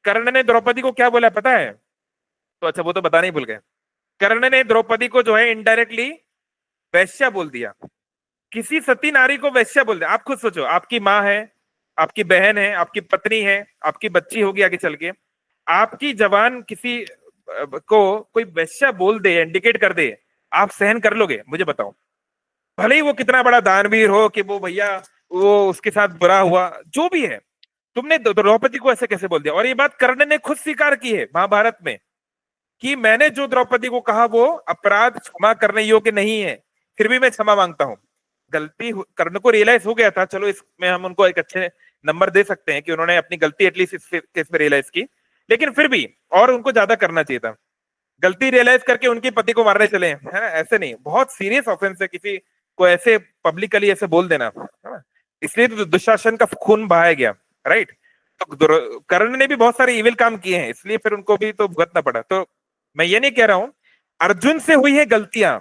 कर्ण ने द्रौपदी को क्या बोला पता है? तो अच्छा, वो तो बताना ही भूल गए। कर्ण ने द्रौपदी को जो है इनडायरेक्टली वैश्या बोल दिया। किसी सती नारी को वैश्या बोल दिया। आप खुद सोचो, आपकी माँ है, आपकी बहन है, आपकी पत्नी है, आपकी बच्ची होगी आगे चल के, आपकी जवान किसी को कोई वैश्या बोल दे, इंडिकेट कर दे, आप सहन कर लोगे? मुझे बताओ। भले ही वो कितना बड़ा दानवीर हो कि वो भैया वो उसके साथ बुरा हुआ, जो भी है, तुमने द्रौपदी को ऐसे कैसे बोल दिया? और ये बात कर्ण ने खुद स्वीकार की है महाभारत में, कि मैंने जो द्रौपदी को कहा वो अपराध क्षमा करने योग्य नहीं है, फिर भी मैं क्षमा मांगता हूं। गलती कर्ण को रियलाइज हो गया था, चलो इसमें हम उनको एक अच्छे नंबर दे सकते हैं कि उन्होंने अपनी गलती एटलीस्ट इस केस में रियलाइज की, लेकिन फिर भी और उनको ज्यादा करना चाहिए था। गलती रियलाइज करके उनके पति को मारने चले, है ना, ऐसे नहीं, बहुत सीरियस ऑफेंस है किसी को ऐसे पब्लिकली ऐसे बोल देना, है ना। इसलिए तो दुशासन का खून बहाया गया, राइट। तो कर्ण ने भी बहुत सारे इविल काम किए हैं, इसलिए फिर उनको भी तो भुगतना पड़ा। तो मैं ये नहीं कह रहा हूं अर्जुन से हुई है गलतियां,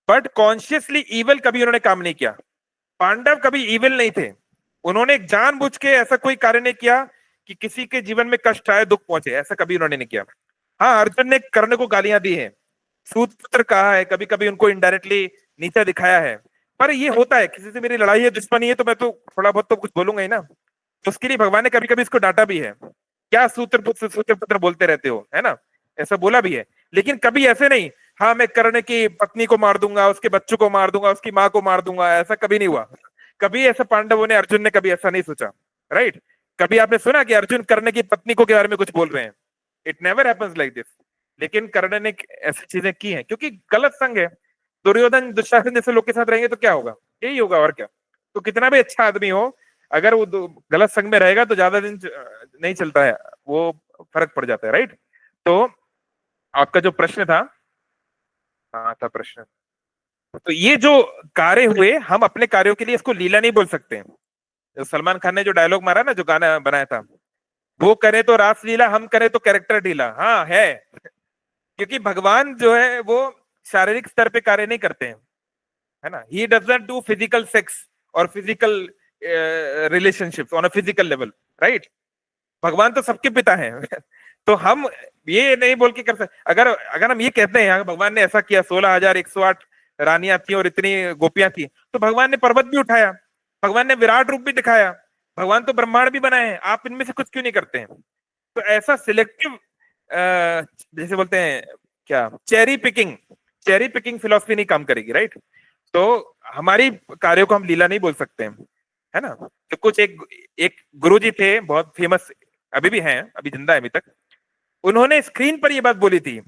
बट कॉन्शियसली इविल कभी उन्होंने काम नहीं किया। पांडव कभी इविल नहीं थे, उन्होंने जानबूझ के ऐसा कोई कार्य नहीं किया कि किसी के जीवन में कष्ट आए, दुख पहुंचे, ऐसा कभी उन्होंने नहीं किया। हाँ, अर्जुन ने कर्ण को गालियां दी है, सूत पुत्र कहा है, कभी कभी उनको इनडायरेक्टली नीचा दिखाया है, पर ये होता है, किसी से मेरी लड़ाई है, दुश्मनी है, तो मैं तो थोड़ा बहुत तो कुछ बोलूंगा ही ना। तो उसके लिए भगवान ने कभी कभी इसको डांटा भी है, क्या सूत्र पुत्र बोलते रहते हो, है ना, ऐसा बोला भी है। लेकिन कभी ऐसे नहीं, हाँ मैं कर्ण की पत्नी को मार दूंगा, उसके बच्चों को मार दूंगा, उसकी माँ को मार दूंगा, ऐसा कभी नहीं हुआ। कभी ऐसा पांडवों ने, अर्जुन ने कभी ऐसा नहीं सोचा, राइट। कभी आपने सुना कि अर्जुन कर्ण की पत्नी को के बारे में कुछ बोल रहे हैं? It never happens like this. लेकिन कर्ण ने ऐसी चीजें की हैं क्योंकि गलत संग है। दुर्योधन दुशासन जैसे लोग के साथ रहेंगे तो क्या होगा, यही होगा और क्या। तो कितना भी अच्छा आदमी हो, अगर वो गलत संग में रहेगा तो ज्यादा दिन नहीं चलता है, वो फर्क पड़ जाता है, राइट। तो आपका जो प्रश्न था, हाँ था प्रश्न, तो ये जो कार्य हुए, हम अपने कार्यों के लिए इसको लीला नहीं बोल सकते। जो सलमान खान ने जो डायलॉग मारा ना, जो गाना बनाया था, वो करे तो रासलीला, हम करे तो कैरेक्टर ढीला, हाँ है। क्योंकि भगवान जो है वो शारीरिक स्तर पे कार्य नहीं करते हैं, है ना। He doesn't do physical sex और physical relationships on a physical level, right. भगवान तो सबके पिता हैं। तो हम ये नहीं बोल के कर सकते। अगर अगर हम ये कहते हैं भगवान ने ऐसा किया, 16,108 रानियां थी और इतनी गोपियां थी, तो भगवान ने पर्वत भी उठाया, भगवान ने विराट रूप भी दिखाया, भगवान तो ब्रह्मांड भी बनाए हैं, आप इनमें से कुछ क्यों नहीं करते हैं? तो ऐसा सिलेक्टिव जैसे बोलते हैं क्या, चेरी पिकिंग फिलॉसफी नहीं काम करेगी, राइट। तो हमारी कार्यों को हम लीला नहीं बोल सकते हैं, है ना। तो कुछ एक गुरुजी थे बहुत फेमस, अभी भी हैं, अभी जिंदा है अभी तक। उन्होंने स्क्रीन पर ये बात बोली थी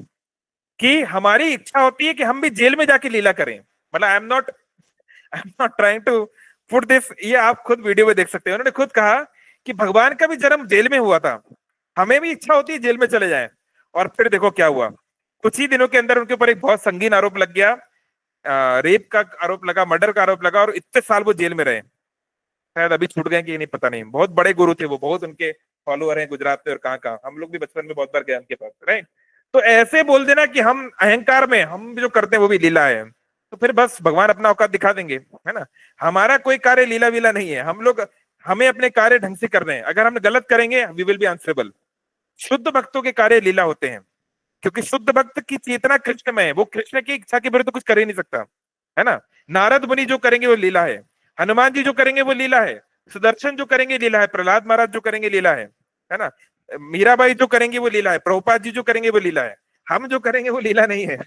कि हमारी इच्छा होती है कि हम भी जेल में जाके लीला करें। मतलब I am not trying to put this, ये आप खुद वीडियो में देख सकते हैं। उन्होंने खुद कहा कि भगवान का भी जन्म जेल में हुआ था, हमें भी इच्छा होती है जेल में चले जाएं। और फिर देखो क्या हुआ, कुछ ही दिनों के अंदर उनके ऊपर एक बहुत संगीन आरोप लग गया, रेप का आरोप लगा, मर्डर का आरोप लगा, और इतने साल वो जेल में रहे। शायद अभी छूट गए कि नहीं पता नहीं। बहुत बड़े गुरु थे वो, बहुत उनके फॉलोअर हैं गुजरात में और कहाँ कहाँ, हम लोग भी बचपन में बहुत बार गए उनके पास, राइट। तो ऐसे बोल देना कि हम अहंकार में हम जो करते हैं वो भी लीला है, तो फिर बस भगवान अपना औकात दिखा देंगे, है ना। हमारा कोई कार्य लीला वीला नहीं है, हम लोग हमें अपने कार्य ढंग से कर रहे हैं। अगर हम गलत करेंगे वी विल बी आंसरेबल। शुद्ध भक्तों के कार्य लीला होते हैं, क्योंकि शुद्ध भक्त की चेतना कृष्ण में है, वो कृष्ण की इच्छा के विरुद्ध कुछ कर ही नहीं सकता, है ना। नारद मुनि जो करेंगे वो लीला है, हनुमान जी जो करेंगे वो लीला है, सुदर्शन जो करेंगे लीला है, प्रहलाद महाराज जो करेंगे लीला है ना, मीराबाई जो करेंगे वो लीला है, प्रभुपाद जी जो करेंगे वो लीला है। हम जो करेंगे वो लीला नहीं है।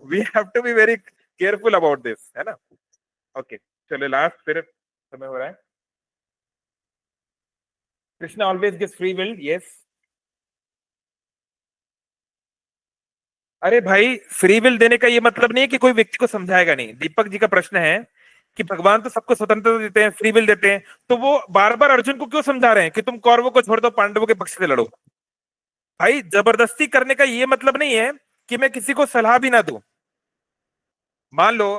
We have to be very careful about this, है ना। ओके, चलो लास्ट, फिर समय हो रहा है। Krishna always gives free will, yes. अरे भाई, फ्री विल देने का ये मतलब नहीं है कि कोई व्यक्ति को समझाएगा नहीं। दीपक जी का प्रश्न है कि भगवान तो सबको स्वतंत्रता देते हैं, फ्री विल देते हैं, तो वो बार बार अर्जुन को क्यों समझा रहे हैं कि तुम कौरवों को छोड़ दो, पांडवों के पक्ष से लड़ो? भाई, जबरदस्ती करने का ये मतलब नहीं है कि मैं किसी को सलाह भी ना दूं। मान लो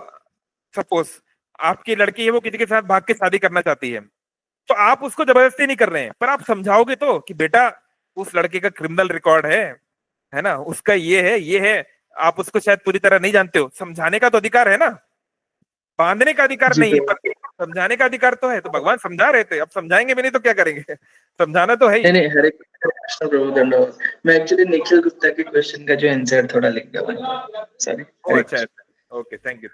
सपोज आपकी लड़की है, वो किसी के साथ भाग के शादी करना चाहती है, तो आप उसको जबरदस्ती नहीं कर रहे हैं, पर आप समझाओगे तो कि बेटा उस लड़के का क्रिमिनल रिकॉर्ड है ना, उसका ये है। आप उसको शायद पूरी तरह नहीं जानते हो, समझाने का तो अधिकार है ना, बांधने का अधिकार नहीं है, पर समझाने का अधिकार तो है। तो भगवान समझा रहे थे, अब समझाएंगे भी नहीं तो क्या करेंगे? समझाना तो है ही। नहीं, हरे कृष्ण प्रभु दंडवत। मैं एक्चुअली निखिल गुप्ता के क्वेश्चन का जो आंसर थोड़ा लिख दिया, सॉरी। अच्छा, ओके, थैंक यू।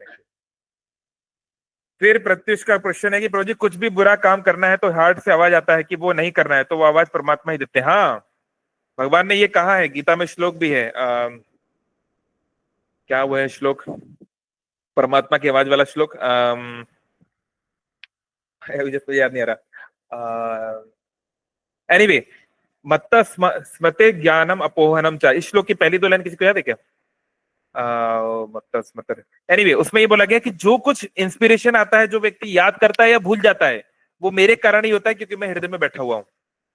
फिर प्रत्युष का प्रश्न है कि प्रभु जी कुछ भी बुरा काम करना है तो हार्ट से आवाज आता है कि वो नहीं करना है, तो वो आवाज परमात्मा ही देते हैं। हाँ, भगवान ने ये कहा है, गीता में श्लोक भी है, क्या वो है श्लोक, परमात्मा की आवाज वाला श्लोक, मुझे तो याद नहीं आ रहा। एनीवे, मत्त स्मते ज्ञानम अपोहनम चा, इस श्लोक की पहली दो लाइन किसी को याद है क्या? एनीवे, उसमें ये बोला गया कि जो कुछ इंस्पिरेशन आता है, जो व्यक्ति याद करता है या भूल जाता है, वो मेरे कारण ही होता है क्योंकि मैं हृदय में बैठा हुआ हूँ,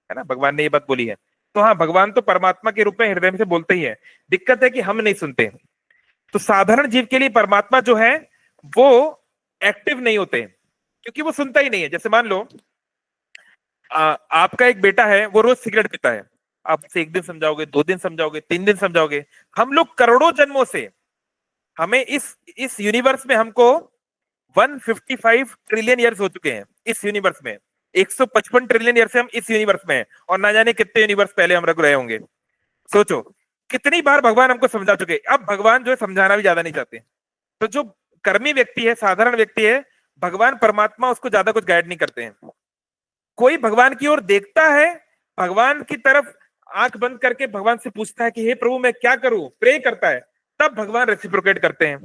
है ना, भगवान ने ये बात बोली है। तो हाँ, भगवान तो परमात्मा के रूप में हृदय में से बोलते ही है, दिक्कत है कि हम नहीं सुनते। तो साधारण जीव के लिए परमात्मा जो है वो एक्टिव नहीं होते क्योंकि वो सुनता ही नहीं है। जैसे मान लो आपका एक बेटा है, वो रोज सिगरेट पीता है, आप उसे एक दिन समझाओगे, 2 दिन समझाओगे, 3 दिन समझाओगे। हम लोग करोड़ों जन्मों से, हमें इस यूनिवर्स में हमको 155 ट्रिलियन ईयर्स हो चुके हैं इस यूनिवर्स में, 155 ट्रिलियन ईयर से हम इस यूनिवर्स में हैं, और ना जाने कितने यूनिवर्स पहले हम रहे होंगे। सोचो कितनी बार भगवान हमको समझा चुके। अब भगवान जो है समझाना भी ज्यादा नहीं चाहते। तो जो कर्मी व्यक्ति है, साधारण व्यक्ति है, भगवान परमात्मा उसको ज्यादा कुछ गाइड नहीं करते हैं। कोई भगवान की ओर देखता है, भगवान की तरफ आंख बंद करके भगवान से पूछता है कि हे प्रभु मैं क्या करूं, प्रे करता है, तब भगवान रेसिप्रोकेट करते हैं।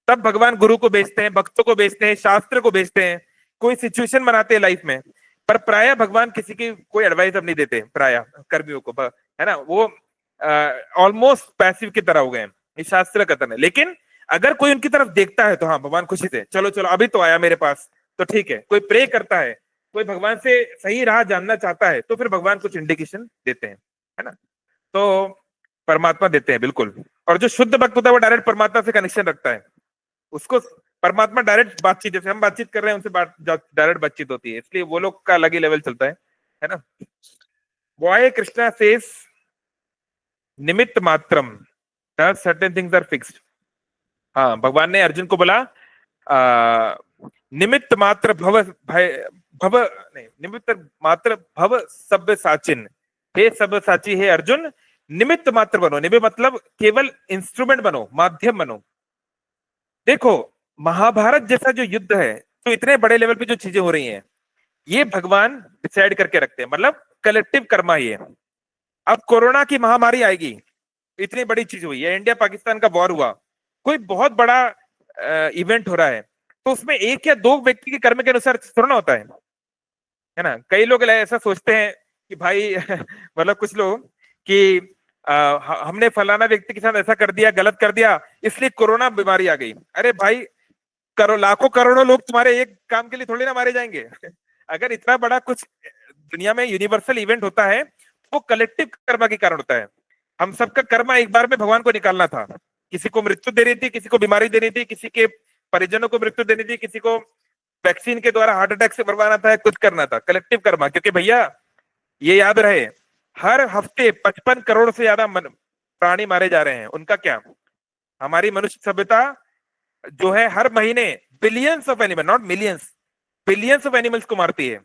तब भगवान गुरु को भेजते हैं, भक्तों को भेजते हैं, शास्त्र को भेजते हैं, कोई सिचुएशन बनाते हैं लाइफ में। पर प्राय भगवान किसी की कोई एडवाइस अब नहीं देते, प्राय कर्मियों को, है ना, वो ऑलमोस्ट पैसिव की तरह हो गए हैं, ये शास्त्र का कथन है। लेकिन अगर कोई उनकी तरफ देखता है तो हाँ, भगवान खुशी से चलो चलो अभी तो आया मेरे पास, तो ठीक है। कोई प्रे करता है, कोई भगवान से सही राह जानना चाहता है, तो फिर भगवान कुछ इंडिकेशन देते हैं, है ना। तो परमात्मा देते हैं बिल्कुल। और जो शुद्ध भक्त होता है वो डायरेक्ट परमात्मा से कनेक्शन रखता है, उसको परमात्मा डायरेक्ट बातचीत, जैसे हम बातचीत कर रहे हैं उनसे डायरेक्ट बातचीत होती है, इसलिए वो लोग का अलग ही लेवल चलता है ना। वाई कृष्णा सेज निमित्त मात्रम सर्टेन थिंग्स आर फिक्स्ड। हाँ, भगवान ने अर्जुन को बोला निमित्त मात्र निमित्त मात्र भव सब्य साचिन, हे सब्य साची, हे अर्जुन निमित्त मात्र बनो। निमित्त मतलब केवल इंस्ट्रूमेंट बनो, माध्यम बनो। देखो महाभारत जैसा जो युद्ध है, तो इतने बड़े लेवल पे जो चीजें हो रही हैं, ये भगवान डिसाइड करके रखते हैं, मतलब कलेक्टिव कर्मा ही है। अब कोरोना की महामारी आएगी, इतनी बड़ी चीज हुई है, इंडिया पाकिस्तान का वॉर हुआ, कोई बहुत बड़ा इवेंट हो रहा है, तो उसमें 1 या 2 व्यक्ति के कर्म के अनुसार थोड़ा ना होता है ना। कई लोग ऐसा सोचते हैं कि भाई मतलब कुछ लोग कि हमने फलाना व्यक्ति के साथ ऐसा कर दिया, गलत कर दिया, इसलिए कोरोना बीमारी आ गई। अरे भाई, लाखों करोड़ों लोग तुम्हारे एक काम के लिए थोड़ी ना मारे जाएंगे। अगर इतना बड़ा कुछ दुनिया में यूनिवर्सल इवेंट होता है, वो कलेक्टिव कर्मा के कारण होता है। हम सबका कर्मा एक बार में भगवान को निकालना था। किसी को मृत्यु देनी थी, किसी को बीमारी देनी थी, किसी के परिजनों को मृत्यु देनी थी, किसी को वैक्सीन के द्वारा हार्ट अटैक से मरवाना था, कुछ करना था, कलेक्टिव कर्मा। क्योंकि भैया ये याद रहे, हर हफ्ते 55 करोड़ से ज्यादा प्राणी मारे जा रहे हैं। उनका क्या, हमारी मनुष्य सभ्यता जो है हर महीने billions of animal, not millions, billions of animals को मारती है।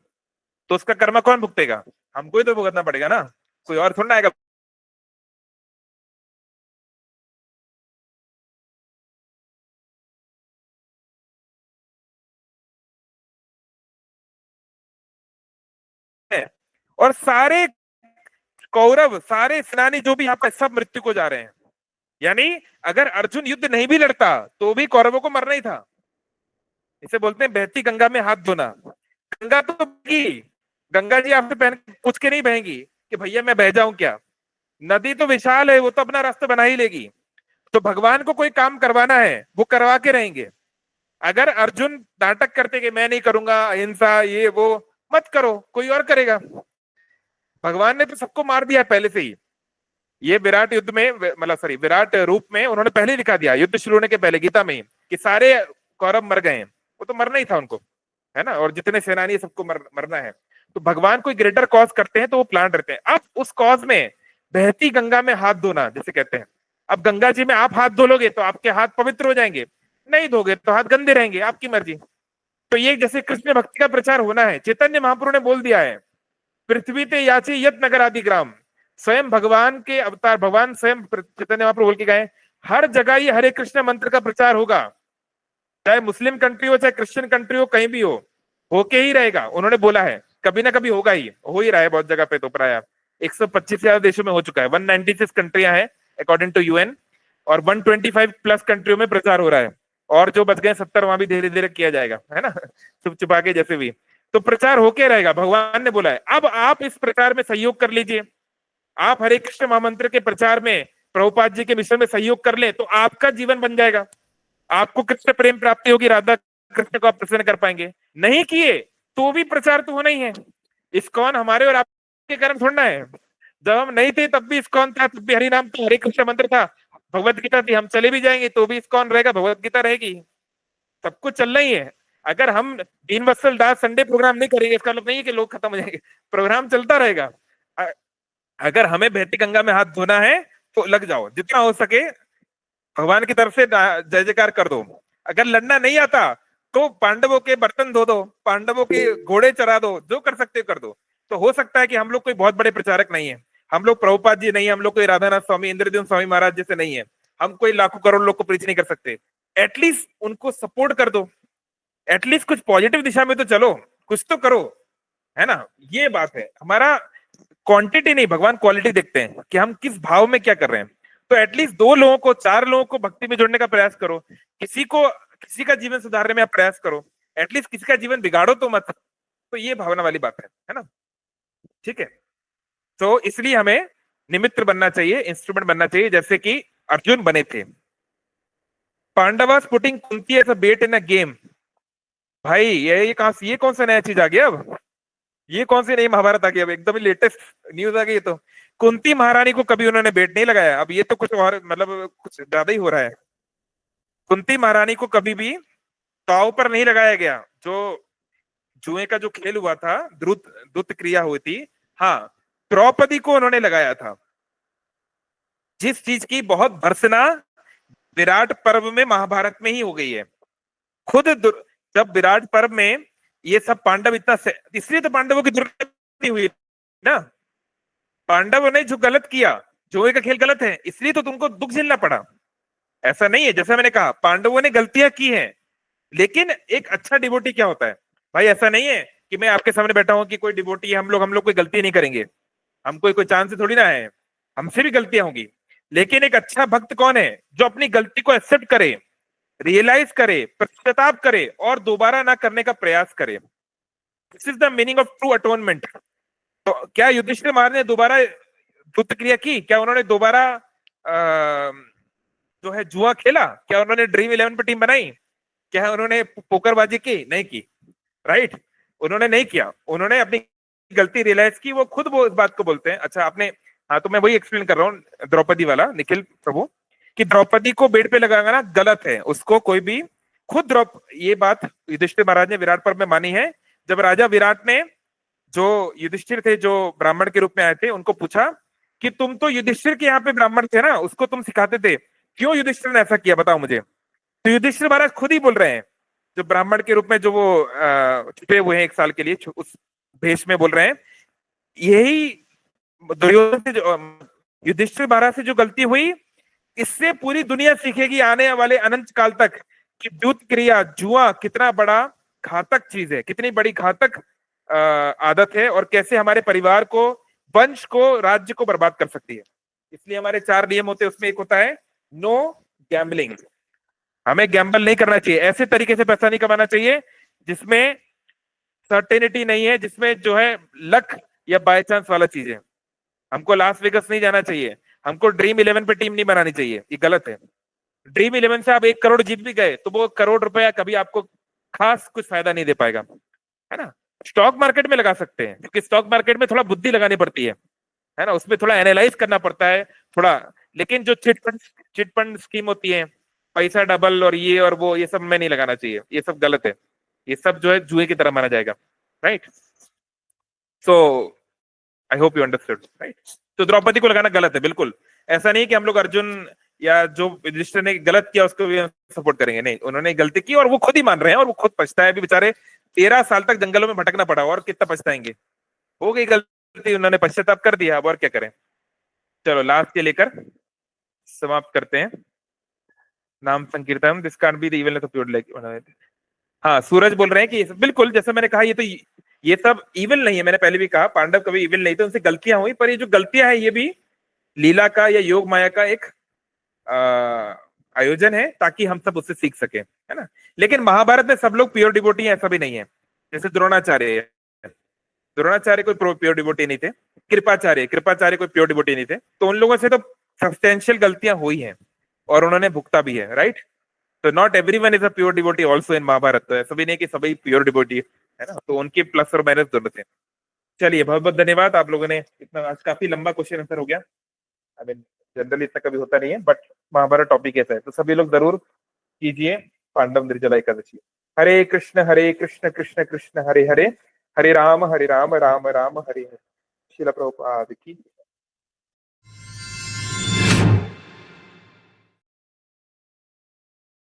तो उसका कर्मा कौन भुगतेगा? हमको ही तो भुगतना पड़ेगा ना, कोई और थोड़ा ना आएगा। और सारे कौरव, सारे सेनानी जो भी यहाँ पे, सब मृत्यु को जा रहे हैं। यानी अगर अर्जुन युद्ध नहीं भी लड़ता तो भी कौरवों को मरना ही था। इसे बोलते हैं बहती गंगा में हाथ धोना। गंगा तो बहेगी, गंगा जी आपसे पहन पूछ के नहीं बहेंगी कि भैया मैं बह जाऊं क्या। नदी तो विशाल है, वो तो अपना रास्ता बना ही लेगी। तो भगवान को कोई काम करवाना है, वो करवा के रहेंगे। अगर अर्जुन नाटक करते कि मैं नहीं करूंगा, अहिंसा ये वो, मत करो, कोई और करेगा। भगवान ने तो सबको मार दिया पहले से ही। ये विराट युद्ध में, मतलब सॉरी, विराट रूप में उन्होंने पहले ही दिखा दिया, युद्ध शुरू होने के पहले गीता में ही, कि सारे कौरव मर गए हैं। वो तो मरना ही था उनको, है ना, और जितने सेनानी सबको मरना है। तो भगवान कोई ग्रेटर कॉज करते हैं तो वो प्लान रहते हैं। अब उस कॉज में बहती गंगा में हाथ धोना जैसे कहते हैं। अब गंगा जी में आप हाथ धो लोगे तो आपके हाथ पवित्र हो जाएंगे, नहीं धोगे तो हाथ गंदे रहेंगे, आपकी मर्जी। तो ये जैसे कृष्ण भक्ति का प्रचार होना है, चैतन्य महाप्रभु ने बोल दिया है, पृथ्वी ते याची यत नगर आदि ग्राम। स्वयं भगवान के अवतार, भगवान स्वयं चैतन्य महाप्रभु बोल के गए, हर जगह ये हरे कृष्ण मंत्र का प्रचार होगा, चाहे मुस्लिम कंट्री हो चाहे क्रिश्चियन कंट्री हो, कहीं भी हो, होके ही रहेगा। उन्होंने बोला है कभी ना कभी होगा ही, हो ही रहा है बहुत जगह पे। तो प्राय 125 से ज्यादा देशों में हो चुका है, 196 कंट्रियां हैं अकॉर्डिंग टू यूएन, और 125 प्लस कंट्रियों में प्रचार हो रहा है। और जो बच गए 70, वहां भी धीरे धीरे किया जाएगा, है ना, छुप छुपा के जैसे भी। तो प्रचार होके रहेगा, भगवान ने बोला है। अब आप इस प्रचार में सहयोग कर लीजिए, आप हरे कृष्ण महामंत्र के प्रचार में, प्रभुपाद जी के मिशन में सहयोग कर ले, तो आपका जीवन बन जाएगा, आपको कृष्ण प्रेम प्राप्ति होगी, राधा कृष्ण को आप प्रसन्न कर पाएंगे। नहीं किए तो भी प्रचार तो होना ही है। इस्कॉन हमारे और आपके कारण थोड़ा है, जब हम नहीं थे तब भी इस्कॉन था, तब भी हरि नाम था, हरे कृष्ण मंत्र था, भगवत गीता थी। हम चले भी जाएंगे तो भी इस्कॉन रहेगा, भगवत गीता रहेगी, सब कुछ चलना ही है। अगर हम दीन वत्सल दास संडे प्रोग्राम नहीं करेंगे इसका मतलब नहीं है कि लोग खत्म हो जाएंगे, प्रोग्राम चलता रहेगा। अगर हमें बहती गंगा में हाथ धोना है तो लग जाओ, जितना हो सके भगवान की तरफ से जय जयकार कर दो। अगर लड़ना नहीं आता तो पांडवों के बर्तन धो दो, पांडवों के घोड़े चरा दो, जो कर सकते हो कर दो। तो हो सकता है कि हम लोग कोई बहुत बड़े प्रचारक नहीं है, हम लोग प्रभुपाद जी नहीं है, हम लोग कोई राधानाथ स्वामी, इंद्रदेव स्वामी महाराज जैसे नहीं है, हम कोई लाखों करोड़ लोग को प्रीच नहीं कर सकते। एटलीस्ट उनको सपोर्ट कर दो, एटलीस्ट कुछ पॉजिटिव दिशा में तो चलो, कुछ तो करो, है ना। ये बात है, हमारा क्वांटिटी नहीं, भगवान क्वालिटी देखते हैं कि हम किस भाव में क्या कर रहे हैं। तो एटलीस्ट 2 लोगों को 4 लोगों को भक्ति में जोड़ने का प्रयास करो, किसी का जीवन सुधारने में आप प्रयास करो, एटलीस्ट किसी का जीवन बिगाड़ो तो मत। तो ये भावना वाली बात है ना, ठीक है। तो इसलिए हमें निमित्त बनना चाहिए, इंस्ट्रूमेंट बनना चाहिए, जैसे कि अर्जुन बने थे। Pandavas putting Kunti as a bet in a game. भाई ये कौन सा नया चीज आ गया अब, ये कौन सी नई महाभारत आ गई, अब एकदम लेटेस्ट न्यूज आ गई। तो कुंती महारानी को कभी उन्होंने बेट नहीं लगाया, अब ये तो कुछ और मतलब कुछ ज्यादा ही हो रहा है। कुंती महारानी को कभी भी दांव पर नहीं लगाया गया। जो जुए का जो खेल हुआ था, द्रुत क्रिया हुई थी, हाँ द्रौपदी को उन्होंने लगाया था। जिस चीज की बहुत भर्सना विराट पर्व में महाभारत में ही हो गई है। खुद जब विराट पर्व में ये सब पांडव इसलिए तो पांडवों की दुर्गति हुई ना, पांडवों ने जो गलत किया, जुए का खेल गलत है, इसलिए तो तुमको दुख झेलना पड़ा। ऐसा नहीं है, जैसा मैंने कहा पांडवों ने गलतियां की हैं, लेकिन एक अच्छा डिवोटी क्या होता है भाई, ऐसा नहीं है कि मैं आपके सामने बैठा हूं कि कोई डिवोटी हम लोग कोई गलती नहीं करेंगे, हम कोई चांस थोड़ी ना है, हमसे भी गलतियां होंगी। लेकिन एक अच्छा भक्त कौन है, जो अपनी गलती को एक्सेप्ट करे, रियलाइज करे, पश्चाताप करे और दोबारा ना करने का प्रयास करे। This is the meaning of true atonement. तो क्या युधिष्ठिर महाराज ने दोबारा दुष्ट क्रिया की? क्या उन्होंने दोबारा जो है जुआ खेला? क्या उन्होंने ड्रीम 11 पे टीम बनाई? क्या उन्होंने पोकरबाजी की? नहीं की, राइट, उन्होंने नहीं किया। उन्होंने अपनी गलती रियलाइज की, वो खुद वो इस बात को बोलते हैं। अच्छा आपने, हाँ तो मैं वही एक्सप्लेन कर रहा हूँ द्रौपदी वाला, निखिल प्रभु, कि द्रौपदी को बेड पे लगाना गलत है। उसको कोई भी खुद ये बात युधिष्ठिर महाराज ने विराट पर्व में मानी है। जब राजा विराट ने, जो युधिष्ठिर थे जो ब्राह्मण के रूप में आए थे, उनको पूछा कि तुम तो युधिष्ठिर के यहाँ पे ब्राह्मण थे ना, उसको तुम सिखाते थे, क्यों युधिष्ठिर ने ऐसा किया बताओ मुझे। तो युधिष्ठिर महाराज खुद ही बोल रहे हैं, जो ब्राह्मण के रूप में जो वो छुपे हुए हैं 1 साल के लिए उस भेष में, बोल रहे हैं यही दुर्योधन से युधिष्ठिर महाराज से जो गलती हुई, इससे पूरी दुनिया सीखेगी आने वाले अनंत काल तक कि द्युत क्रिया, जुआ कितना बड़ा घातक चीज है, कितनी बड़ी घातक आदत है, और कैसे हमारे परिवार को, वंश को, राज्य को बर्बाद कर सकती है। इसलिए हमारे 4 नियम होते हैं, उसमें एक होता है नो गैम्बलिंग। हमें गैम्बल नहीं करना चाहिए, ऐसे तरीके से पैसा नहीं कमाना चाहिए जिसमें सर्टेनिटी नहीं है, जिसमें जो है लक या बाय चांस वाला चीज है। हमको लास वेगस नहीं जाना चाहिए, हमको ड्रीम 11 पे टीम नहीं बनानी चाहिए, ये गलत है। ड्रीम 11 से आप 1 करोड़ जीत भी गए तो वो 1 करोड़ रुपया कभी आपको खास कुछ फायदा नहीं दे पाएगा, है ना। स्टॉक मार्केट में लगा सकते हैं, क्योंकि स्टॉक मार्केट में थोड़ा बुद्धि लगानी पड़ती है ना, उसमें थोड़ा एनालाइज करना पड़ता है थोड़ा। लेकिन जो चिट फंड स्कीम होती है, पैसा डबल और ये और वो, ये सब में नहीं लगाना चाहिए, ये सब गलत है, ये सब जो है जुए की तरह माना जाएगा, right. So I hope you understood, right. तो द्रौपदी को लगाना गलत है, बिल्कुल ऐसा नहीं कि हम लोग अर्जुन या जो युधिष्ठिर ने गलत किया उसको भी सपोर्ट करेंगे, नहीं, उन्होंने गलती की और वो खुद ही मान रहे हैं, और वो खुद पछताए भी बेचारे। 13 साल तक जंगलों में भटकना पड़ा, और कितना पछताएंगे, हो गई गलती, उन्होंने पश्चाताप कर दिया, अब और क्या करें। चलो लास्ट के लेकर समाप्त करते हैं। नाम संकीर्तन, this can't be the evilness of pure like. हाँ सूरज बोल रहे हैं कि बिल्कुल, जैसा मैंने कहा, ये सब इविल नहीं है। मैंने पहले भी कहा पांडव कभी इविल नहीं थे, उनसे गलतियां हुई, पर ये जो गलतियां हैं ये भी लीला का या योग माया का एक आयोजन है, ताकि हम सब उससे सीख सके, है ना। लेकिन महाभारत में सब लोग प्योर डिवोटी हैं ऐसा भी नहीं है। जैसे द्रोणाचार्य कोई प्योर डिवोटी नहीं थे, कृपाचार्य कोई प्योर डिवोटी नहीं थे, तो उन लोगों से तो सब्सटेंशियल गलतियां हुई हैं और उन्होंने भुगता भी है, राइट। तो not everyone is a pure devotee also in Mahabharata. तो ऐसा भी नहीं कि सभी प्योर डिवोटी है ना, तो उनके प्लस और माइनस दोनों थे। चलिए बहुत बहुत धन्यवाद, आप लोगों ने इतना, आज काफी लंबा क्वेश्चन आंसर हो गया। आई मीन जनरली इतना कभी होता नहीं है, बट महाभारत टॉपिक ऐसा है, तो सभी लोग जरूर कीजिए पांडव निर्जला एकादशी। हरे कृष्ण कृष्ण कृष्ण हरे हरे, हरे राम राम राम हरे हरे। शिला प्रभुपाद की